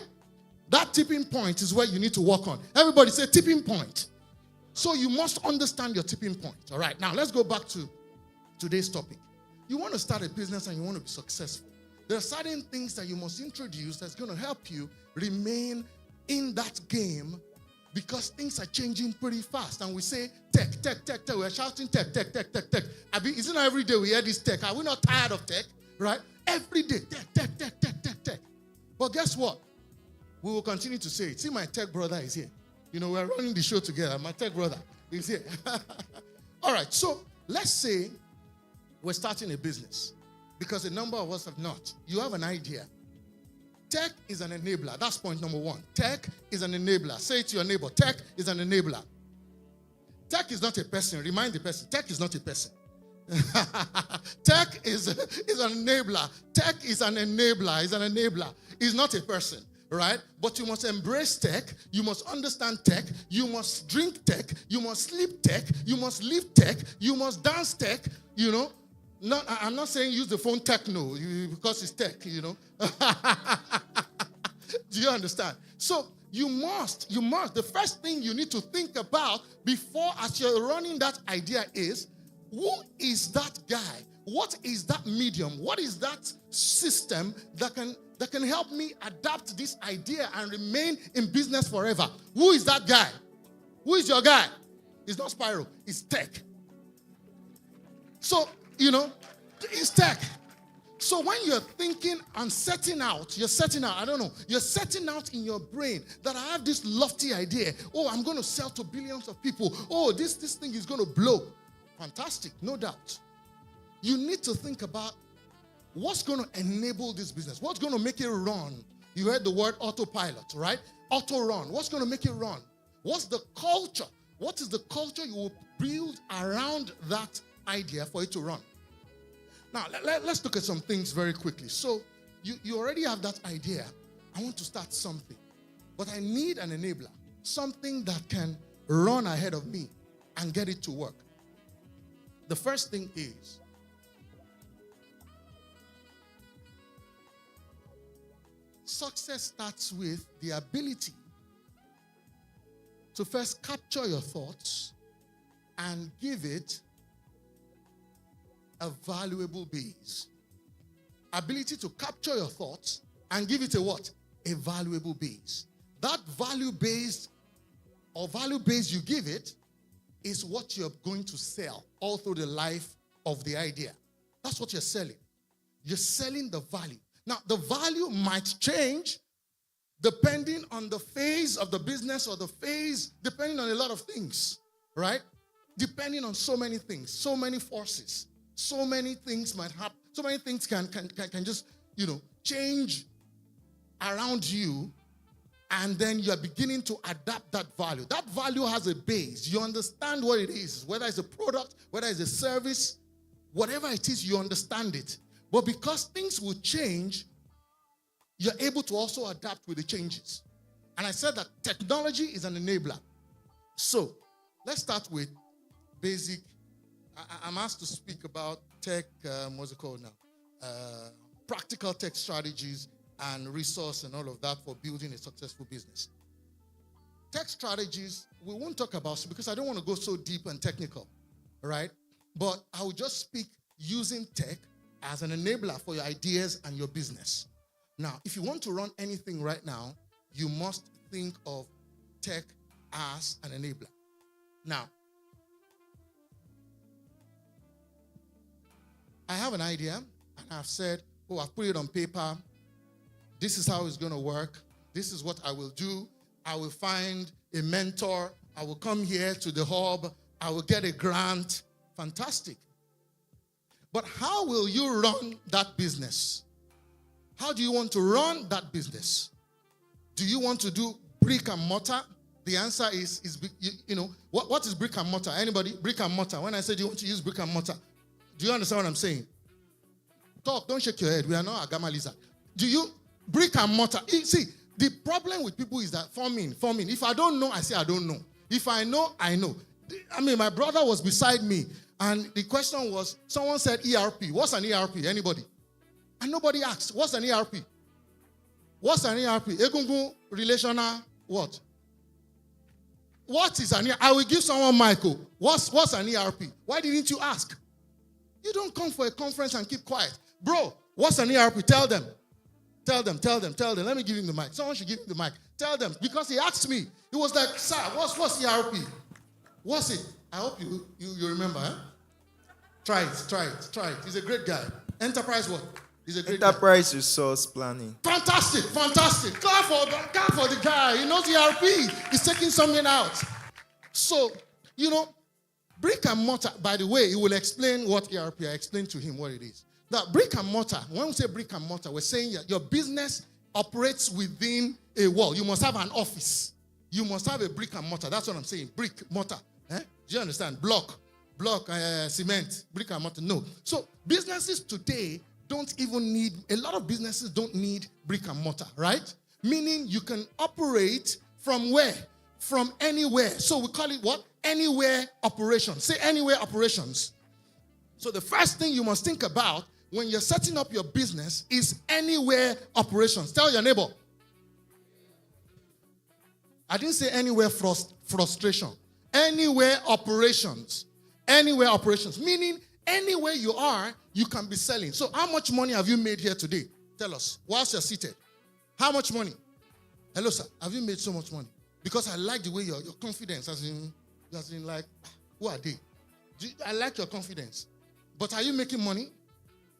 That tipping point is where you need to work on. Everybody say tipping point. So you must understand your tipping point. All right, now let's go back to today's topic. You want to start a business and you want to be successful. There are certain things that you must introduce that's going to help you remain in that game, because things are changing pretty fast. And we say tech. We're shouting tech. Isn't it every day we hear this tech? Are we not tired of tech? Right? Every day, tech. But guess what? We will continue to say it. See, my tech brother is here. We're running the show together. My tech brother is here. All right, so let's say we're starting a business, because a number of us have not. You have an idea. Tech is an enabler. That's point number one. Tech is an enabler. Say it to your neighbor. Tech is an enabler. Tech is not a person. Remind the person. Tech is not a person. Tech is an enabler. Tech is an enabler. Is an enabler. It's not a person. Right? But you must embrace tech. You must understand tech. You must drink tech. You must sleep tech. You must live tech. You must dance tech. I'm not saying use the phone techno because it's tech, Do you understand? So you must. The first thing you need to think about before, as you're running that idea, is who is that guy? What is that medium? What is that system that can help me adapt this idea and remain in business forever? Who is that guy? Who is your guy? It's not Spyro. It's tech. So, it's tech. So when you're thinking and setting out in your brain that I have this lofty idea. Oh, I'm going to sell to billions of people. Oh, this thing is going to blow. Fantastic, no doubt. You need to think about what's going to enable this business. What's going to make it run? You heard the word autopilot, right? Auto run. What's going to make it run? What's the culture? What is the culture you will build around that idea for it to run? Now, let's look at some things very quickly. So, you already have that idea. I want to start something. But I need an enabler. Something that can run ahead of me and get it to work. The first thing is, success starts with the ability to first capture your thoughts and give it a valuable base. Ability to capture your thoughts and give it a what? A valuable base. That value base you give it is what you're going to sell all through the life of the idea. That's what you're selling. You're selling the value. Now, the value might change depending on the phase of the business or the phase, depending on a lot of things, right? Depending on so many things, so many forces, so many things might happen. So many things can just, change around you, and then you're beginning to adapt that value. That value has a base. You understand what it is, whether it's a product, whether it's a service, whatever it is, you understand it. But because things will change, you're able to also adapt with the changes. And I said that technology is an enabler. So let's start with basic. I'm asked to speak about tech, what's it called now? Practical tech strategies and resource and all of that for building a successful business. Tech strategies, we won't talk about because I don't want to go so deep and technical, right? But I will just speak using tech as an enabler for your ideas and your business. Now, if you want to run anything right now, you must think of tech as an enabler. Now, I have an idea, and I've said, I've put it on paper. This is how it's going to work. This is what I will do. I will find a mentor. I will come here to the hub. I will get a grant. Fantastic. But how will you run that business? How do you want to run that business? Do you want to do brick and mortar? The answer is what is brick and mortar? Anybody? Brick and mortar. When I said you want to use brick and mortar, do you understand what I'm saying? Talk, don't shake your head. We are not a gamma lizard. Do you? Brick and mortar. See, the problem with people is that forming. If I don't know, I say I don't know. If I know, I know. I mean, my brother was beside me, and the question was, someone said ERP. What's an ERP? Anybody? And nobody asked, what's an ERP? What's an ERP? Egungun relational what? What is an ERP? I will give someone Michael. What's an ERP? Why didn't you ask? You don't come for a conference and keep quiet. Bro, what's an ERP? Tell them. Tell them. Let me give him the mic. Someone should give him the mic. Tell them. Because he asked me. He was like, sir, what's ERP? What's it? I hope you remember. Eh? Try it. He's a great guy. Enterprise what? He's a great Enterprise resource planning. Fantastic. Clap for the guy. He knows ERP. He's taking something out. So, brick and mortar, by the way, he will explain what ERP. I explained to him what it is. Now, brick and mortar, when we say brick and mortar, we're saying your business operates within a wall. You must have an office. You must have a brick and mortar. That's what I'm saying. Brick, mortar. Do you understand? Block, cement, brick and mortar. No. So businesses today a lot of businesses don't need brick and mortar, right? Meaning you can operate from where? From anywhere. So we call it what? Anywhere operations. Say anywhere operations. So the first thing you must think about when you're setting up your business is anywhere operations. Tell your neighbor. I didn't say anywhere frustration. Anywhere operations. Anywhere operations. Meaning anywhere you are, you can be selling. So how much money have you made here today? Tell us. Whilst you're seated. How much money? Hello, sir. Have you made so much money? Because I like the way your confidence, as in like, who are they? I like your confidence. But are you making money?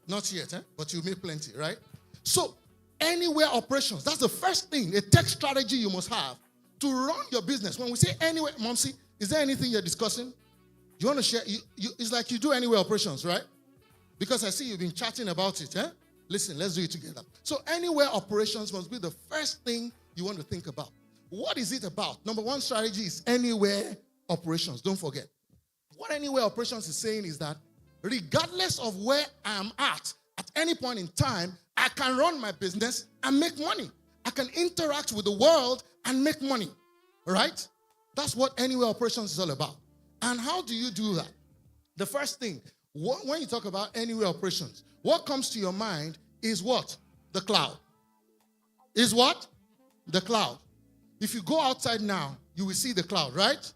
Not yet, but you make plenty, right? So, anywhere operations, that's the first thing, a tech strategy you must have to run your business. When we say anywhere, Momsi, is there anything you're discussing? You want to share? It's like you do anywhere operations, right? Because I see you've been chatting about it, Listen, let's do it together. So, anywhere operations must be the first thing you want to think about. What is it about? Number one strategy is anywhere operations. Don't forget. What anywhere operations is saying is that regardless of where I'm at any point in time, I can run my business and make money. I can interact with the world and make money, right? That's what anywhere operations is all about. And how do you do that? The first thing, when you talk about anywhere operations, what comes to your mind is what? The cloud. Is what? The cloud. If you go outside now, you will see the cloud, right?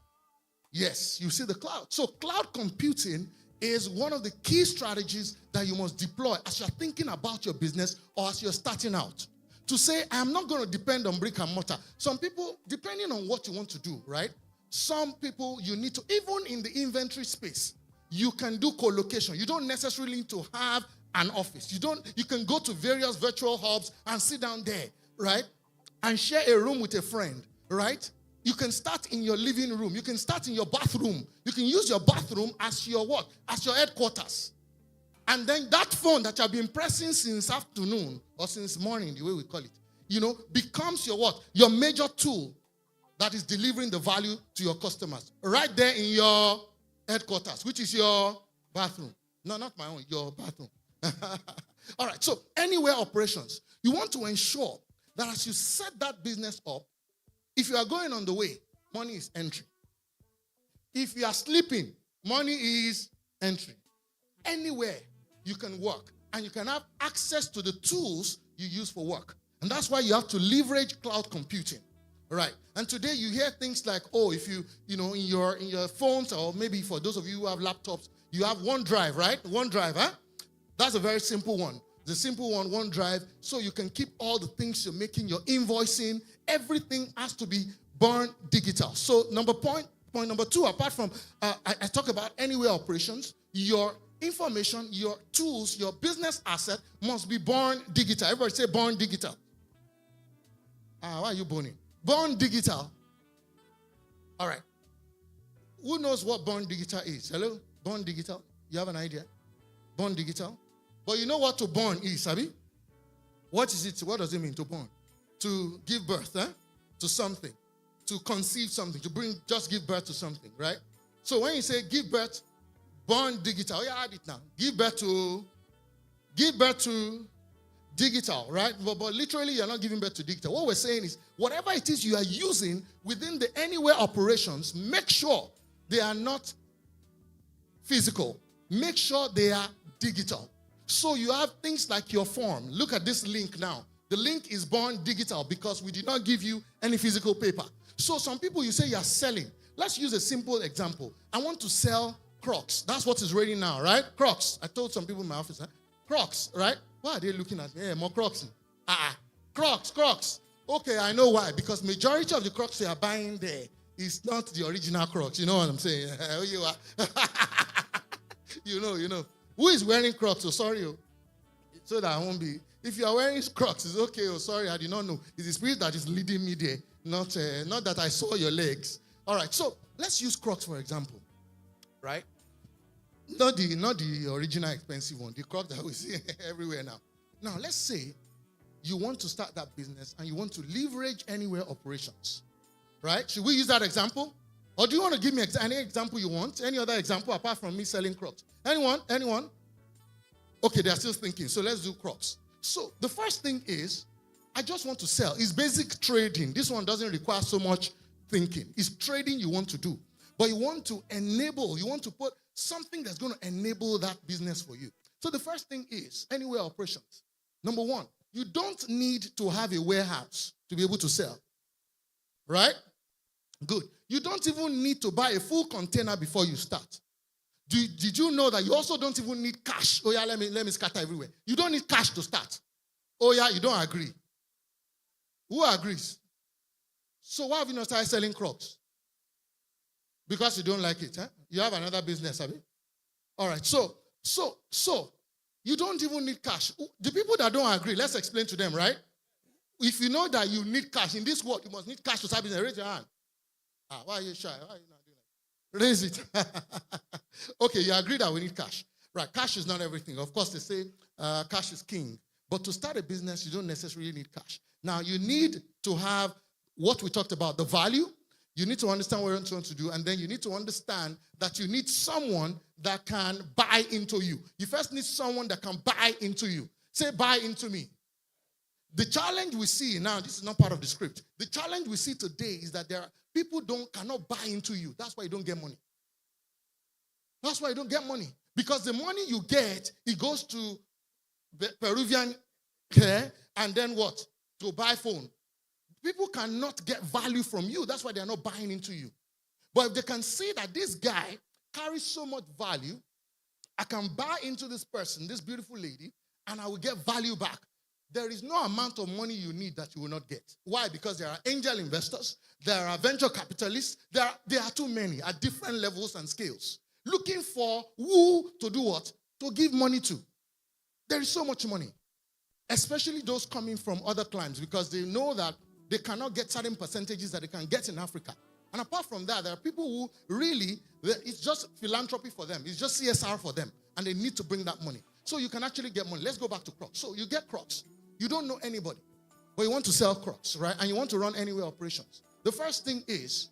Yes, you see the cloud. So cloud computing is one of the key strategies that you must deploy as you're thinking about your business or as you're starting out. To say, I'm not going to depend on brick and mortar. Some people, depending on what you want to do, right? Some people, you need to, even in the inventory space, you can do co-location. You don't necessarily need to have an office. You can go to various virtual hubs and sit down there, right? And share a room with a friend, right? You can start in your living room. You can start in your bathroom. You can use your bathroom as your what? As your headquarters. And then that phone that you have been pressing since afternoon or since morning, the way we call it, becomes your what? Your major tool that is delivering the value to your customers. Right there in your headquarters, which is your bathroom. No, not my own, your bathroom. All right, so anywhere operations. You want to ensure that as you set that business up, if you are going on the way, money is entry. If you are sleeping, money is entry. Anywhere you can work and you can have access to the tools you use for work. And that's why you have to leverage cloud computing. Right. And today you hear things like, if you, in your phones, or maybe for those of you who have laptops, you have OneDrive, right? OneDrive, That's a very simple one. The simple one, OneDrive, so you can keep all the things you're making, your invoicing, everything has to be born digital. So point number two, apart from, I talk about anywhere operations, your information, your tools, your business asset must be born digital. Everybody say born digital. Why are you born? Born digital. All right. Who knows what born digital is? Hello? Born digital. You have an idea? Born digital. But you know what to born is, Sabi? What is it? What does it mean to born? To give birth, to something. To conceive something. Just give birth to something, right? So when you say give birth, born digital. Yeah, add it now. Give birth to digital, right? But literally, you're not giving birth to digital. What we're saying is, whatever it is you are using within the Anywhere operations, make sure they are not physical. Make sure they are digital. So you have things like your form. Look at this link now. The link is born digital because we did not give you any physical paper. So some people, you say you're selling. Let's use a simple example. I want to sell Crocs. That's what is ready now, right? Crocs. I told some people in my office, Crocs, right? Why are they looking at me? Hey, more Crocs. Crocs. Okay, I know why. Because majority of the Crocs they are buying there is not the original Crocs. You know what I'm saying? You are. You know. Who is wearing Crocs? Oh, sorry. So that I won't be. If you are wearing Crocs, it's okay. Oh, sorry, I did not know. It's the spirit that is leading me there. Not that I saw your legs. All right, so let's use Crocs for example. Right? Not the original expensive one. The Crocs that we see everywhere now. Now, let's say you want to start that business and you want to leverage Anywhere operations. Right? Should we use that example? Or do you want to give me any example you want? Any other example apart from me selling Crocs? Anyone? Okay, they are still thinking. So let's do Crocs. So the first thing is, I just want to sell. It's basic trading. This one doesn't require so much thinking. It's trading you want to do. But you want to put something that's going to enable that business for you. So the first thing is Anywhere operations. Number one, you don't need to have a warehouse to be able to sell. Right? Good. You don't even need to buy a full container before you start. Did you know that you also don't even need cash? Oh yeah, let me scatter everywhere. You don't need cash to start. Oh yeah, you don't agree. Who agrees? So why have you not started selling Crocs? Because you don't like it, huh? You have another business, have you? All right, so you don't even need cash. The people that don't agree, let's explain to them, right? If you know that you need cash in this world, you must need cash to start business. Raise your hand. Why are you shy? Why are you not doing that? Raise it. Okay, you agree that we need cash. Right, cash is not everything. Of course, they say cash is king. But to start a business, you don't necessarily need cash. Now, you need to have what we talked about, the value. You need to understand what you're trying to do. And then you need to understand that you need someone that can buy into you. You first need someone that can buy into you. Say, buy into me. The challenge we see now, this is not part of the script. The challenge we see today is that there are people cannot buy into you. That's why you don't get money. That's why you don't get money. Because the money you get, it goes to Peruvian care and then what? To buy phone. People cannot get value from you. That's why they're not buying into you. But if they can see that this guy carries so much value, I can buy into this person, this beautiful lady, and I will get value back. There is no amount of money you need that you will not get. Why? Because there are angel investors, there are venture capitalists, there are too many at different levels and scales. Looking for who to do what? To give money to. There is so much money. Especially those coming from other climes because they know that they cannot get certain percentages that they can get in Africa. And apart from that, there are people who really, it's just philanthropy for them. It's just CSR for them. And they need to bring that money. So you can actually get money. Let's go back to Crocs. So you get Crocs. You don't know anybody. But you want to sell Crocs, right? And you want to run Anywhere operations. The first thing is,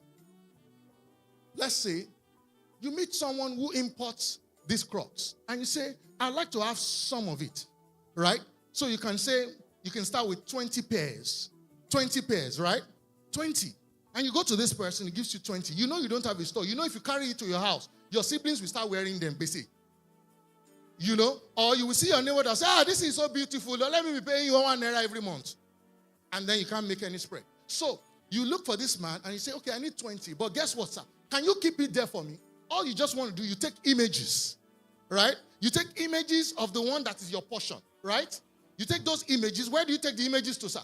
let's say, you meet someone who imports these Crocs. And you say, I'd like to have some of it, right? So you can say, you can start with 20 pairs. 20 pairs, right? 20. And you go to this person, he gives you 20. You know you don't have a store. You know if you carry it to your house, your siblings will start wearing them, basically. You know? Or you will see your neighbor that say, this is so beautiful. Let me be paying you 1 naira every month. And then you can't make any spread. So you look for this man and you say, okay, I need 20. But guess what, sir? Can you keep it there for me? All you just want to do, you take images, right? You take images of the one that is your portion, right? You take those images. Where do you take the images to, sir?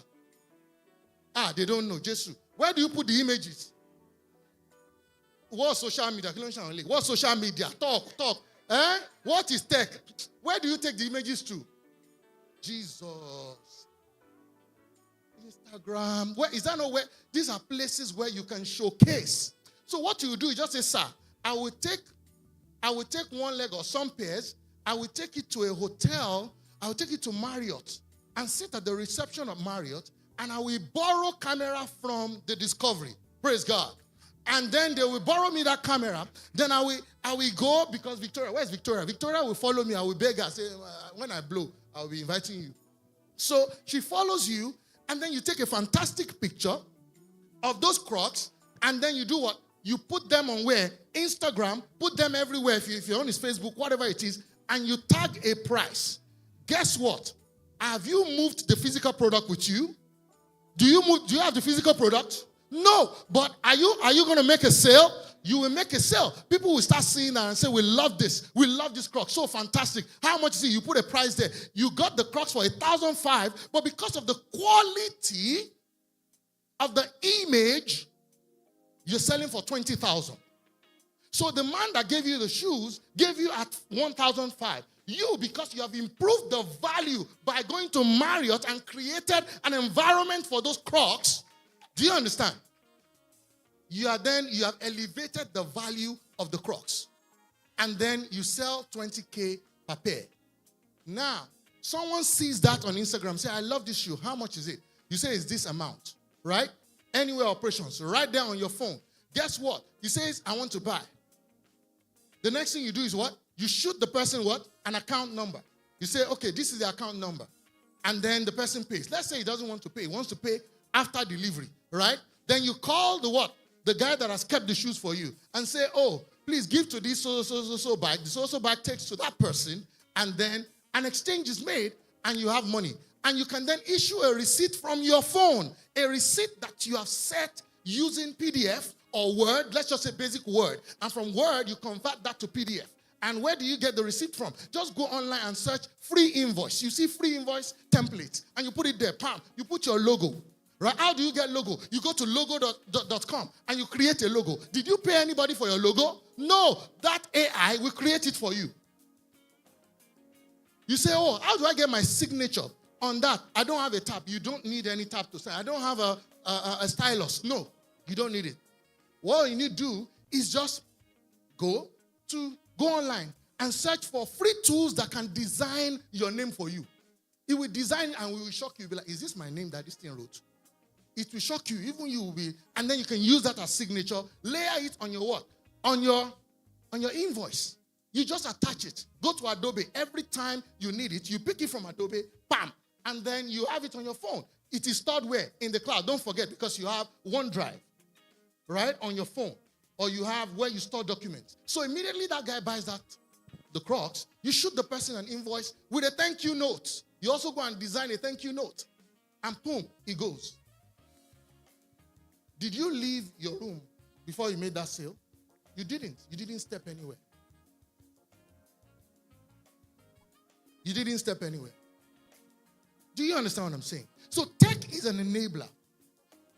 They don't know. Jesus. Where do you put the images? What social media? What social media? Talk. What is tech? Where do you take the images to? Jesus. Instagram. Where is that nowhere? These are places where you can showcase. So what you do is just say, sir, I will take I will take one leg or some pairs. I will take it to a hotel. I will take it to Marriott and sit at the reception of Marriott, and I will borrow camera from the Discovery. Praise God. And then they will borrow me that camera. Then I will go, because Victoria, where's Victoria? Victoria will follow me. I will beg her, say, when I blow, I will be inviting you. So she follows you, and then you take a fantastic picture of those Crocs, and then you do what? You put them on where? Instagram, put them everywhere. If you're on his Facebook, whatever it is, and you tag a price. Guess what? Have you moved the physical product with you? Do you have the physical product? No, but are you going to make a sale? You will make a sale. People will start seeing that and say, we love this. We love this Crocs. So fantastic. How much is it? You put a price there. You got the Crocs for 1,500, but because of the quality of the image, you're selling for 20,000. So the man that gave you the shoes gave you at 1,500. You, because you have improved the value by going to Marriott and created an environment for those Crocs. Do you understand? You have elevated the value of the Crocs. And then you sell 20K per pair. Now, someone sees that on Instagram, say, I love this shoe. How much is it? You say, it's this amount, right? Anywhere operations, right there on your phone. Guess what? He says, I want to buy. The next thing you do is what? You shoot the person what? An account number. You say, okay, this is the account number. And then the person pays. Let's say he doesn't want to pay. He wants to pay after delivery, right? Then you call the what? The guy that has kept the shoes for you and say, oh, please give to this so bag. The so bag takes to that person, and then an exchange is made and you have money. And you can then issue a receipt from your phone, a receipt that you have set using PDF or Word, let's just say basic Word. And from Word, you convert that to PDF. And where do you get the receipt from? Just go online and search free invoice. You see free invoice templates, and you put it there, bam, you put your logo. Right? How do you get logo? You go to logo.com and you create a logo. Did you pay anybody for your logo? No. That AI will create it for you. You say, oh, how do I get my signature on that? I don't have a tab. You don't need any tab to sign. I don't have a stylus. No, you don't need it. What you need to do is just go online and search for free tools that can design your name for you. It will design and we will shock you. You'll be like, is this my name that this thing wrote? It will shock you. Even you will be, and then you can use that as signature. Layer it on your what? On your invoice. You just attach it. Go to Adobe. Every time you need it, you pick it from Adobe, bam, and then you have it on your phone. It is stored where? In the cloud. Don't forget, because you have OneDrive, right, on your phone. Or you have where you store documents. So immediately that guy buys the Crocs, you shoot the person an invoice with a thank you note. You also go and design a thank you note. And boom, it goes. Did you leave your room before you made that sale? You didn't. You didn't step anywhere. You didn't step anywhere. Do you understand what I'm saying? So tech is an enabler.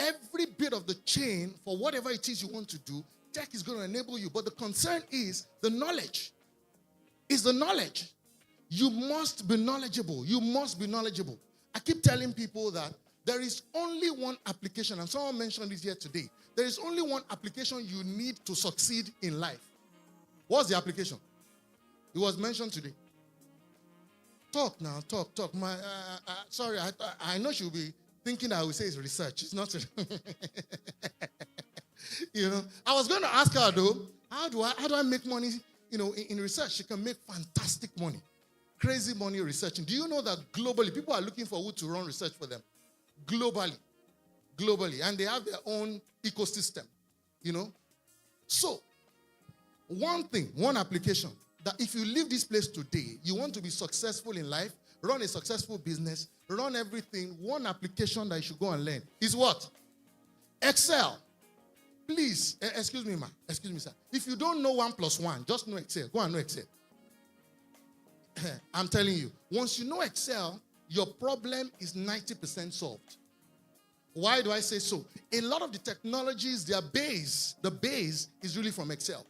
Every bit of the chain for whatever it is you want to do, tech is going to enable you. But the concern is the knowledge. Is the knowledge. You must be knowledgeable. You must be knowledgeable. I keep telling people that there is only one application, and someone mentioned it here today. There is only one application you need to succeed in life. What's the application? It was mentioned today. Talk now, talk. Sorry, I know she'll be thinking I will say it's research. It's not. You know, I was going to ask her though, how do I make money? You know, in research, she can make fantastic money, crazy money researching. Do you know that globally, people are looking for who to run research for them? Globally, and they have their own ecosystem. You know, so one application that if you leave this place today, you want to be successful in life, run a successful business, run everything. One application that you should go and learn is what? Excel. Please, excuse me, sir. If you don't know 1 + 1, just know Excel. Go and know Excel. I'm telling you, once you know Excel, your problem is 90% solved. Why do I say so? A lot of the technologies, the base is really from Excel.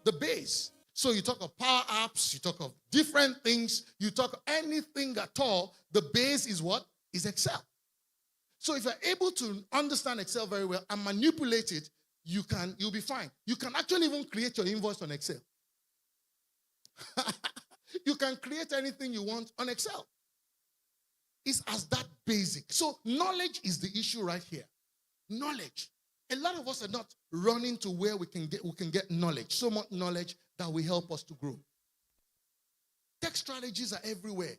The base. So you talk of Power Apps, you talk of different things, you talk of anything at all, the base is what? Is Excel. So if you're able to understand Excel very well and manipulate it, you'll be fine. You can actually even create your invoice on Excel. You can create anything you want on Excel. It's as that basic. So knowledge is the issue right here. Knowledge. A lot of us are not running to where we can get knowledge. So much knowledge that will help us to grow. Tech strategies are everywhere.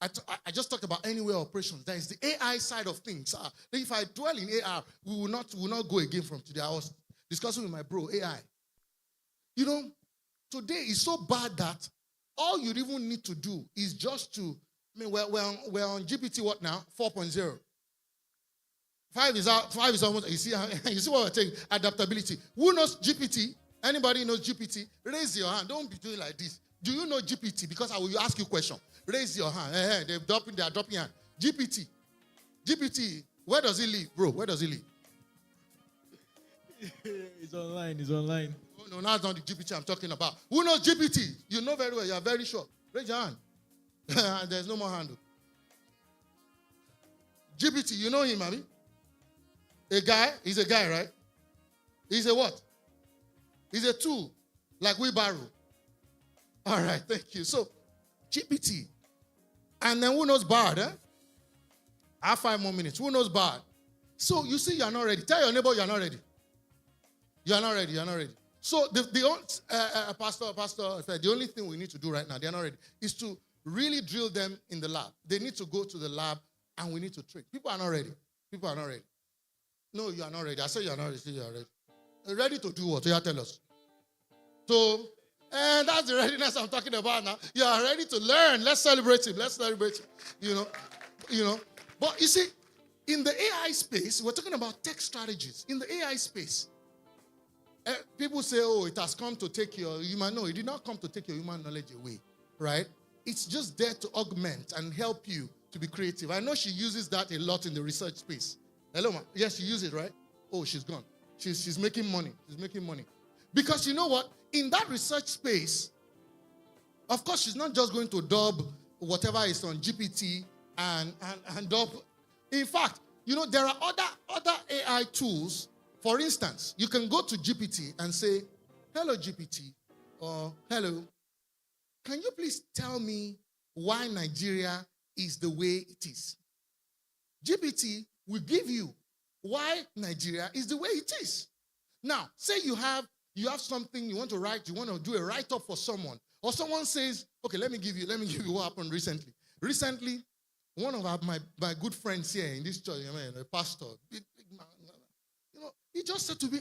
I just talked about anywhere operations. There is the AI side of things. If I dwell in AI, we will not go again from today. I was discussing with my bro, AI. Today is so bad that all you even need to do is just to, we're on GPT what now? 4.0. 5 is out, 5 is almost, you see what we're saying? Adaptability. Who knows GPT? Anybody knows GPT? Raise your hand. Don't be doing like this. Do you know GPT? Because I will ask you a question. Raise your hand. They are dropping hand. GPT, where does he live? Bro, where does he live? It's online. No, that's not the GPT I'm talking about. Who knows GPT? You know very well. You are very sure. Raise your hand. There's no more hand. GPT, you know him, Mommy? A guy? He's a guy, right? He's a what? He's a tool. Like wheelbarrow. All right, thank you. So, GPT. And then who knows Bard, eh? I have 5 more minutes. Who knows Bard? So, you see you're not ready. Tell your neighbor you're not ready. You're not ready. So, Pastor said, the only thing we need to do right now, they're not ready, is to really drill them in the lab. They need to go to the lab and we need to train. People are not ready. No, you are not ready. I said you are not ready. You are ready. Ready to do what? You tell us. So, and that's the readiness I'm talking about now. You are ready to learn. Let's celebrate him. You know. But you see, in the AI space, we're talking about tech strategies. In the AI space, people say, oh, it has come to take your human. No, it did not come to take your human knowledge away, right? It's just there to augment and help you to be creative. I know she uses that a lot in the research space. Hello, ma. Yes, she uses it, right? Oh, she's gone. She's making money. Because you know what? In that research space, of course, she's not just going to dub whatever is on GPT and dub. In fact, there are other AI tools. For instance, you can go to GPT and say, hello, GPT, or hello, can you please tell me why Nigeria is the way it is? GPT will give you why Nigeria is the way it is. Now, say you have something you want to write, you want to do a write-up for someone, or someone says, okay, let me give you what happened recently. Recently, one of my good friends here in this church, a pastor, big man, he just said to me,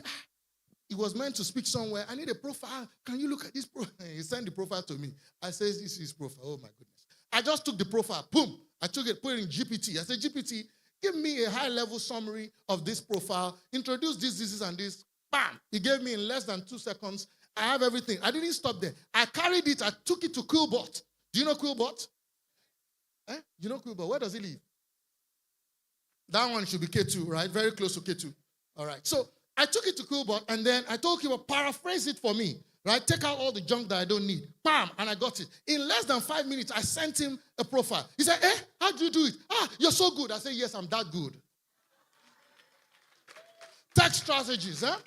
he was meant to speak somewhere. I need a profile. Can you look at this profile? He sent the profile to me. I said, this is his profile. Oh, my goodness. I just took the profile. Boom. I took it, put it in GPT. I said, GPT, give me a high-level summary of this profile. Introduce this, and this. Bam! He gave me in less than 2 seconds. I have everything. I didn't stop there. I carried it. I took it to Quillbot. Do you know Quillbot? You know Quillbot? Where does he live? That one should be K2, right? Very close to K2. All right. So I took it to Quillbot, and then I told him to paraphrase it for me, right? Take out all the junk that I don't need. Bam! And I got it. In less than 5 minutes, I sent him a profile. He said, how do you do it? You're so good. I said, yes, I'm that good. Tech strategies, huh?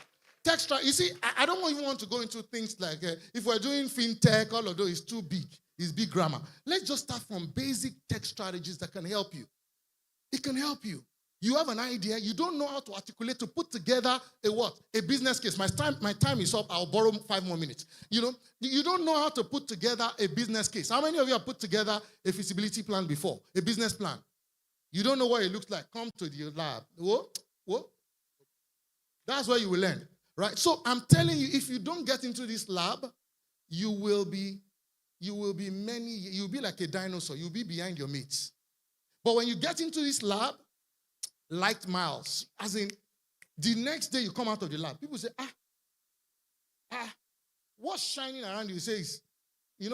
You see, I don't even want to go into things like, if we're doing fintech, all of those is too big. It's big grammar. Let's just start from basic tech strategies that can help you. It can help you. You have an idea, you don't know how to articulate, to put together a business case. My time is up, I'll borrow 5 more minutes. You don't know how to put together a business case. How many of you have put together a feasibility plan before? A business plan? You don't know what it looks like. Come to the lab. What? That's where you will learn, right? So I'm telling you, if you don't get into this lab, you'll be like a dinosaur. You'll be behind your mates. But when you get into this lab, light miles, as in the next day you come out of the lab, people say, what's shining around you? He says, in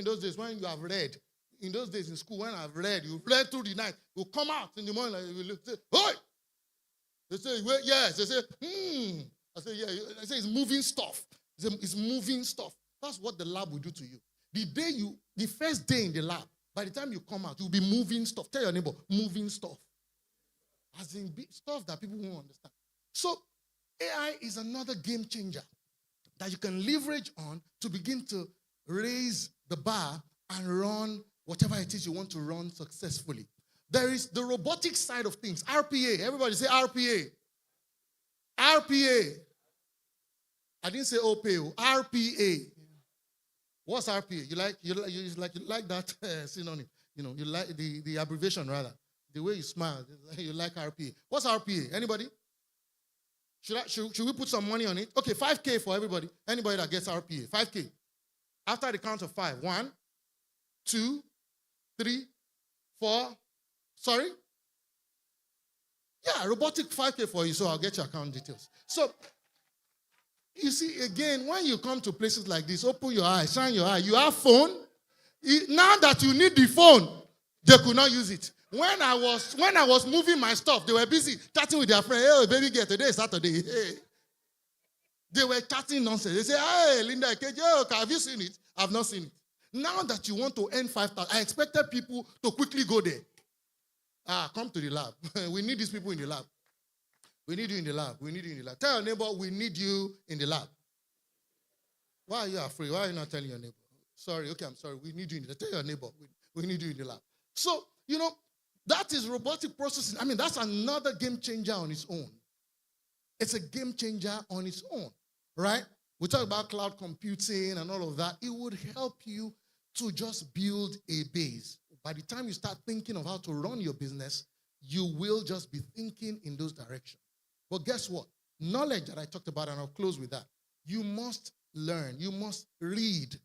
those days when you have read, in those days in school when I've read, you read through the night, you come out in the morning, like, you look, say, hey! They say, well, yes. They say, I say, yeah. I say, it's moving stuff. It's moving stuff. That's what the lab will do to you. The first day in the lab, by the time you come out, you'll be moving stuff. Tell your neighbor, moving stuff. As in stuff that people won't understand. So AI is another game changer that you can leverage on to begin to raise the bar and run whatever it is you want to run successfully. There is the robotic side of things. RPA. Everybody say RPA. RPA. I didn't say OPA. RPA. What's RPA? You like that synonym? You like the abbreviation rather. The way you smile, you like RPA. What's RPA? Anybody? Should we put some money on it? Okay, 5K for everybody. Anybody that gets RPA, 5K. After the count of 5, 1, 2, 3, 4. Sorry? Yeah, robotic 5K for you, so I'll get your account details. So, you see, again, when you come to places like this, open your eyes, shine your eye. You have phone. Now that you need the phone, they could not use it. When I was moving my stuff, they were busy chatting with their friend. Hey, baby girl, today is Saturday. Hey. They were chatting nonsense. They say, hey, Linda, have you seen it? I've not seen it. Now that you want to earn 5,000, I expected people to quickly go there. Come to the lab. We need these people in the lab. We need you in the lab. We need you in the lab. Tell your neighbor, we need you in the lab. Why are you afraid? Why are you not telling your neighbor? Sorry, okay, I'm sorry. We need you in the lab. Tell your neighbor, we need you in the lab. So, that is robotic processing. I mean, that's another game changer on its own. It's a game changer on its own, right? We talk about cloud computing and all of that. It would help you to just build a base. By the time you start thinking of how to run your business, you will just be thinking in those directions. But guess what? Knowledge that I talked about, and I'll close with that. You must learn. You must read.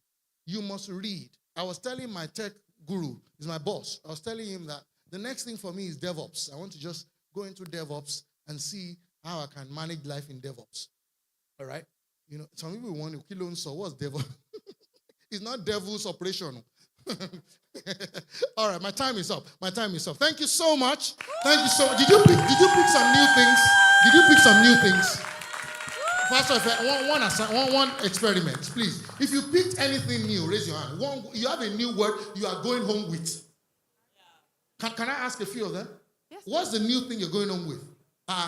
You must read. I was telling my tech guru, he's my boss. I was telling him that the next thing for me is DevOps. I want to just go into DevOps and see how I can manage life in DevOps. All right? Some people want to kill on, so what's DevOps? It's not devil's operation. All right, my time is up. Thank you so much. Thank you so much. Did you pick some new things? Pastor, if one experiment, please. If you picked anything new, raise your hand. You have a new word you are going home with. Can I ask a few of them? Yes. What's the new thing you're going home with?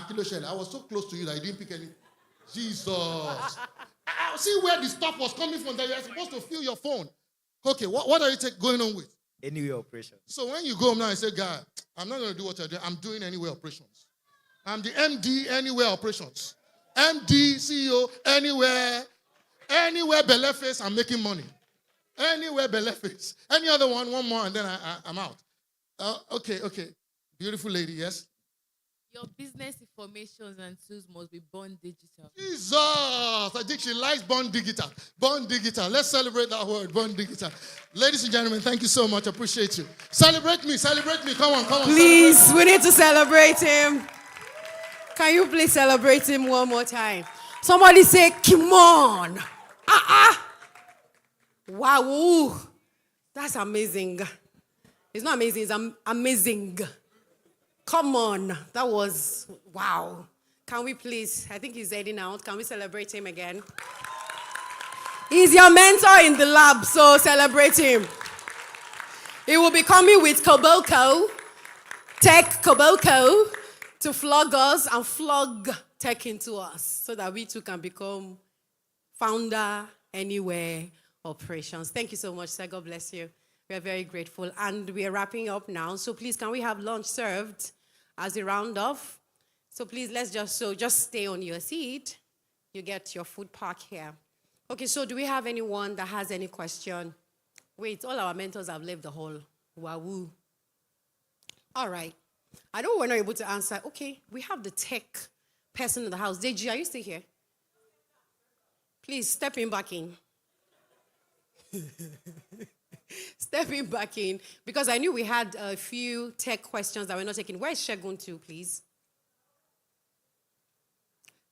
Kilo Shelley, I was so close to you that you didn't pick any. Jesus. See where the stuff was coming from that you're supposed to fill your phone. Okay, what are you going on with? Anywhere operation. So when you go home now and say, God, I'm not going to do what you're doing. I'm doing anywhere operations. I'm the MD anywhere operations. MD, CEO, anywhere Beleface, I'm making money. Anywhere Beleface. Any other one more, and then I'm out. Okay. Beautiful lady, yes? Your business information and tools must be born digital. Jesus! I think she likes born digital. Born digital. Let's celebrate that word, born digital. Ladies and gentlemen, thank you so much. I appreciate you. Celebrate me. Come on. Please, we need to celebrate him. Can you please celebrate him one more time? Somebody say, come on. Wow. That's amazing. It's not amazing, it's amazing. Come on. That was, wow. Can we please, I think he's heading out. Can we celebrate him again? He's your mentor in the lab, so celebrate him. He will be coming with Koboko, Tech Koboko, to flog us and flog tech into us so that we too can become founder anywhere operations. Thank you so much, sir. God bless you. We are very grateful. And we are wrapping up now. So please, can we have lunch served as a round off? So please, let's just stay on your seat. You get your food pack here. Okay, so do we have anyone that has any question? Wait, all our mentors have left the hall. Wahoo. All right. I know we're not able to answer. Okay, we have the tech person in the house. Deji, are you still here? Please, step in back in. Stepping back in, because I knew we had a few tech questions that we're not taking. Where is Shegun to, please?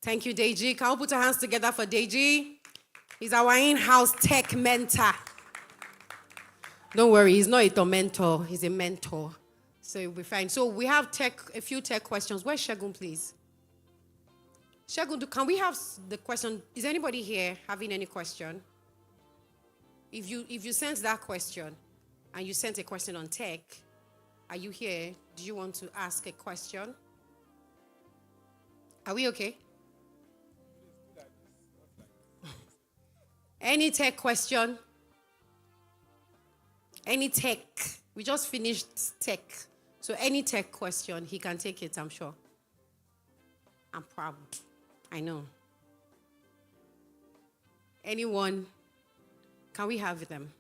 Thank you, Deji. Can we put our hands together for Deji? He's our in-house tech mentor. Don't worry, he's not a tormentor. He's a mentor. So you'll be fine. So we have a few tech questions. Where's Shegun, please? Shegun, can we have the question? Is anybody here having any question? If you sent that question and you sent a question on tech, are you here? Do you want to ask a question? Are we okay? Any tech question? Any tech. We just finished tech. So any tech question, he can take it, I'm sure. I'm proud. I know. Anyone? Can we have them?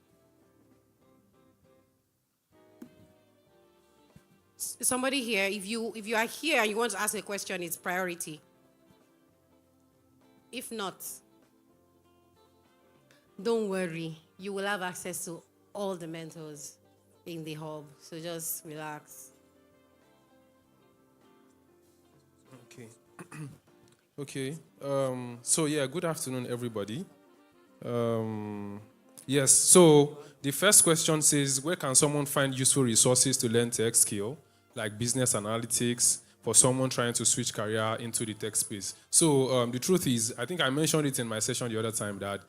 Somebody here, if you are here and you want to ask a question, it's priority. If not, don't worry. You will have access to all the mentors in the hub. So just relax. Okay. Okay. So yeah, good afternoon, everybody. Yes. So the first question says, where can someone find useful resources to learn tech skill, like business analytics, for someone trying to switch career into the tech space? So the truth is, I think I mentioned it in my session the other time that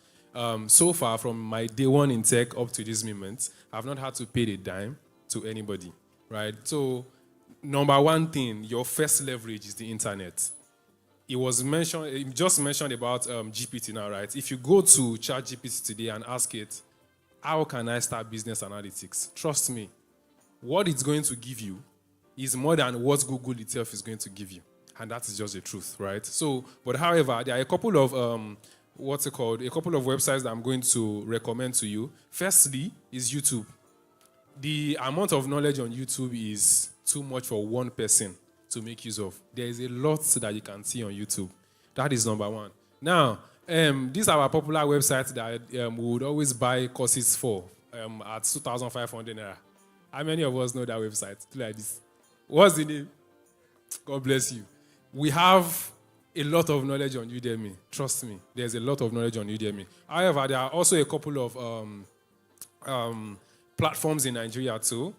so far from my day one in tech up to this moment, I've not had to pay a dime to anybody, right? So number one thing, your first leverage is the internet. It was mentioned, it just mentioned about GPT now, right? If you go to ChatGPT today and ask it, how can I start business analytics? Trust me, what it's going to give you is more than what Google itself is going to give you. And that is just the truth, right? So, but however, there are a couple of, a couple of websites that I'm going to recommend to you. Firstly is YouTube. The amount of knowledge on YouTube is too much for one person to make use of. There is a lot that you can see on YouTube. That is number one. Now, these are our popular websites that we would always buy courses for at 2,500 naira. How many of us know that website? Like this. What's the name? God bless you. We have a lot of knowledge on Udemy. Trust me, there's a lot of knowledge on Udemy. However, there are also a couple of platforms in Nigeria too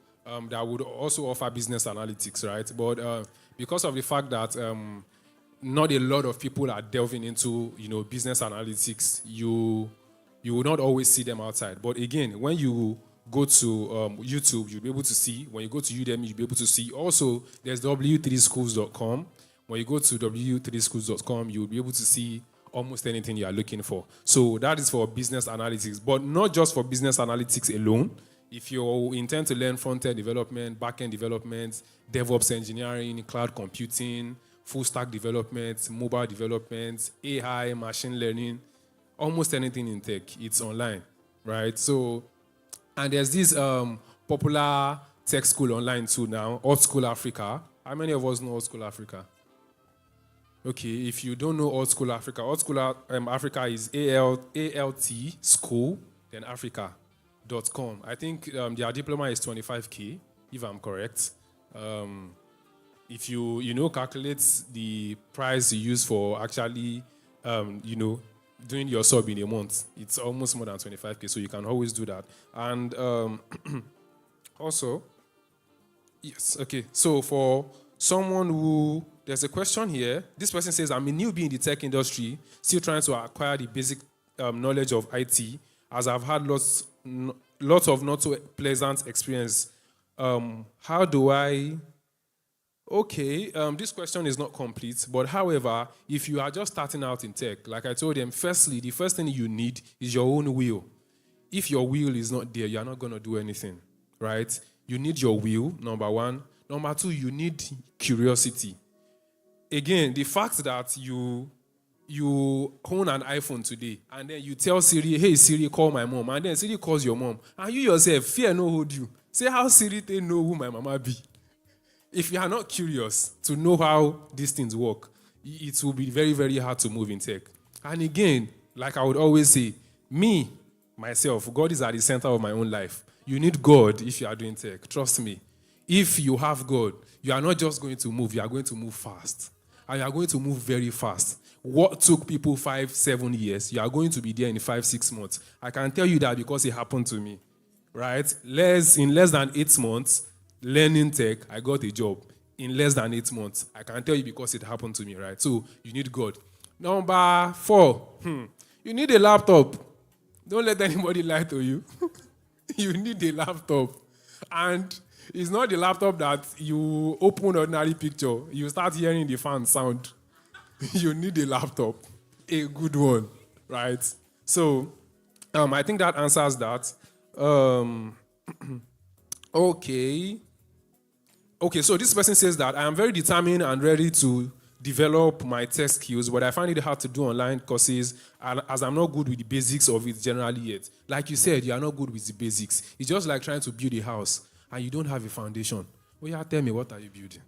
that would also offer business analytics, right? But because of the fact that not a lot of people are delving into, business analytics, you will not always see them outside. But again, when you go to YouTube, you'll be able to see. When you go to Udemy, you'll be able to see. Also, there's w3schools.com. When you go to w3schools.com, you'll be able to see almost anything you are looking for. So that is for business analytics, but not just for business analytics alone. If you intend to learn front-end development, back-end development, DevOps engineering, cloud computing, full-stack development, mobile development, AI, machine learning, almost anything in tech, it's online, right? So, and there's this popular tech school online too now, Alt School Africa. How many of us know Alt School Africa? Okay, if you don't know Alt School Africa is ALT school, then Africa.com. I think their diploma is 25K, if I'm correct. If you calculate the price you use for actually, doing your sub in a month, it's almost more than 25K, so you can always do that. And also, yes, okay, so for someone who, there's a question here. This person says, I'm a newbie in the tech industry, still trying to acquire the basic knowledge of IT, as I've had lots of not so pleasant experience. How do I... Okay, this question is not complete, but however, if you are just starting out in tech, like I told them, firstly, the first thing you need is your own will. If your will is not there, you're not going to do anything, right? You need your will, number one. Number two, you need curiosity. Again, the fact that you own an iPhone today, and then you tell Siri, hey, Siri, call my mom, and then Siri calls your mom, and you yourself, fear no hold you. Say how Siri they know who my mama be. If you are not curious to know how these things work, it will be very, very hard to move in tech. And again, like I would always say, me, myself, God is at the center of my own life. You need God if you are doing tech. Trust me. If you have God, you are not just going to move, you are going to move fast. And you are going to move very fast. What took people 5-7 years, you are going to be there in 5-6 months. I can tell you that because it happened to me. Right? In less than 8 months, learning tech, I got a job. In less than 8 months. I can tell you because it happened to me, right? So you need God. Number 4, you need a laptop. Don't let anybody lie to you. You need a laptop. And it's not the laptop that you open ordinary picture, you start hearing the fan sound. You need a laptop, a good one, right? So I think that answers that. Okay. Okay, so this person says that I am very determined and ready to develop my tech skills, but I find it hard to do online courses as I'm not good with the basics of it generally yet. Like you said, you are not good with the basics. It's just like trying to build a house and you don't have a foundation. Oh yeah, tell me, what are you building?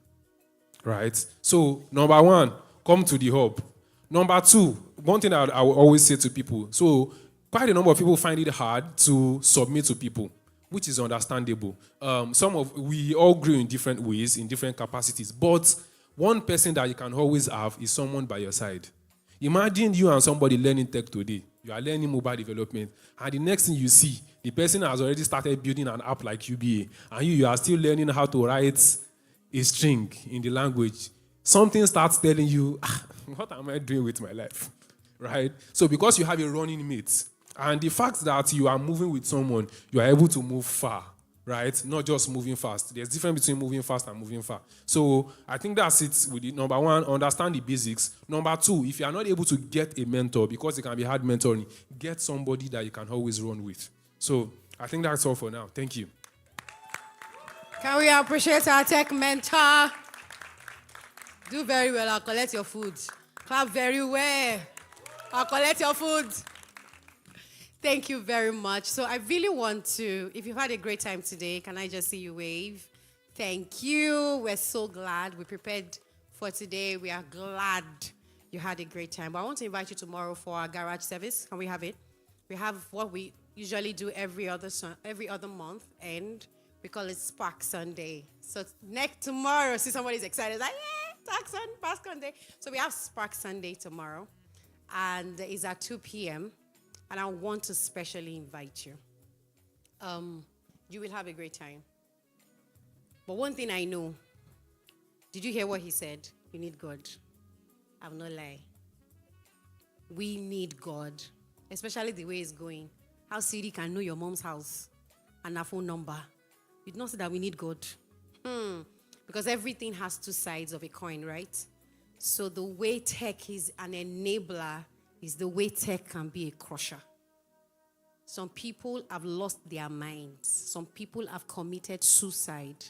Right? So, number one, come to the hub. Number two, one thing that I will always say to people, so quite a number of people find it hard to submit to people, which is understandable. We all grew in different ways, in different capacities, but one person that you can always have is someone by your side. Imagine you and somebody learning tech today. You are learning mobile development, and the next thing you see, the person has already started building an app like UBA, and you are still learning how to write a string in the language. Something starts telling you, what am I doing with my life? Right? So because you have a running mate, and the fact that you are moving with someone, you are able to move far, right? Not just moving fast. There's a difference between moving fast and moving far. So I think that's it with it. Number one, understand the basics. Number two, if you are not able to get a mentor, because it can be hard mentoring, get somebody that you can always run with. So I think that's all for now. Thank you. Can we appreciate our tech mentor? Do very well. I'll collect your food. Clap very well. I'll collect your food. Thank you very much. So I really want to, if you've had a great time today, can I just see you wave? Thank you. We're so glad we prepared for today. We are glad you had a great time. But I want to invite you tomorrow for our garage service. Can we have it? We have what we usually do every other month, and we call it Spark Sunday. So tomorrow, see somebody's excited, like, yeah, Spark Sunday. So we have Spark Sunday tomorrow, and it's at 2 p.m., and I want to specially invite you. You will have a great time. But one thing I know, did you hear what he said? You need God. I will not lie. We need God, especially the way it's going. How Siri can know your mom's house and her phone number. You did not say that we need God. Because everything has two sides of a coin, right? So the way tech is an enabler is the way tech can be a crusher. Some people have lost their minds. Some people have committed suicide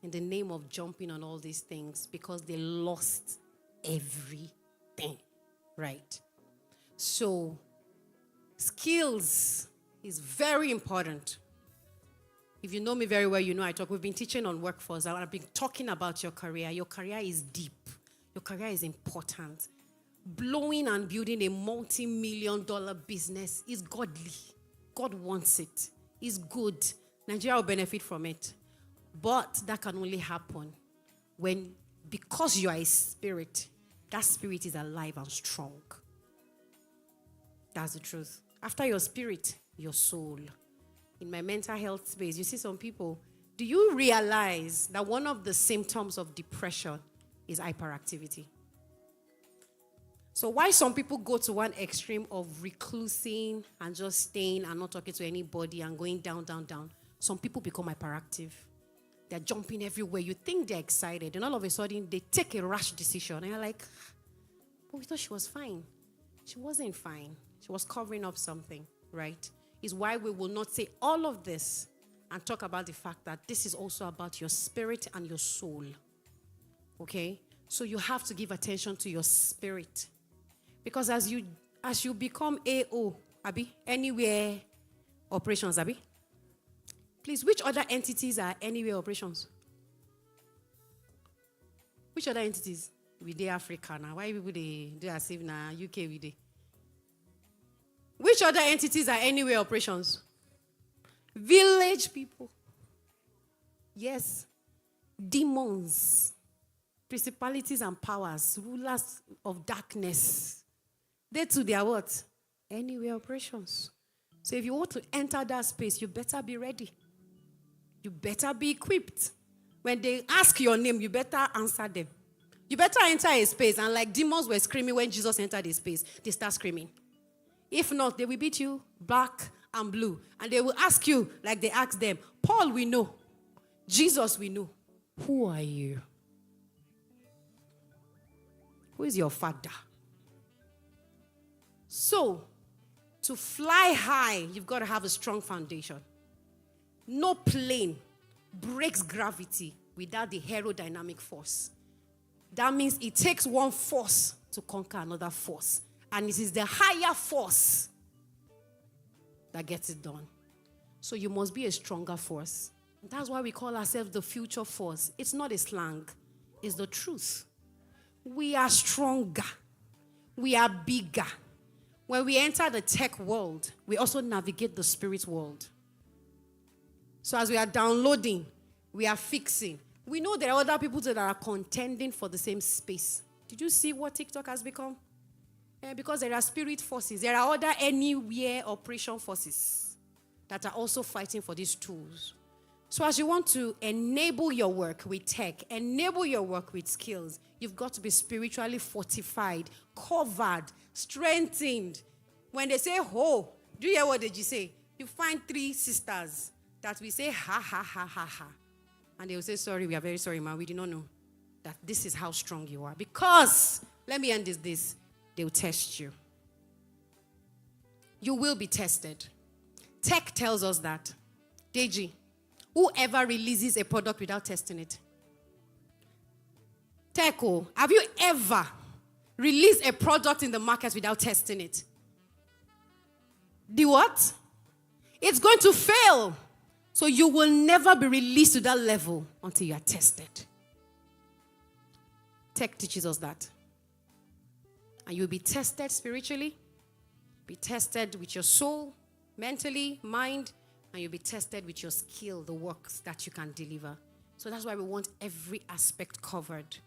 in the name of jumping on all these things because they lost everything, right? So skills is very important. If you know me very well, you know we've been teaching on workforce. I've been talking about your career. Your career is deep. Your career is important. Blowing and building a multi-million-dollar business is godly. God wants it. It's good. Nigeria will benefit from it. But that can only happen when, because you are a spirit, that spirit is alive and strong. That's the truth. After your spirit, your soul. In my mental health space, you see some people, do you realize that one of the symptoms of depression is hyperactivity? So why some people go to one extreme of reclusing and just staying and not talking to anybody and going down, down, down, some people become hyperactive. They're jumping everywhere. You think they're excited, and all of a sudden, they take a rash decision. And you're like, but we thought she was fine. She wasn't fine. She was covering up something, right? Is why we will not say all of this and talk about the fact that this is also about your spirit and your soul. Okay? So you have to give attention to your spirit. Because as you become AO, Abi, anywhere operations, Abi, please, which other entities are anywhere operations? Which other entities? We dey Africa now. Why people they do as if now UK we dey? Which other entities are anywhere operations? Village people. Yes. Demons. Principalities and powers. Rulers of darkness. They too, they are what? Anywhere operations. So if you want to enter that space, you better be ready. You better be equipped. When they ask your name, you better answer them. You better enter a space. And like demons were screaming when Jesus entered a space, they start screaming. If not, they will beat you black and blue. And they will ask you like they asked them, Paul we know. Jesus we know. Who are you? Who is your father? So, to fly high, you've got to have a strong foundation. No plane breaks gravity without the aerodynamic force. That means it takes one force to conquer another force. And it is the higher force that gets it done. So you must be a stronger force. That's why we call ourselves the future force. It's not a slang. It's the truth. We are stronger. We are bigger. When we enter the tech world, we also navigate the spirit world. So as we are downloading, we are fixing. We know there are other people that are contending for the same space. Did you see what TikTok has become? Because there are spirit forces. There are other anywhere operation forces that are also fighting for these tools. So as you want to enable your work with tech, enable your work with skills, you've got to be spiritually fortified, covered, strengthened. When they say, oh, do you hear what did you say? You find 3 sisters that we say, ha, ha, ha, ha, ha. And they will say, sorry, we are very sorry, man. We did not know that this is how strong you are. Because, let me end this. They will test you. You will be tested. Tech tells us that. Deji, whoever releases a product without testing it? Techo, have you ever released a product in the market without testing it? The what? It's going to fail. So you will never be released to that level until you are tested. Tech teaches us that. And you'll be tested spiritually, be tested with your soul, mentally, mind, and you'll be tested with your skill, the works that you can deliver. So that's why we want every aspect covered.